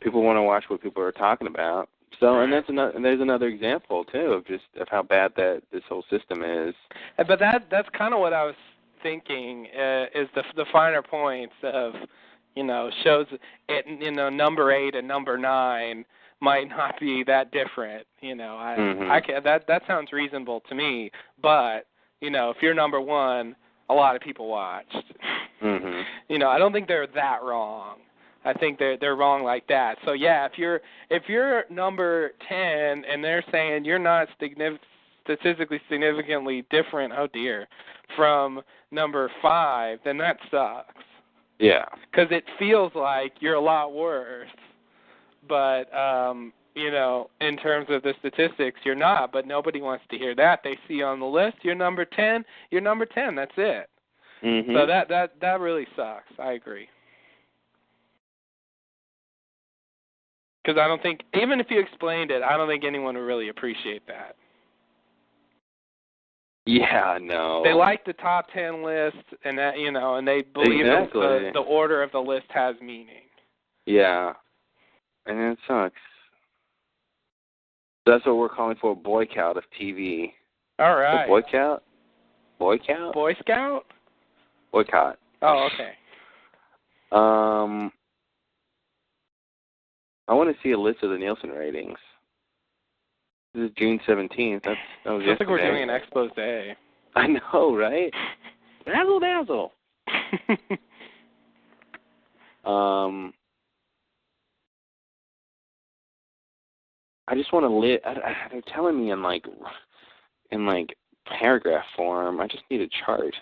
People want to watch what people are talking about. So, and there's another example too of how bad that this whole system is. But that's kind of what I was thinking is the finer points of, shows at number 8 and number 9 might not be that different. That sounds reasonable to me. But if you're number 1, a lot of people watched. Mhm. I don't think they're that wrong. I think they're wrong like that. So yeah, if you're number 10 and they're saying you're not statistically significantly different, from number 5, then that sucks. Yeah. Because it feels like you're a lot worse. But in terms of the statistics, you're not. But nobody wants to hear that. They see on the list you're number 10. You're number 10. That's it. Mhm. So that really sucks. I agree. Because I don't think, even if you explained it, I don't think anyone would really appreciate that. Yeah, no. They like the top 10 list, and that and they believe exactly. the order of the list has meaning. Yeah, and it sucks. That's what we're calling for, a boycott of TV. All right. A boycott? Boycott? Boy Scout? Boycott. Oh, okay. I want to see a list of the Nielsen ratings. This is June 17th. That was yesterday. Feels like we're doing an expose. I know, right? Razzle dazzle. I just want to they're telling me in paragraph form. I just need a chart.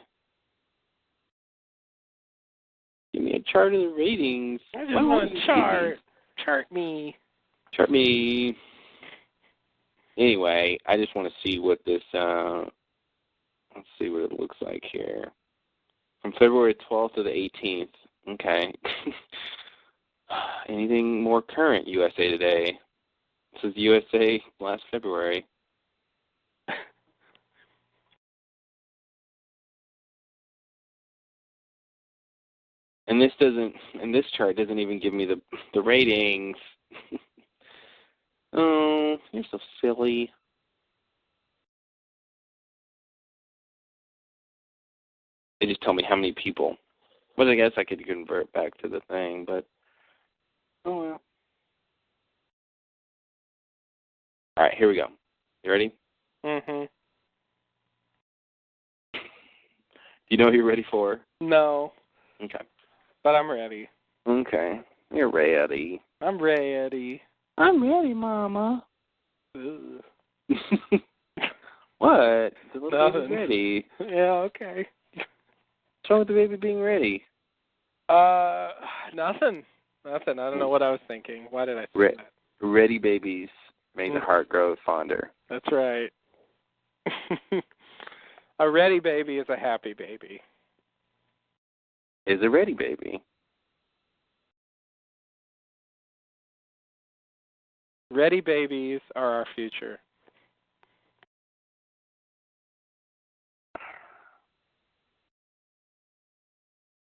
Give me a chart of the ratings. I just want a chart. Chart me. Chart me. Anyway, I just want to see what this, let's see what it looks like here. From February 12th to the 18th. Okay. Anything more current, USA Today? This is USA last February. And this chart doesn't even give me the ratings. Oh, you're so silly. They just tell me how many people. But I guess I could convert back to the thing, but oh well. All right, here we go. You ready? Mhm. Do you know what you're ready for? No. Okay. But I'm ready. Okay. You're ready. I'm ready. I'm ready, Mama. Ugh. What? The little Nothing. baby's ready. Yeah, okay. What's wrong with the baby being ready? Nothing. I don't know what I was thinking. Why did I say that? Ready babies make the heart grow fonder. That's right. A ready baby is a happy baby. Is a ready baby. Ready babies are our future.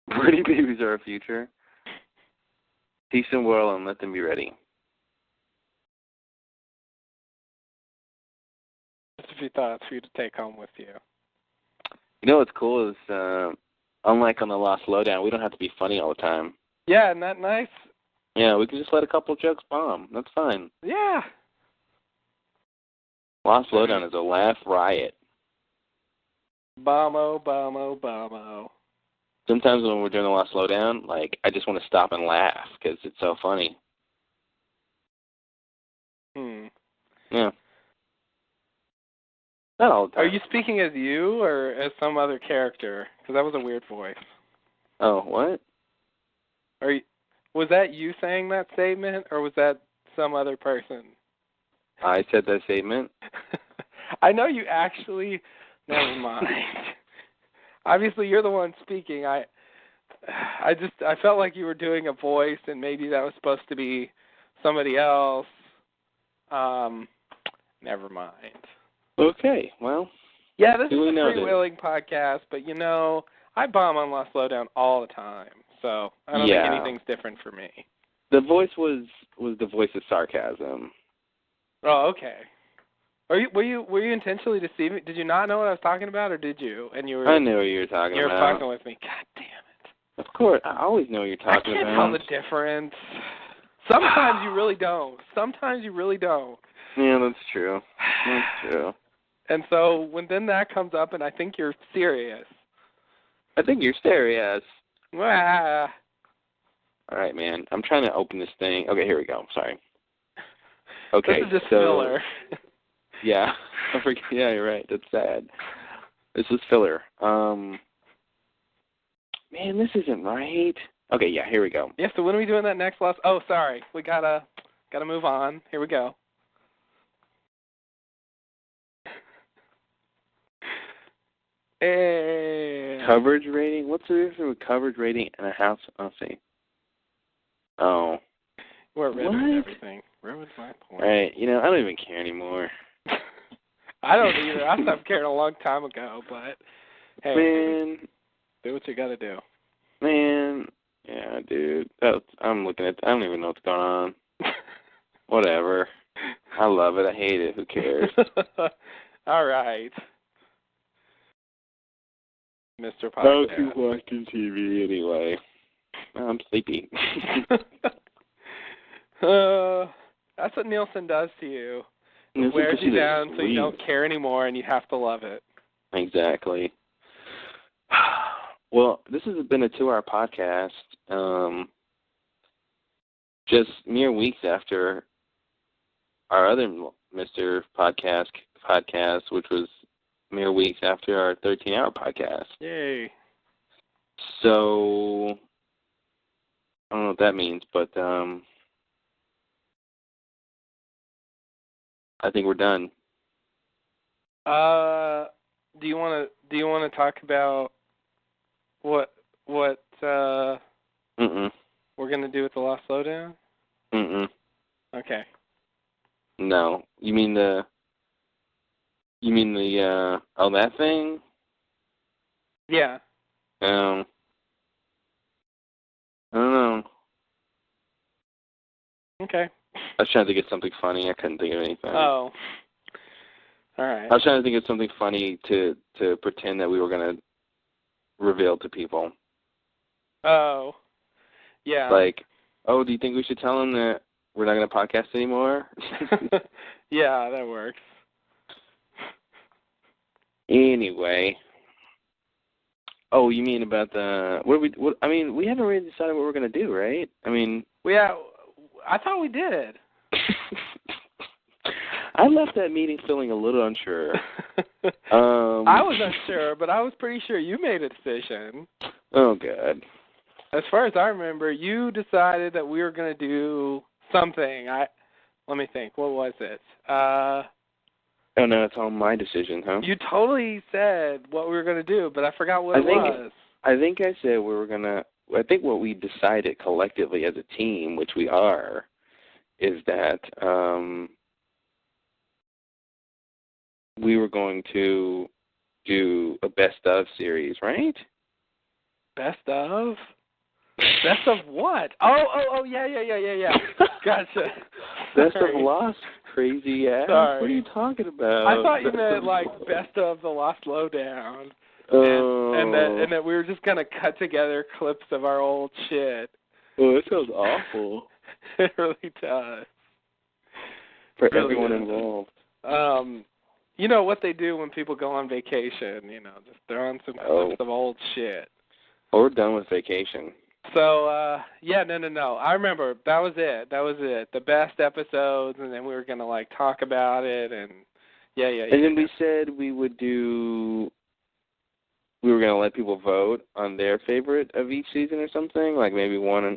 Ready babies are our future. Peace and world, and let them be ready. Just a few thoughts for you to take home with you. You know what's cool is, unlike on the Lost Lowdown, we don't have to be funny all the time. Yeah, isn't that nice? Yeah, we can just let a couple jokes bomb. That's fine. Yeah. Lost Lowdown is a laugh riot. Bombo, bombo, bombo. Sometimes when we're doing the Lost Lowdown, I just want to stop and laugh because it's so funny. Yeah. Not all the time. Are you speaking as you or as some other character? Because that was a weird voice. Oh, what? Was that you saying that statement, or was that some other person? I said that statement. I know you actually. Never mind. Obviously, you're the one speaking. I felt like you were doing a voice, and maybe that was supposed to be somebody else. Never mind. Okay, well. Yeah, this is a freewheeling podcast, but I bomb on Lost Lowdown all the time, so I don't think anything's different for me. The voice was the voice of sarcasm. Oh, okay. Were you intentionally deceiving? Did you not know what I was talking about, or did you? And I knew what you were talking about. You were fucking with me. God damn it. Of course, I always know what you're talking about. I can't tell the difference. Sometimes you really don't. Yeah, that's true. That's true. And so then that comes up, and I think you're serious. I think you're serious. Ah. All right, man. I'm trying to open this thing. Okay, here we go. Sorry. Okay, this is just filler. Yeah. Yeah, you're right. That's sad. This is filler. Man, this isn't right. Okay, yeah, here we go. Yeah, so when are we doing that next last? Oh, sorry. We gotta move on. Here we go. And coverage rating? What's the difference with coverage rating and a house? I'll see. Oh. We're ruining everything. Ruined my point. Right. I don't even care anymore. I don't either. I stopped caring a long time ago, but hey, man, do what you gotta do. Man, yeah, dude. I'm looking at. I don't even know what's going on. Whatever. I love it. I hate it. Who cares? All right, Mr. Podcast. I'll keep watching TV anyway. I'm sleepy. That's what Nielsen does to you. It wears you down so you don't care anymore and you have to love it. Exactly. Well, this has been a 2-hour podcast. Just mere weeks after our other Mr. Podcast, which was mere weeks after our 13-hour podcast. Yay. So, I don't know what that means, but I think we're done. Do you want to talk about what we're gonna do with the Lost Lowdown? Okay. No. You mean the that thing? Yeah. I don't know. Okay. I was trying to think of something funny. I couldn't think of anything. Oh. All right. I was trying to think of something funny to pretend that we were going to reveal to people. Oh. Yeah. Like, oh, do you think we should tell them that we're not going to podcast anymore? Yeah, that works. Anyway. Oh, you mean about the we haven't really decided what we're going to do, right? Yeah, I thought we did. I left that meeting feeling a little unsure. I was unsure, but I was pretty sure you made a decision. Oh, God. As far as I remember, you decided that we were going to do something. Let me think. What was it? Oh, no, it's all my decision, huh? You totally said what we were going to do, but I forgot what it was. I think I said I think what we decided collectively as a team, which we are, is that we were going to do a best of series, right? Best of? Best of what? Oh, yeah. Gotcha. Best of Lost, crazy ass. Sorry. What are you talking about? I thought you meant like best of the Lost Lowdown. Oh. And that we were just going to cut together clips of our old shit. Oh, that sounds awful. It really does. For everyone involved. You know what they do when people go on vacation, just throw on some clips of old shit. Or done with vacation. So, yeah, no. I remember that was it. The best episodes, and then we were going to, talk about it, and, And then we said we were going to let people vote on their favorite of each season or something, like maybe one or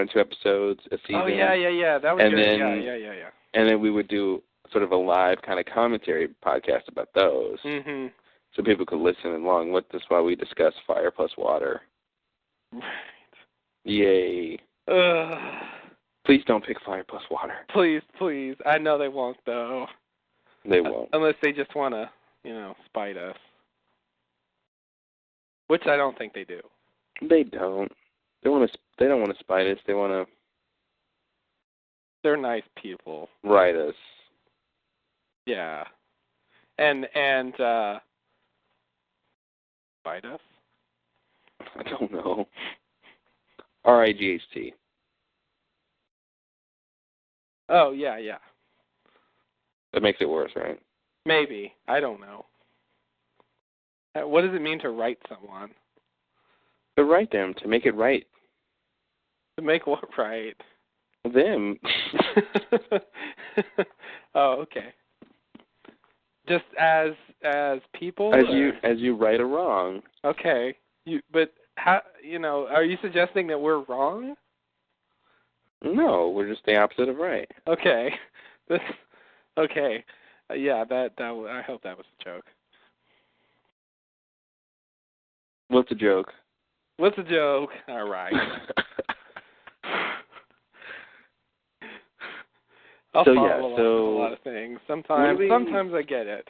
two episodes a season. Oh, yeah. That was and good. Then, Yeah. And then we would do sort of a live kind of commentary podcast about those. Mm-hmm. So people could listen along with us while we discuss Fire Plus Water. Right. Yay. Please don't pick Fire Plus Water. Please. I know they won't, though. They won't. Unless they just want to, spite us. Which I don't think they do. They don't. They don't want to spite us. They want to... They're nice people. Write us. Yeah. And spite us? I don't know. RIGHT. Oh, yeah. That makes it worse, right? Maybe. I don't know. What does it mean to write someone? To write them, to make it right. To make what right? Them. Oh, okay. Just as people? As you right or wrong. Okay. But how, are you suggesting that we're wrong? No, we're just the opposite of right. Okay. Okay. Yeah, that I hope that was a joke. What's a joke? What's a joke? All right. I'll follow along with a lot of things. Sometimes I get it.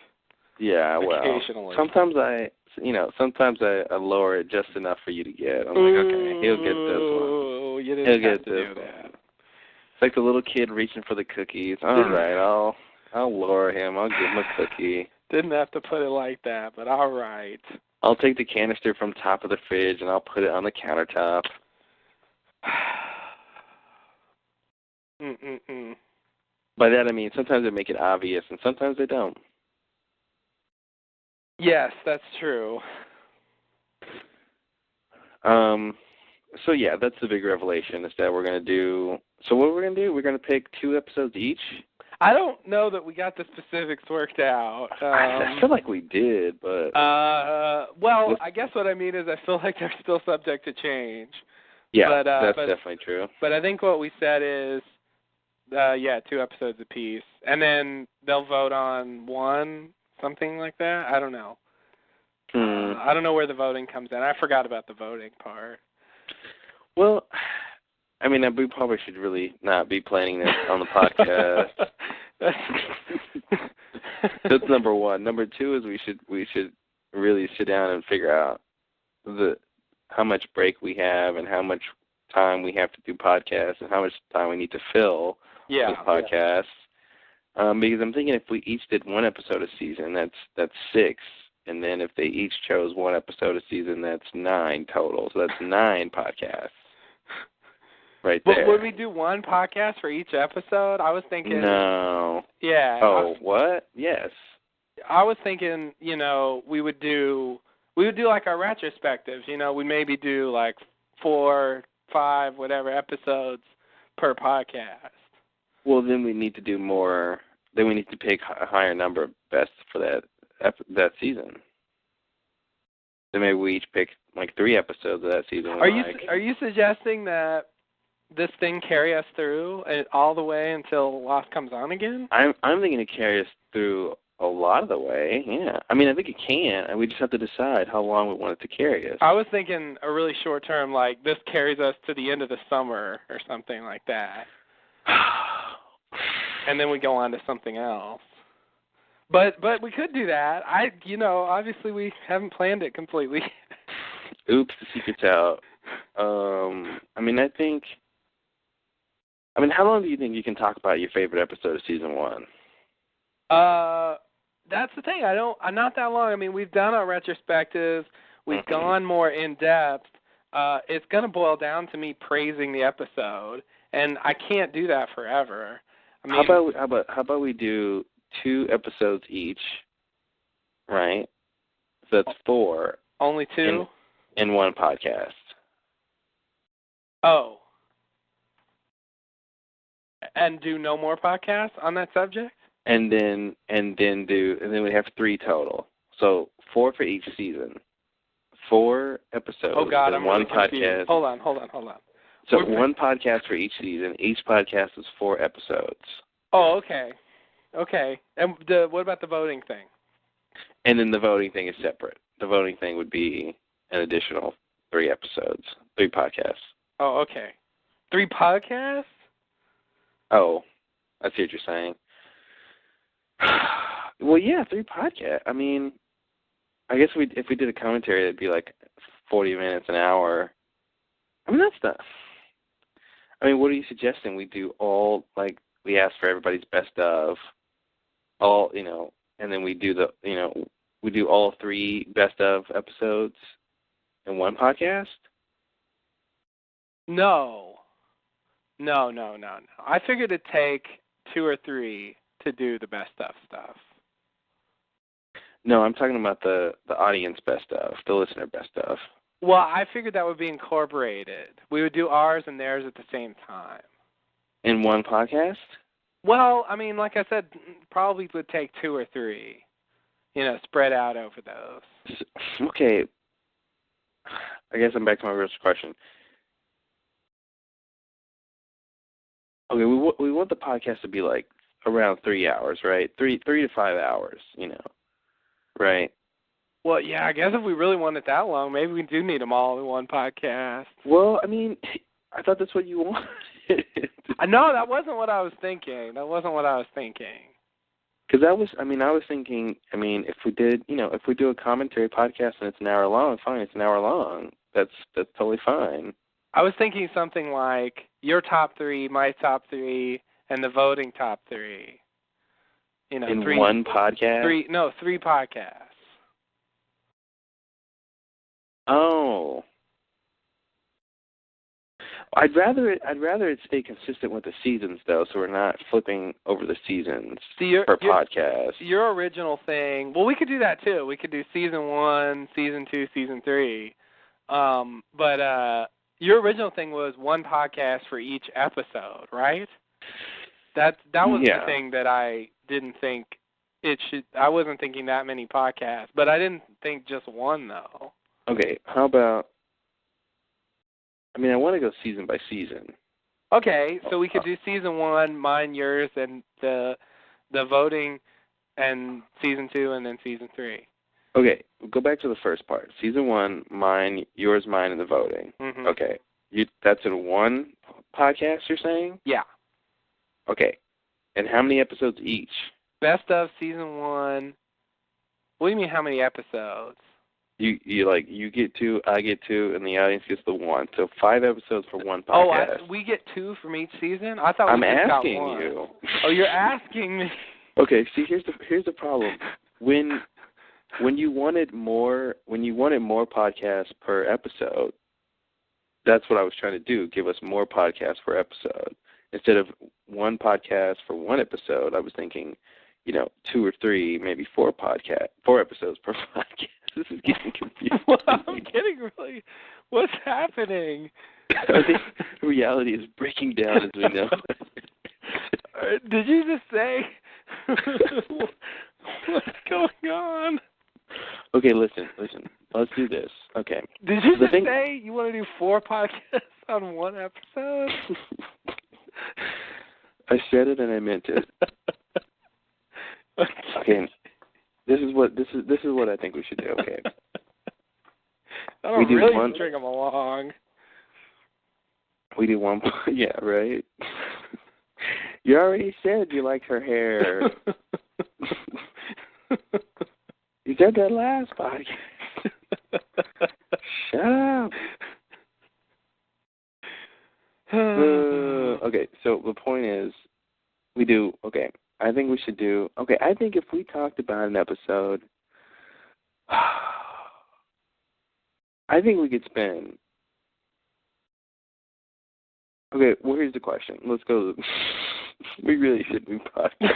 Yeah, well, occasionally. Sometimes I lower it just enough for you to get. I'm like, okay, he'll get this one. Oh, you didn't have to do that. It's like the little kid reaching for the cookies. All right, I'll lower him. I'll give him a cookie. Didn't have to put it like that, but all right. I'll take the canister from top of the fridge and I'll put it on the countertop. By that I mean sometimes they make it obvious and sometimes they don't. Yes, that's true. So yeah, that's the big revelation is that we're going to do... So what we're going to do, we're going to pick 2 episodes each? I don't know that we got the specifics worked out. I feel like we did, but... Well, I guess what I mean is I feel like they're still subject to change. Yeah, that's definitely true. But I think what we said is, 2 episodes apiece. And then they'll vote on one, something like that? I don't know. I don't know where the voting comes in. I forgot about the voting part. Well, I mean, we probably should really not be planning this on the podcast. That's number 1. Number 2 is we should really sit down and figure out how much break we have and how much time we have to do podcasts and how much time we need to fill with podcasts. Because I'm thinking if we each did 1 episode a season, that's 6. And then if they each chose 1 episode a season, that's 9 total. So that's 9 podcasts. Right there. But would we do 1 podcast for each episode? I was thinking... No. Yeah. Oh, what? Yes. I was thinking, we would do like our retrospectives. We'd maybe do like 4, 5, whatever episodes per podcast. Well, then we need to do more. Then we need to pick a higher number of bests for that season. Then maybe we each pick like 3 episodes of that season. Are you suggesting that this thing carry us through all the way until Lost comes on again? I'm thinking to carry us through a lot of the way. Yeah. I mean, I think it can. And we just have to decide how long we want it to carry us. I was thinking a really short term, like this carries us to the end of the summer or something like that. And then we go on to something else. But we could do that. Obviously we haven't planned it completely. Oops, the secret's out. How long do you think you can talk about your favorite episode of season 1? That's the thing. Not that long. I mean, we've done our retrospectives. We've gone more in depth. It's going to boil down to me praising the episode, and I can't do that forever. I mean, how about we do 2 episodes each, right? So that's 4. Only 2? In 1 podcast. Oh. And do no more podcasts on that subject? and then we have 3 total. So 4 for each season. 4 episodes. Oh God, and I'm one really confused. podcast. Hold on. So one podcast for each season. Each podcast is 4 episodes. Oh, okay. Okay. And what about the voting thing? And then the voting thing is separate. The voting thing would be an additional 3 episodes, 3 podcasts. Oh, okay. 3 podcasts? Oh, I see what you're saying. Well, yeah, 3 podcasts. I mean, I guess if we did a commentary, it'd be like 40 minutes, an hour. I mean, that's not. I mean, what are you suggesting? We do all, like, we ask for everybody's best of, all, and then we do we do all 3 best of episodes in one podcast? No. I figured it'd take 2 or 3 to do the best of stuff. No, I'm talking about the audience best of, the listener best of. Well, I figured that would be incorporated. We would do ours and theirs at the same time. In one podcast? Well, I mean, like I said, probably would take 2 or 3, spread out over those. Okay. I guess I'm back to my original question. Okay, we want the podcast to be like around 3 hours, right? 3 to 5 hours, right? Well, yeah, I guess if we really want it that long, maybe we do need them all in one podcast. Well, I mean, I thought that's what you wanted. No, that wasn't what I was thinking. Because I was thinking, if we did, if we do a commentary podcast and it's an hour long, fine, it's an hour long. That's totally fine. I was thinking something like your top 3, my top 3, and the voting top 3. In 3, one podcast? 3 podcasts. Oh. I'd rather it stay consistent with the seasons, though, so we're not flipping over the seasons per podcast. Your original thing, well, we could do that, too. We could do Season 1, Season 2, Season 3. But your original thing was one podcast for each episode, right? That was the thing that I didn't think it should. I wasn't thinking that many podcasts, but I didn't think just one, though. Okay, how about, I want to go season by season. Okay, so we could do Season 1, mine, yours, and the voting, and Season 2, and then Season 3. Okay, go back to the first part. Season 1, mine, yours, mine, and the voting. Mm-hmm. Okay, that's in one podcast, you're saying? Yeah. Okay, and how many episodes each? Best of Season 1. What do you mean, how many episodes? You get 2, I get 2, and the audience gets the 1. So 5 episodes for one podcast. Oh, we get 2 from each season? I thought I'm we just asking got 1. you. Oh, you're asking me. Okay, see, here's the problem. When you wanted more podcasts per episode, that's what I was trying to do. Give us more podcasts per episode instead of one podcast for one episode. I was thinking, 2 or 3, maybe 4 episodes per podcast. This is getting confusing. Well, I'm getting really. What's happening? I think reality is breaking down as we know. Did you just say? What's going on? Okay, listen. Let's do this. Okay. Did you just say you want to do 4 podcasts on one episode? I said it and I meant it. Okay. This is what I think we should do. Okay. I don't really string them along. We do one. Yeah, right. You already said you like her hair. You said that last podcast. Shut up. Okay, so the point is, we do. Okay. I think we should do. Okay, I think if we talked about an episode, I think we could spend. Okay, well, here's the question. Let's go. We really should be podcasting.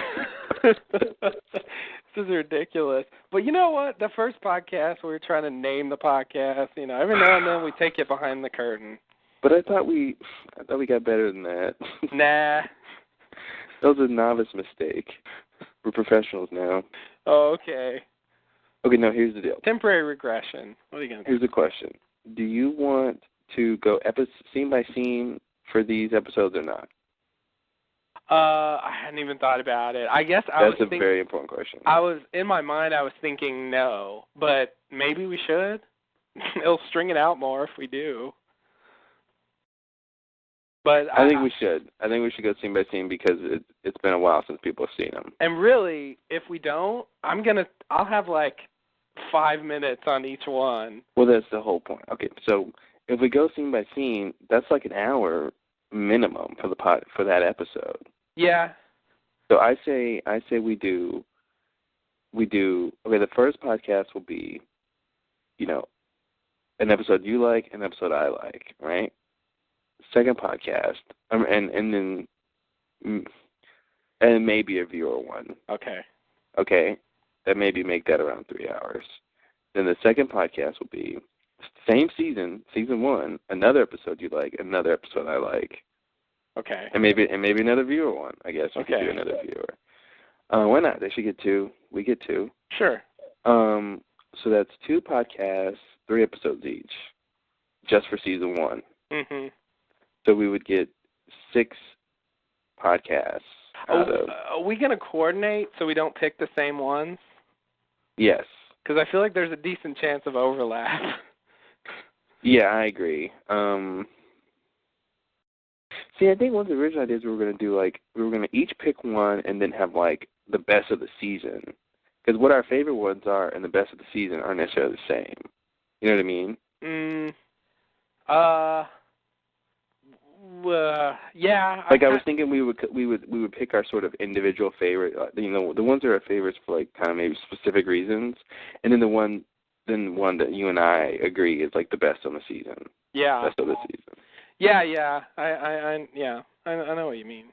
This is ridiculous. But you know what? The first podcast, we were trying to name the podcast. Every now and then we take it behind the curtain. But I thought we got better than that. Nah. That was a novice mistake. professionals now. Oh, okay. Okay, no, here's the deal. Temporary regression. What are you going to do? Here's the question. Do you want to go scene by scene for these episodes or not? I hadn't even thought about it. I guess That's a very important question. In my mind, I was thinking no, but maybe we should. It'll string it out more if we do. But I think we should. I think we should go scene by scene because it's been a while since people have seen them. And really, if we don't, I'll have like 5 minutes on each one. Well, that's the whole point. Okay, so if we go scene by scene, that's like an hour minimum for that episode. Yeah. So I say we do. Okay, the first podcast will be, an episode you like, an episode I like, right? Second podcast, and maybe a viewer one. Okay. Okay, that maybe make that around 3 hours. Then the second podcast will be same season 1, another episode you like, another episode I like. Okay. And maybe another viewer one. I guess we could do another viewer. Why not? They should get 2. We get 2. Sure. So that's 2 podcasts, 3 episodes each, just for season 1. Mhm. So we would get 6 podcasts out of. Are we going to coordinate so we don't pick the same ones? Yes. Because I feel like there's a decent chance of overlap. Yeah, I agree. See, I think one of the original ideas we were going to do, we were going to each pick one and then have, the best of the season. Because what our favorite ones are and the best of the season aren't necessarily the same. You know what I mean? Yeah. I was thinking we would pick our sort of individual favorite, the ones that are our favorites for kind of maybe specific reasons, and then the one that you and I agree is the best on the season. Yeah. Best of the season. Yeah. I know what you mean.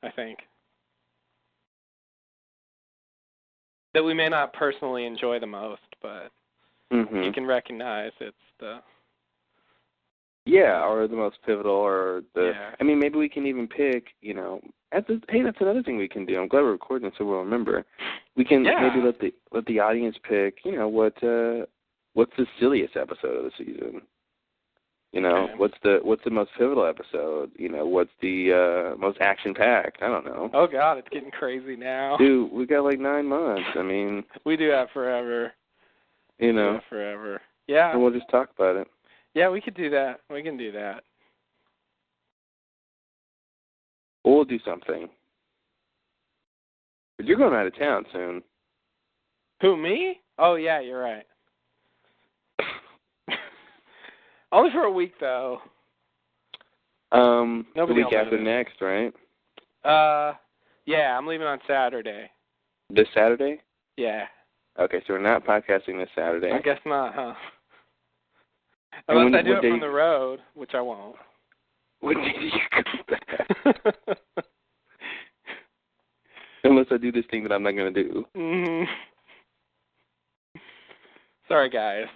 I think that we may not personally enjoy the most, but you can recognize it's the. Yeah, or the most pivotal, or the. Yeah. I mean, maybe we can even pick. Hey, that's another thing we can do. I'm glad we're recording, so we'll remember. We can maybe let the audience pick. What's the silliest episode of the season? Okay. What's the most pivotal episode? What's the most action-packed? I don't know. Oh God, it's getting crazy now. Dude, we got 9 months. I mean, we do that forever. Forever. Yeah. And we'll just talk about it. Yeah, we could do that. We can do that. Or we'll do something. But you're going out of town soon. Who, me? Oh yeah, you're right. Only for a week, though. The week after next, right? Yeah, I'm leaving on Saturday. This Saturday? Yeah. Okay, so we're not podcasting this Saturday. I guess not, huh? Unless I do it from the road, which I won't. When do you come back? Unless I do this thing that I'm not going to do. Mm-hmm. Sorry, guys.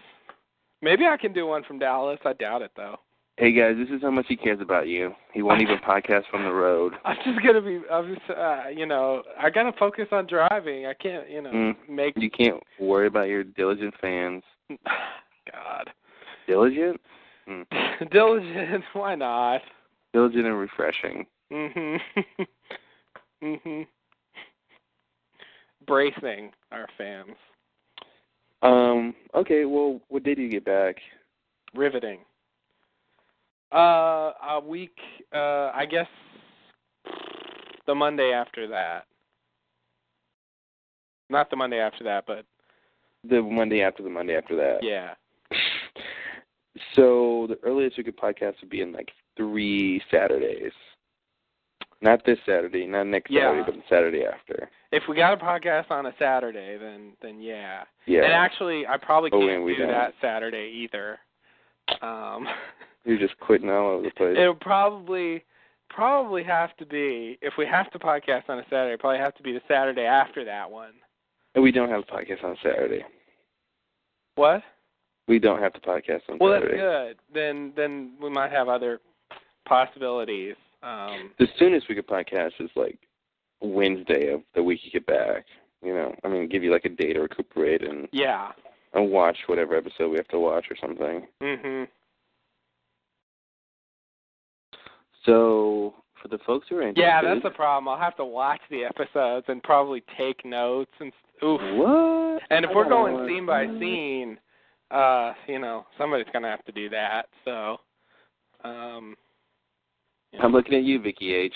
Maybe I can do one from Dallas. I doubt it, though. Hey, guys, this is how much he cares about you. He won't even podcast from the road. I got to focus on driving. I can't, make... You can't worry about your diligent fans. God. Diligent? Diligent, why not? Diligent and refreshing. Bracing our fans. Okay, well, what day do you get back? Riveting. A week, I guess the Monday after that. Not the Monday after that, but... The Monday after the Monday after that. Yeah. So the earliest we could podcast would be in 3 Saturdays. Not this Saturday, not next Saturday, but the Saturday after. If we got a podcast on a Saturday, then yeah. Yeah. And actually, I probably can't do that Saturday either. You're just quitting all over the place. It'll probably have to be, if we have to podcast on a Saturday, it'll probably have to be the Saturday after that one. And we don't have a podcast on Saturday. What? We don't have to podcast on Saturday. Well, that's good. Then we might have other possibilities. The soonest we could podcast is Wednesday of the week you get back. I mean, give you like a day to recuperate and watch whatever episode we have to watch or something. Mhm. So, for the folks who are interested... Yeah, that's the problem. I'll have to watch the episodes and probably take notes. And oof. What? And if we're going scene by scene, somebody's going to have to do that. So, I'm looking at you, Vicky H.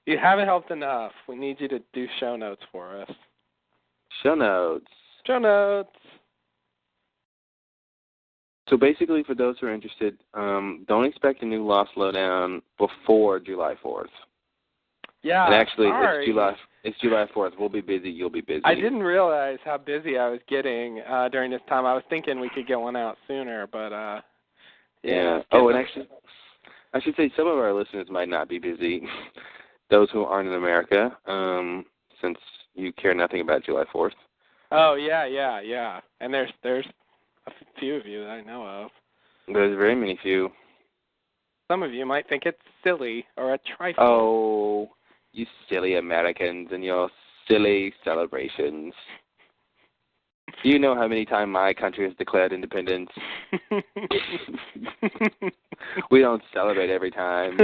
You haven't helped enough. We need you to do show notes for us. Show notes. Show notes. So basically, for those who are interested, don't expect a new Lost Lowdown before July 4th. Yeah, and actually, sorry. it's July 4th. We'll be busy. You'll be busy. I didn't realize how busy I was getting during this time. I was thinking we could get one out sooner, but yeah. Oh, and actually, I should say some of our listeners might not be busy. Those who aren't in America, since you care nothing about July 4th. Oh, yeah. And there's a few of you that I know of. There's very many few. Some of you might think it's silly or a trifle. Oh, you silly Americans and your silly celebrations. Do you know how many times my country has declared independence? We don't celebrate every time.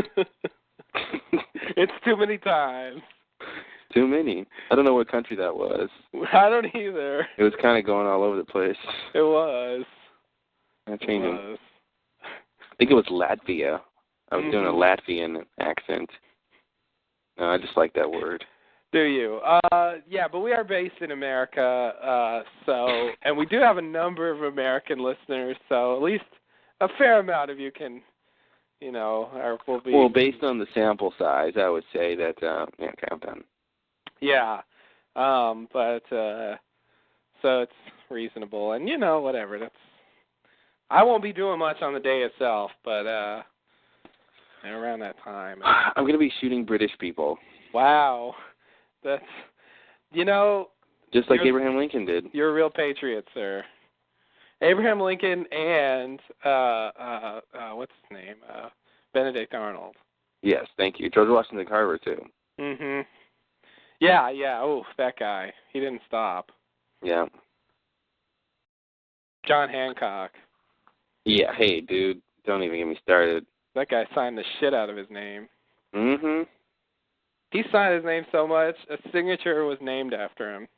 It's too many times. Too many. I don't know what country that was. I don't either. It was kind of going all over the place. It was. I'm changing. I think it was Latvia. I was doing a Latvian accent. I just like that word. Do you? Yeah, but we are based in America, and we do have a number of American listeners, so at least a fair amount of you can, will be... Well, based on the sample size, I would say that, okay, I'm done. Yeah, but so it's reasonable, and, whatever, I won't be doing much on the day itself, but around that time. I'm going to be shooting British people. Wow. That's, just like Abraham Lincoln did. You're a real patriot, sir. Abraham Lincoln and, what's his name? Benedict Arnold. Yes, thank you. George Washington Carver, too. Mm-hmm. Yeah. Oh, that guy. He didn't stop. Yeah. John Hancock. Yeah, hey, dude, don't even get me started. That guy signed the shit out of his name. Mm-hmm. He signed his name so much, a signature was named after him.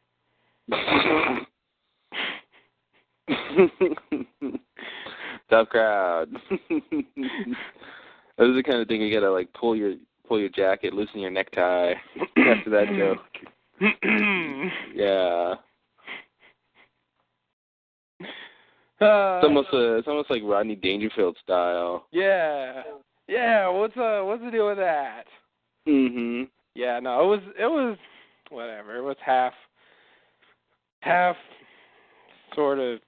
Tough crowd. This is the kind of thing you gotta pull your jacket, loosen your necktie after that joke. Yeah. It's almost like Rodney Dangerfield style. Yeah. What's the deal with that? Mhm. Yeah, no, it was whatever. It was half sort of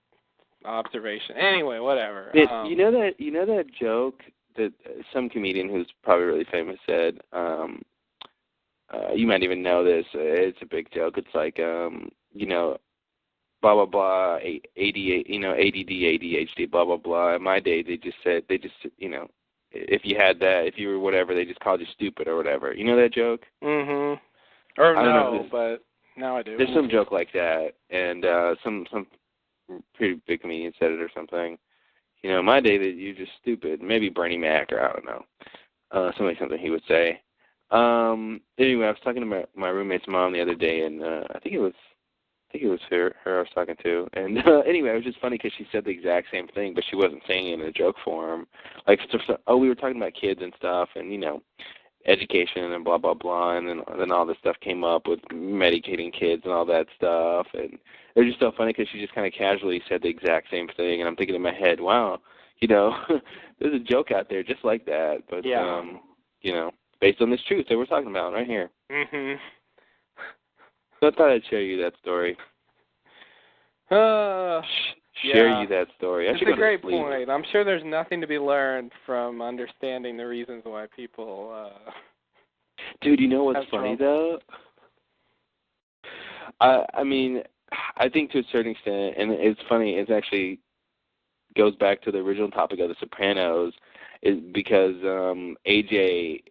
observation. Anyway, whatever. You know that joke that some comedian who's probably really famous said. You might even know this. It's a big joke. It's like blah blah blah, ADD, ADHD, blah blah blah. In my day, they just if you had that, if you were whatever, they just called you stupid or whatever. You know that joke? Mhm. Or no, but now I do. There's some joke like that, and some pretty big comedian said it or something. In my day, that you're just stupid. Maybe Bernie Mac or I don't know. Something he would say. Anyway, I was talking to my roommate's mom the other day, and I think it was her I was talking to. And anyway, it was just funny because she said the exact same thing, but she wasn't saying it in a joke form. We were talking about kids and stuff, and education and blah blah blah, and then all this stuff came up with medicating kids and all that stuff, and it was just so funny because she just kind of casually said the exact same thing, and I'm thinking in my head, wow, there's a joke out there just like that, but based on this truth that we're talking about right here. Mhm. So I thought I'd share you that story. Share you that story. It's a great point. I'm sure there's nothing to be learned from understanding the reasons why people... Dude, you know what's funny, though? I mean, I think to a certain extent, and it's funny, it actually goes back to the original topic of The Sopranos, is because AJ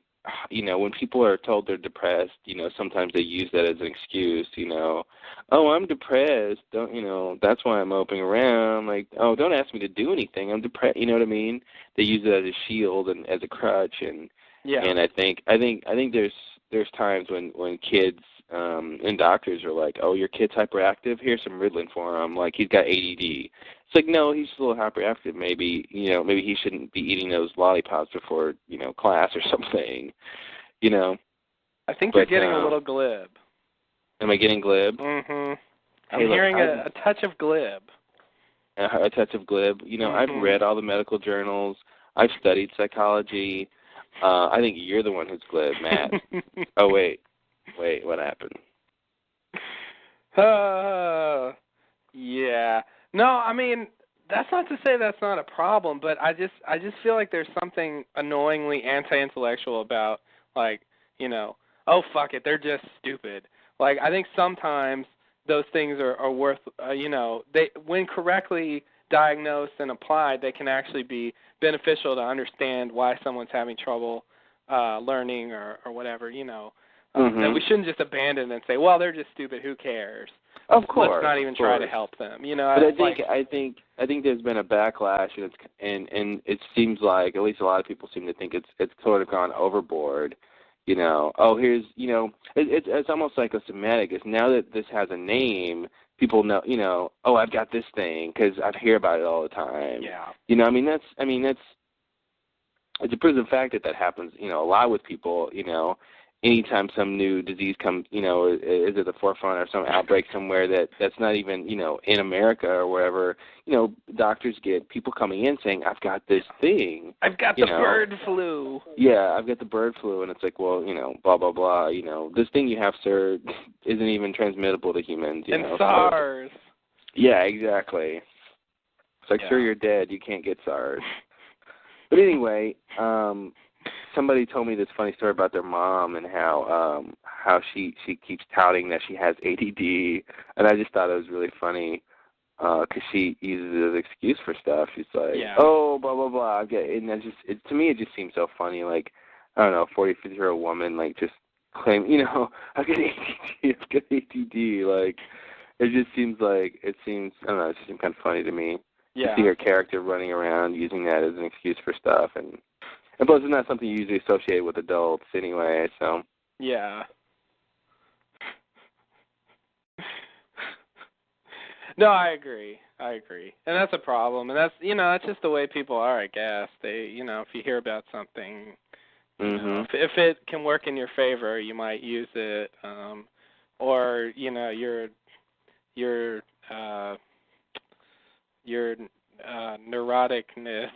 when people are told they're depressed, sometimes they use that as an excuse, oh, I'm depressed, that's why I'm moping around, like, oh, don't ask me to do anything, I'm depressed, you know what I mean? They use it as a shield and as a crutch, and I think there's times when kids and doctors are like, oh, your kid's hyperactive, here's some Ritalin for him, like he's got ADD. It's like, no, he's a little hyperactive. Maybe he shouldn't be eating those lollipops before, class or something, I think you're getting a little glib. Am I getting glib? Mm-hmm. I'm hearing a touch of glib. A touch of glib. I've read all the medical journals. I've studied psychology. I think you're the one who's glib, Matt. Oh, wait, what happened? Yeah. No, I mean, that's not to say that's not a problem, but I just feel like there's something annoyingly anti-intellectual about, like, oh, fuck it, they're just stupid. Like, I think sometimes those things are worth, they, when correctly diagnosed and applied, they can actually be beneficial to understand why someone's having trouble learning or whatever, that we shouldn't just abandon and say, well, they're just stupid, who cares? Of course. Let's not even try to help them. But I think there's been a backlash, and it seems like at least a lot of people seem to think it's sort of gone overboard. Oh, here's it's almost like a semantic. It's now that this has a name, people know. Oh, I've got this thing because I hear about it all the time. Yeah. That's it's a proven fact that happens. A lot with people. Anytime some new disease comes, is at the forefront or some outbreak somewhere that's not even, in America or wherever, doctors get people coming in saying, I've got this thing. I've got the bird flu. Yeah, I've got the bird flu. And it's like, well, blah, blah, blah. This thing you have, sir, isn't even transmittable to humans. And SARS. So, yeah, exactly. It's like, sir, you're dead. You can't get SARS. But anyway, somebody told me this funny story about their mom and how she keeps touting that she has ADD, and I just thought it was really funny because she uses it as an excuse for stuff. She's like, oh, blah blah blah. And that's just to me it just seems so funny. Like, I don't know, 40, 50-year-old woman like just claim, I've got ADD, I've got ADD. Like, it just seems I don't know, it just seems kind of funny to me. Yeah. To see her character running around using that as an excuse for stuff, and plus it's not something you usually associate with adults anyway, so. Yeah. No, I agree. And that's a problem. And that's, that's just the way people are, I guess. They, if you hear about something, if it can work in your favor, you might use it. Or, your neuroticness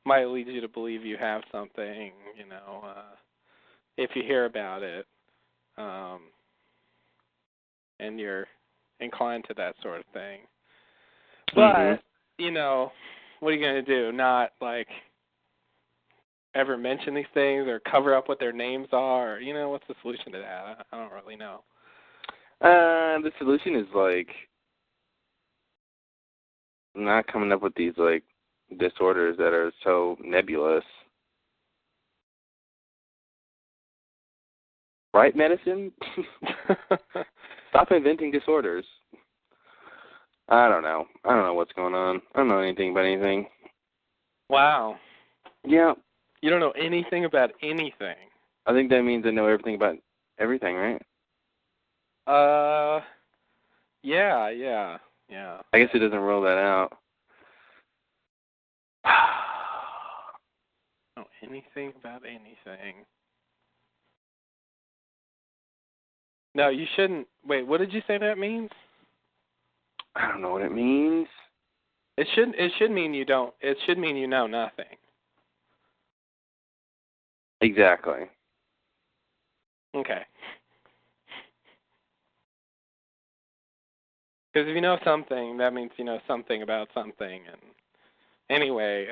might lead you to believe you have something, if you hear about it, and you're inclined to that sort of thing. But, what are you going to do? Not, like, ever mention these things or cover up what their names are? Or, what's the solution to that? I don't really know. The solution is, like, not coming up with these, like, disorders that are so nebulous. Right, medicine? Stop inventing disorders. I don't know what's going on. I don't know anything about anything. Wow. Yeah. You don't know anything about anything. I think that means I know everything about everything, right? Yeah. I guess it doesn't rule that out. Know anything about anything. No, you shouldn't. Wait, what did you say that means? I don't know what it means. It should mean you don't. It should mean you know nothing. Exactly. Okay. Because if you know something, that means you know something about something. And anyway,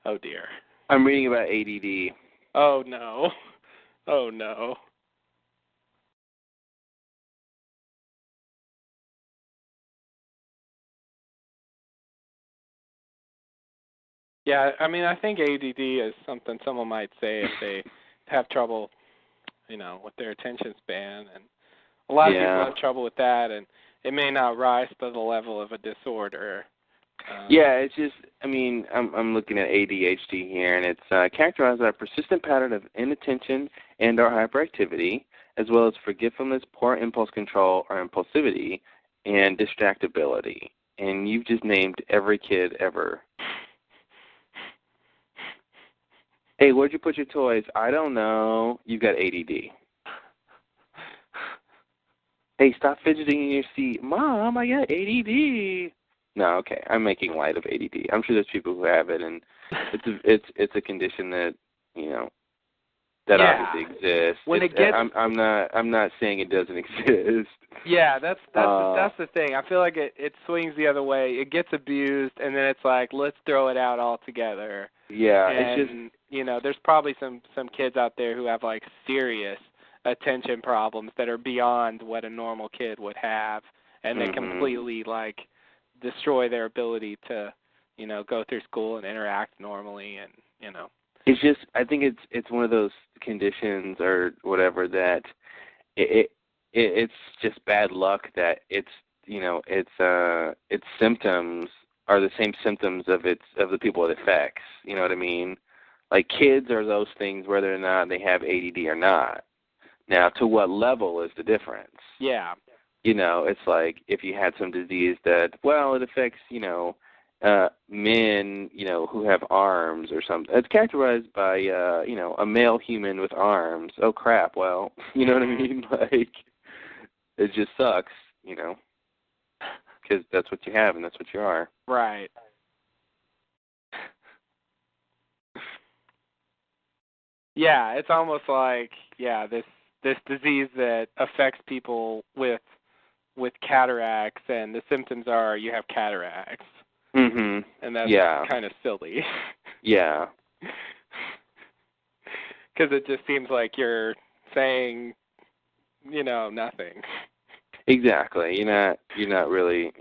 oh dear. I'm reading about ADD. Oh no. Oh no. Yeah, I mean, I think ADD is something someone might say if they have trouble, with their attention span, and a lot of people have trouble with that, and it may not rise to the level of a disorder. Yeah, it's just, I mean, I'm looking at ADHD here, and it's characterized by a persistent pattern of inattention and or hyperactivity, as well as forgetfulness, poor impulse control or impulsivity, and distractibility. And you've just named every kid ever. Hey, where'd you put your toys? I don't know. You've got ADD. Hey, stop fidgeting in your seat. Mom, I got ADD. No, okay. I'm making light of ADD. I'm sure there's people who have it, and it's a condition that that obviously exists. When it gets, I'm not saying it doesn't exist. Yeah, that's the thing. I feel like it swings the other way. It gets abused, and then it's like, let's throw it out altogether. Yeah, and, it's just there's probably some kids out there who have like serious attention problems that are beyond what a normal kid would have, and they completely like destroy their ability to, go through school and interact normally, and It's just, I think it's one of those conditions or whatever that it's just bad luck that its symptoms are the same symptoms of the people it affects. You know what I mean? Like kids are those things whether or not they have ADD or not. Now, to what level is the difference? Yeah. It's like if you had some disease that, well, it affects, men, who have arms or something. It's characterized by, a male human with arms. Oh, crap. Well, you know what I mean? Like, it just sucks, because that's what you have and that's what you are. Right. Yeah, it's almost like, this disease that affects people with cataracts, and the symptoms are you have cataracts. Mm-hmm. And that's kind of silly. Yeah. Because it just seems like you're saying, nothing. Exactly. You're not really,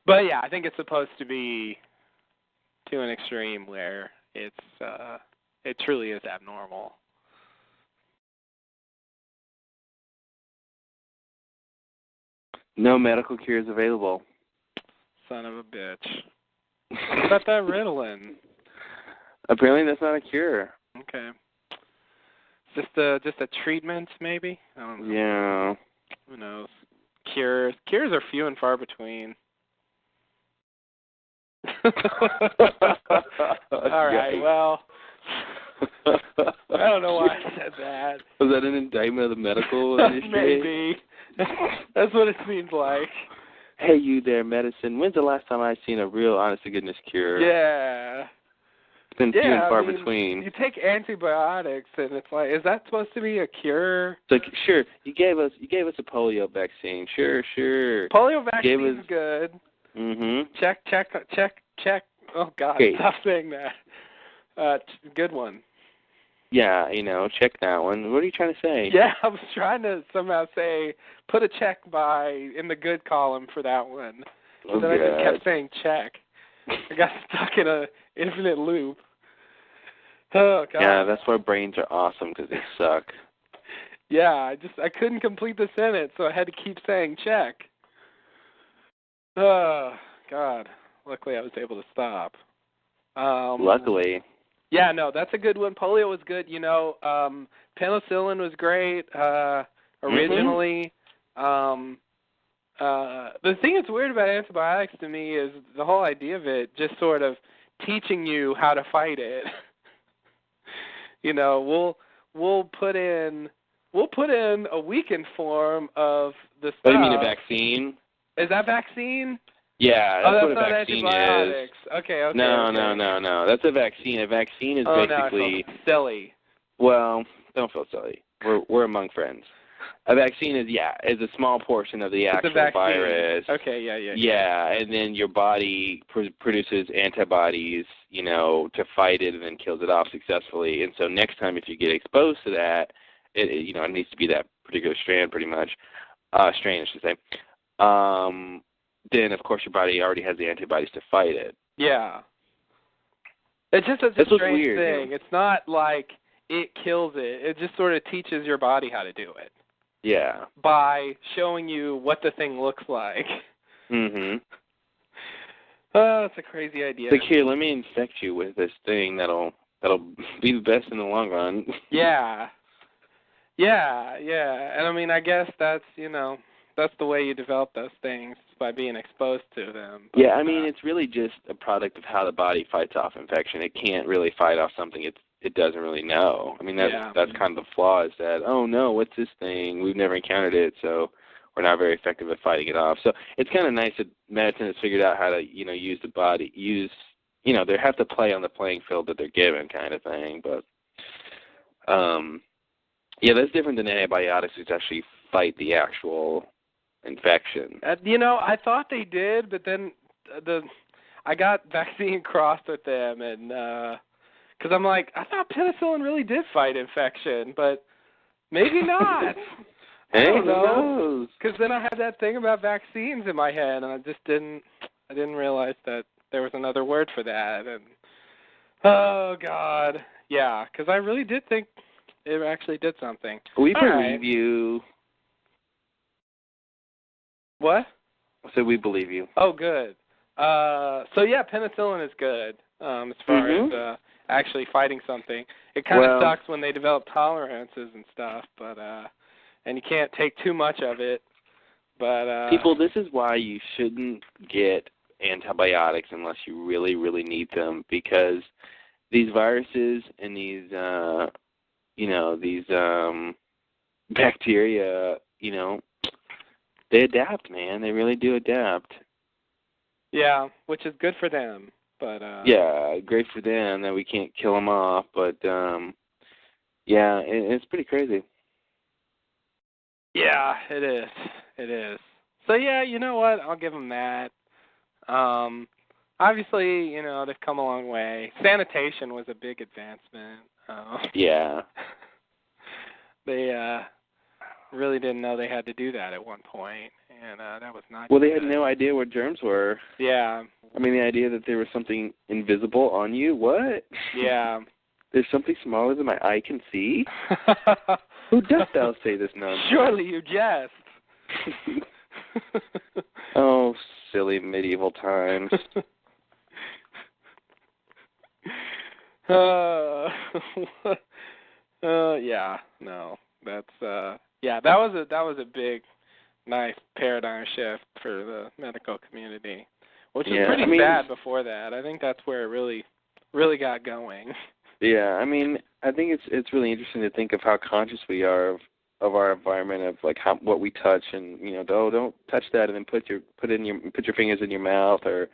But yeah, I think it's supposed to be to an extreme where it truly is abnormal. No medical cure is available. Son of a bitch. What about that Ritalin? Apparently that's not a cure. Okay. Just a treatment, maybe? I don't know. Yeah. Who knows? Cures are few and far between. All right, well, I don't know why I said that. Was that an indictment of the medical industry? Maybe. That's what it seems like. Hey, you there, medicine. When's the last time I seen a real, honest-to-goodness cure? Yeah. It's been few and far between. You take antibiotics, and it's like, is that supposed to be a cure? It's like, sure, you gave us a polio vaccine. Sure. Polio vaccine is good. Mm-hmm. Check. Oh, God, stop saying that. Good one. Yeah, check that one. What are you trying to say? Yeah, I was trying to somehow say, put a check in the good column for that one. Oh, then I just kept saying check. I got stuck in an infinite loop. Oh, God. Yeah, that's why brains are awesome, because they suck. Yeah, I couldn't complete the sentence, so I had to keep saying check. Oh, God. Luckily, I was able to stop. Luckily. Yeah, no, that's a good one. Polio was good. Penicillin was great originally. The thing that's weird about antibiotics to me is the whole idea of it just sort of teaching you how to fight it. We'll put in a weakened form of the stuff. Oh, you mean a vaccine? Is that vaccine? Yeah, that's what a not vaccine antibiotics. is. Okay. No. That's a vaccine. A vaccine is basically. No, I feel silly. Well, don't feel silly. We're among friends. A vaccine is a small portion of the actual virus. Okay, yeah. Yeah, and then your body produces antibodies, to fight it, and then kills it off successfully. And so next time, if you get exposed to that, it needs to be that particular strain, pretty much. Strain, I should say. Then, of course, your body already has the antibodies to fight it. Yeah. It's just such That's a what's strange weird, thing. yeah. It's not like it kills it. It just sort of teaches your body how to do it. Yeah. By showing you what the thing looks like. Mhm. Oh, that's a crazy idea. It's like, here, let me infect you with this thing that'll be the best in the long run. Yeah. Yeah, yeah. And I mean, I guess that's, that's the way you develop those things, by being exposed to them. But, yeah, I mean, it's really just a product of how the body fights off infection. It can't really fight off something it doesn't really know. I mean, that's kind of the flaw, is that, oh no, what's this thing? We've never encountered it, so we're not very effective at fighting it off. So it's kind of nice that medicine has figured out how to, use the body, they have to play on the playing field that they're given, kind of thing. But yeah, that's different than antibiotics, which actually fight the actual infection. I thought they did, but then I got vaccine crossed with them, and because I'm like, I thought penicillin really did fight infection, but maybe not. I don't know. Because then I had that thing about vaccines in my head, and I didn't realize that there was another word for that. And oh God, yeah, because I really did think it actually did something. We believe you. What? I said we believe you. Oh, good. So yeah, penicillin is good as far as actually fighting something. It kind of sucks when they develop tolerances and stuff, but and you can't take too much of it. But people, this is why you shouldn't get antibiotics unless you really, really need them, because these viruses and these bacteria, they adapt, man. They really do adapt. Yeah, which is good for them. But yeah, great for them that we can't kill them off. But yeah, it's pretty crazy. Yeah, it is. It is. So yeah, you know what? I'll give them that. Obviously, they've come a long way. Sanitation was a big advancement. Yeah. They really didn't know they had to do that at one point, and that was not Well, good. they had no idea what germs were. Yeah. I mean, the idea that there was something invisible on you, what? Yeah. There's something smaller than my eye can see? Who dost thou say this nonsense? Surely you jest. Oh, silly medieval times. Yeah, no, that's yeah, that was a big, nice paradigm shift for the medical community, which was pretty bad before that. I think that's where it really got going. Yeah, I mean, I think it's really interesting to think of how conscious we are of our environment, of like what we touch, and don't touch that, and then put your fingers in your mouth, or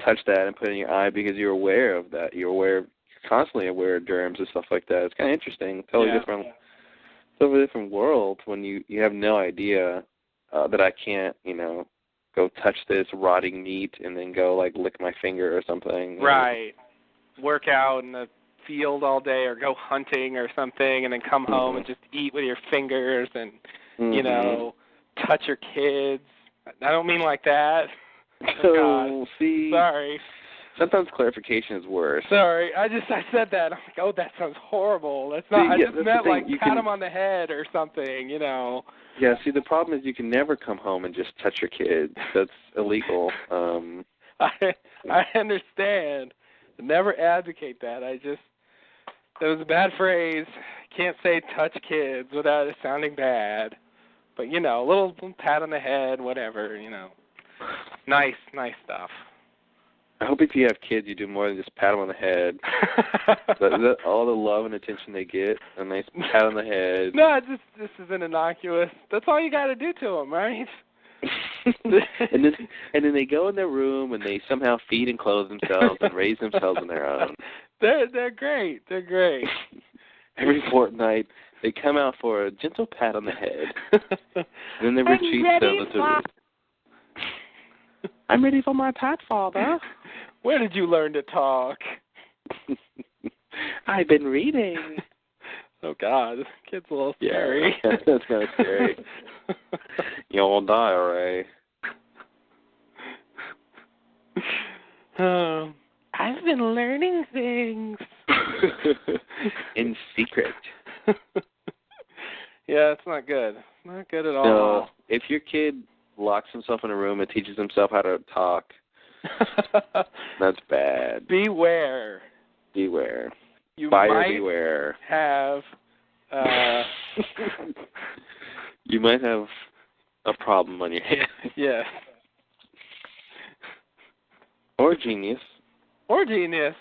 touch that and put it in your eye, because you're aware of that. You're constantly aware of germs and stuff like that. It's kind of interesting. Totally different. It's a different world when you have no idea that I can't go touch this rotting meat and then go like lick my finger or something. Right. Work out in the field all day, or go hunting or something, and then come home and just eat with your fingers, and touch your kids. I don't mean like that. Oh, see. Sorry. Sometimes clarification is worse. Sorry, I said that. I'm like, oh, that sounds horrible. That's not. I just meant like pat him on the head or something, Yeah. See, the problem is you can never come home and just touch your kids. That's illegal. I understand. Never advocate that. That was a bad phrase. Can't say touch kids without it sounding bad. But, a little pat on the head, whatever, Nice stuff. I hope if you have kids, you do more than just pat them on the head. But all the love and attention they get, a nice pat on the head. No, this isn't innocuous. That's all you got to do to them, right? and then they go in their room and they somehow feed and clothe themselves and raise themselves on their own. They're great. They're great. Every fortnight they come out for a gentle pat on the head. And then they retreat themselves. I'm ready for my pat, Father. Where did you learn to talk? I've been reading. Oh, God. This kid's a little scary. Yeah, that's kind of scary. You'll die, all right. I've been learning things. In secret. Yeah, it's not good. Not good at all. No, if your kid locks himself in a room and teaches himself how to talk, that's bad. Beware. Beware. You Buyer might beware. have... You might have a problem on your hands. Yes. Or genius. Or genius.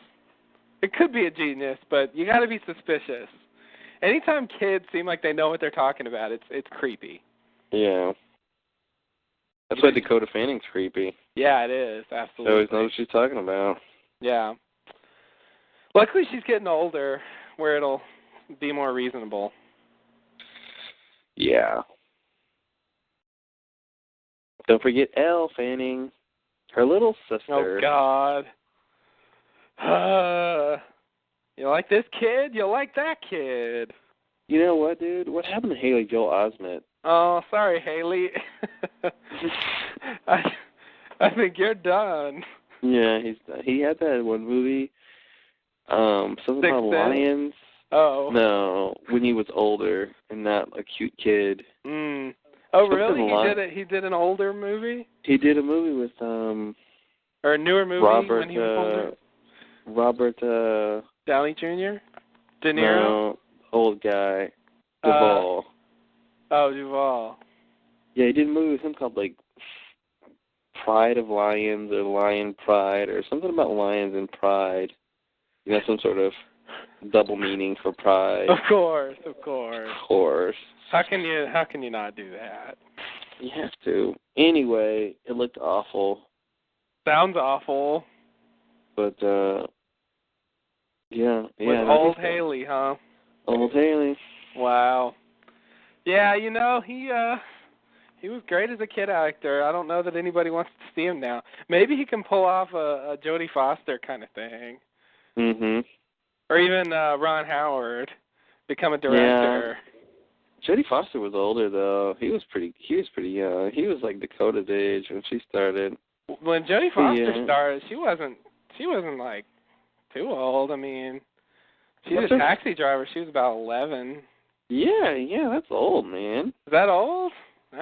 It could be a genius, but you got to be suspicious. Anytime kids seem like they know what they're talking about, it's creepy. Yeah. That's why Dakota Fanning's creepy. Yeah, it is. Absolutely. She always knows what she's talking about. Yeah. Luckily, she's getting older, where it'll be more reasonable. Yeah. Don't forget Elle Fanning, her little sister. Oh, God. You like this kid? You like that kid. You know what, dude? What happened to Haley Joel Osment? Oh, sorry, Haley. I think you're done. Yeah, he had that one movie, something about lions. Oh. No, when he was older and not a cute kid. Oh, something really? He did an older movie? He did a movie with or a newer movie when he was older? Robert Downey Jr.? De Niro? No, old guy. Duvall. Duvall. Yeah, he did a movie with him called, like, Pride of Lions or Lion Pride or something about lions and pride. You know, some sort of double meaning for pride. Of course. Of course. How can you not do that? You have to. Anyway, it looked awful. Sounds awful. But, yeah. With old Haley, huh? Old Haley. Wow. Yeah, you know, he was great as a kid actor. I don't know that anybody wants to see him now. Maybe he can pull off a Jodie Foster kind of thing. Mhm. Or even Ron Howard, become a director. Yeah. Jodie Foster was older though. He was pretty young. He was like Dakota's age when she started. When Jodie Foster started, she wasn't like too old. I mean, she's a taxi driver. She was about 11. Yeah, that's old, man. Is that old?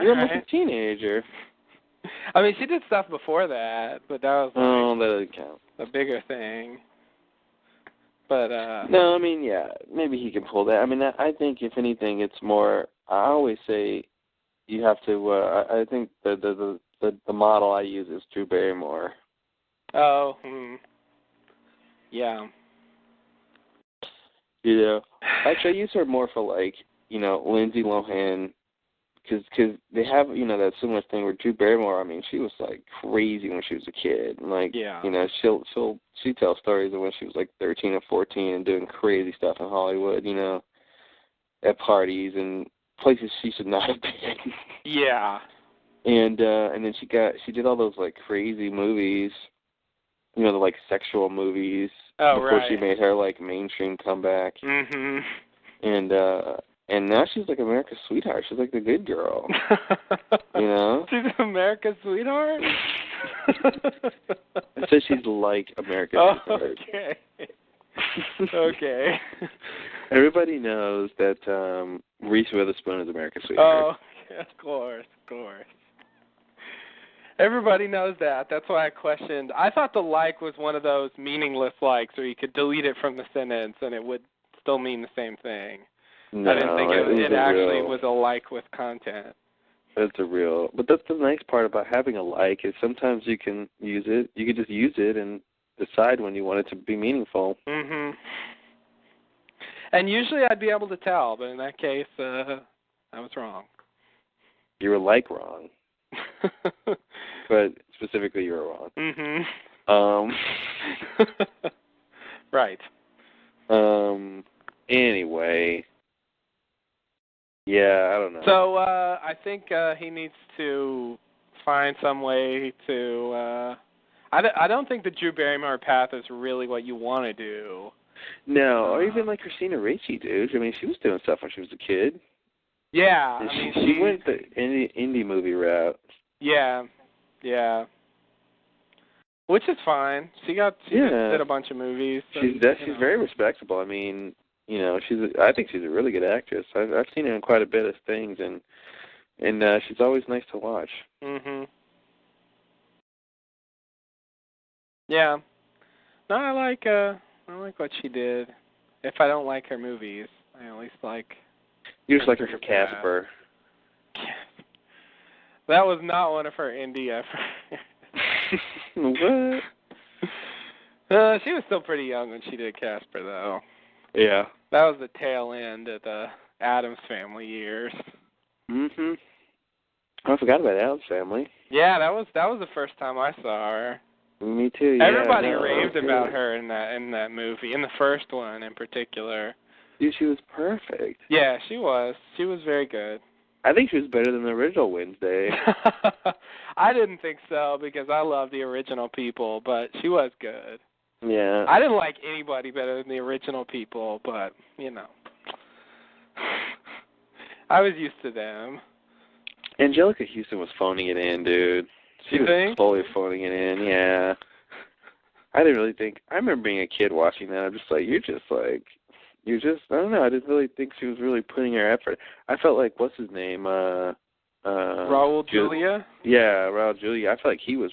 You're almost a teenager. I mean, she did stuff before that, but that was that doesn't count. A bigger thing. But no, I mean, yeah, maybe he can pull that. I mean, I think if anything, it's more. I always say you have to. I think the model I use is Drew Barrymore. Oh. Yeah. You know, actually, I use her more for like, you know, Lindsay Lohan, because they have, you know, that similar thing where Drew Barrymore. I mean, she was like crazy when she was a kid. And, like, yeah. You know, she tells stories of when she was like 13 or 14 and doing crazy stuff in Hollywood. You know, at parties and places she should not have been. Yeah. And then she did all those like crazy movies, you know, the like sexual movies. Oh, before she made her like mainstream comeback. Mhm. And now she's like America's sweetheart. She's like the good girl. You know? She's America's sweetheart? I said she's like America's sweetheart. Okay. Okay. Everybody knows that Reese Witherspoon is America's sweetheart. Oh, of course. Everybody knows that. That's why I questioned. I thought the like was one of those meaningless likes where you could delete it from the sentence and it would still mean the same thing. No, I didn't think it actually was a like with content. That's a real. But that's the nice part about having a like is sometimes you can use it. You can just use it and decide when you want it to be meaningful. Mhm. And usually I'd be able to tell, but in that case, I was wrong. You were like wrong. But specifically, you were wrong. Mhm. Right. Anyway. Yeah, I don't know. So I think he needs to find some way to. I don't think the Drew Barrymore path is really what you want to do. No, or even like Christina Ricci, dude. I mean, she was doing stuff when she was a kid. Yeah, she went the indie movie route. Yeah. Which is fine. She did a bunch of movies. She's very respectable. I mean, I think she's a really good actress. I've seen her in quite a bit of things, and she's always nice to watch. Mhm. Yeah. No, I like what she did. If I don't like her movies, I at least like. You just like her for Casper. That was not one of her indie efforts. What? She was still pretty young when she did Casper, though. Yeah. That was the tail end of the Addams Family years. Mhm. Oh, I forgot about Addams Family. Yeah, that was the first time I saw her. Me too. Yeah. Everybody raved about her in that movie, in the first one in particular. Dude, she was perfect. Yeah, she was. She was very good. I think she was better than the original Wednesday. I didn't think so because I love the original people, but she was good. Yeah. I didn't like anybody better than the original people, but, I was used to them. Angelica Houston was phoning it in, dude. She was slowly phoning it in, yeah. I didn't really think, I remember being a kid watching that, I'm just like, I don't know, I didn't really think she was really putting her effort. I felt like, what's his name, Raul Julia? Yeah, Raul Julia. I felt like he was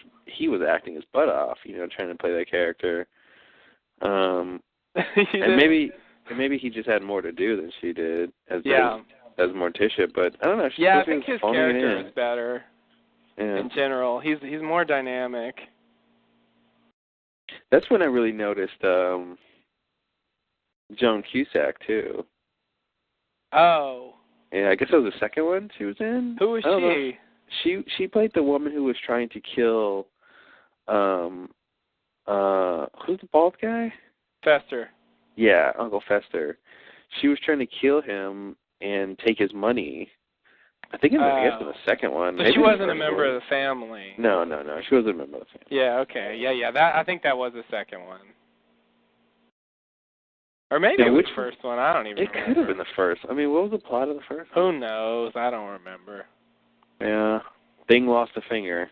acting his butt off, trying to play that character. And maybe he just had more to do than she did as Morticia, but I don't know. I think his character is better in general. He's more dynamic. That's when I really noticed Joan Cusack too. Oh. Yeah, I guess that was the second one she was in. Who was she? She played the woman who was trying to kill who's the bald guy? Fester. Yeah, Uncle Fester. She was trying to kill him and take his money. I think I guess in the second one. So she wasn't a member of the family. No. She wasn't a member of the family. Yeah, okay. Yeah. I think that was the second one. Or maybe it was the first one. I don't even remember. It could have been the first. I mean, what was the plot of the first one? Who knows? I don't remember. Yeah. Thing lost a finger.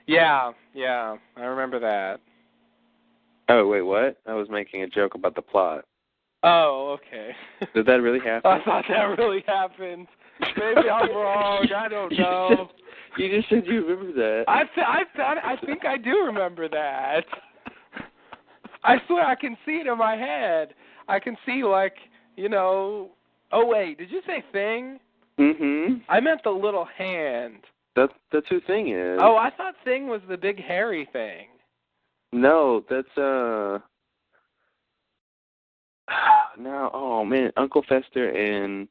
Yeah. I remember that. Oh, wait, what? I was making a joke about the plot. Oh, okay. Did that really happen? I thought that really happened. Maybe I'm wrong. I don't know. You just said you remember that. I think I do remember that. I swear I can see it in my head. I can see oh wait, did you say Thing? Mhm. I meant the little hand. That's who Thing is. Oh, I thought Thing was the big hairy thing. No, that's no, oh man, Uncle Fester and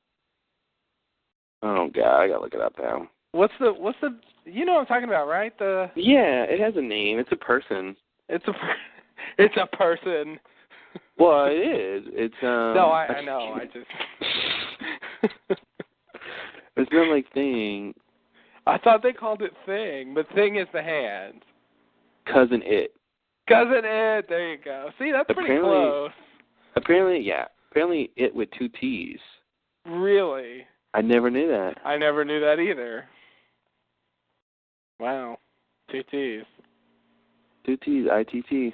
oh god, I gotta look it up now. What's the you know what I'm talking about, right? Yeah, it has a name. It's a person. It's a person. Well, it is. It's No, I know. I just it's not like Thing. I thought they called it Thing, but Thing is the hand. Cousin It. Cousin It. There you go. See, that's pretty close. Apparently It with two T's. Really? I never knew that. I never knew that either. Wow. Two T's. Two T's, ITT.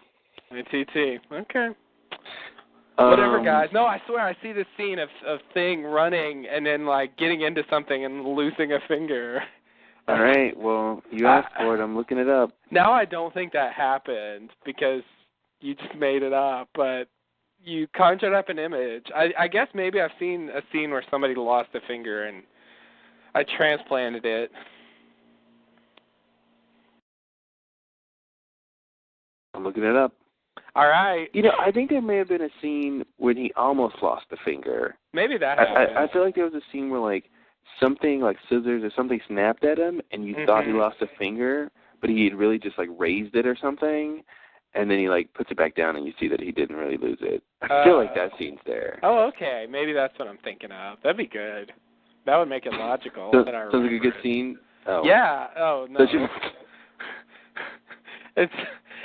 ITT. Okay. Whatever, guys. No, I swear I see this scene of Thing running and then getting into something and losing a finger. All right. Well, you asked for it. I'm looking it up. Now I don't think that happened because you just made it up, but you conjured up an image. I guess maybe I've seen a scene where somebody lost a finger and I transplanted it. I'm looking it up. All right. I think there may have been a scene when he almost lost a finger. Maybe that happened. I feel like there was a scene where something like scissors or something snapped at him and you thought he lost a finger, but he had really just raised it or something, and then he puts it back down and you see that he didn't really lose it. I feel like that scene's there. Oh, okay. Maybe that's what I'm thinking of. That'd be good. That would make it logical. Sounds like a good scene. Oh. Yeah. Oh no.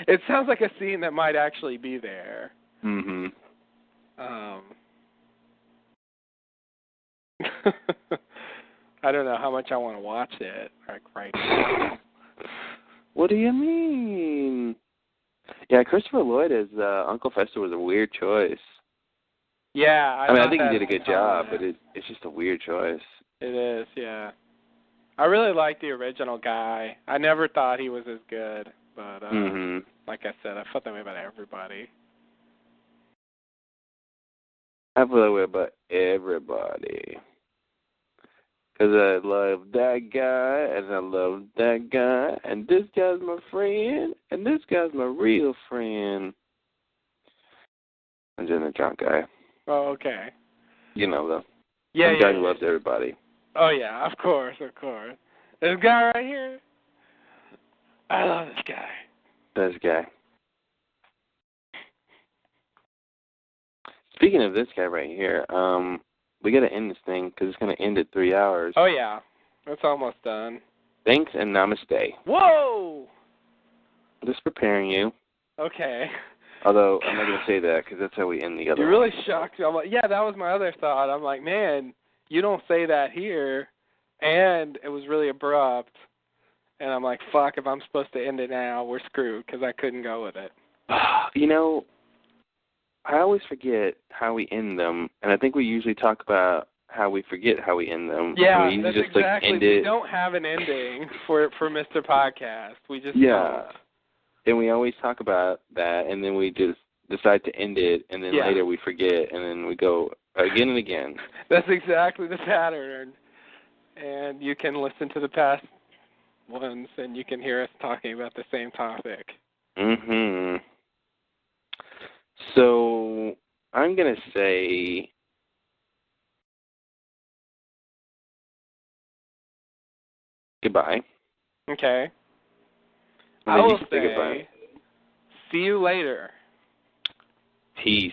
It sounds like a scene that might actually be there. Mhm. I don't know how much I want to watch it right now. What do you mean? Yeah, Christopher Lloyd as Uncle Fester was a weird choice. Yeah, I mean, I thought think he that did a good job, comment. but it's just a weird choice. It is, yeah. I really like the original guy. I never thought he was as good, but like I said, I felt that way about everybody. I feel that way about everybody. Because I love that guy, and I love that guy, and this guy's my friend, and this guy's my real friend. I'm just a drunk guy. Oh, okay. You know, though. Yeah, I'm a guy who loves everybody. Oh, yeah, of course. This guy right here, I love this guy. This guy. Speaking of this guy right here, we got to end this thing because it's going to end at 3 hours. Oh, yeah. It's almost done. Thanks and namaste. Whoa! Just preparing you. Okay. Although, I'm not going to say that because that's how we end the other You really shocked me. I'm like, yeah, that was my other thought. I'm like, man, you don't say that here. And it was really abrupt. And I'm like, fuck, if I'm supposed to end it now, we're screwed because I couldn't go with it. You know, I always forget how we end them, and I think we usually talk about how we forget how we end them. Yeah, we that's just, exactly. end it. We don't have an ending for Mr. Podcast. We just don't. And we always talk about that, and then we just decide to end it, and then later we forget, and then we go again and again. That's exactly the pattern. And you can listen to the past ones, and you can hear us talking about the same topic. Mm-hmm. So I'm going to say goodbye. Okay. And then you can say goodbye. See you later. Peace.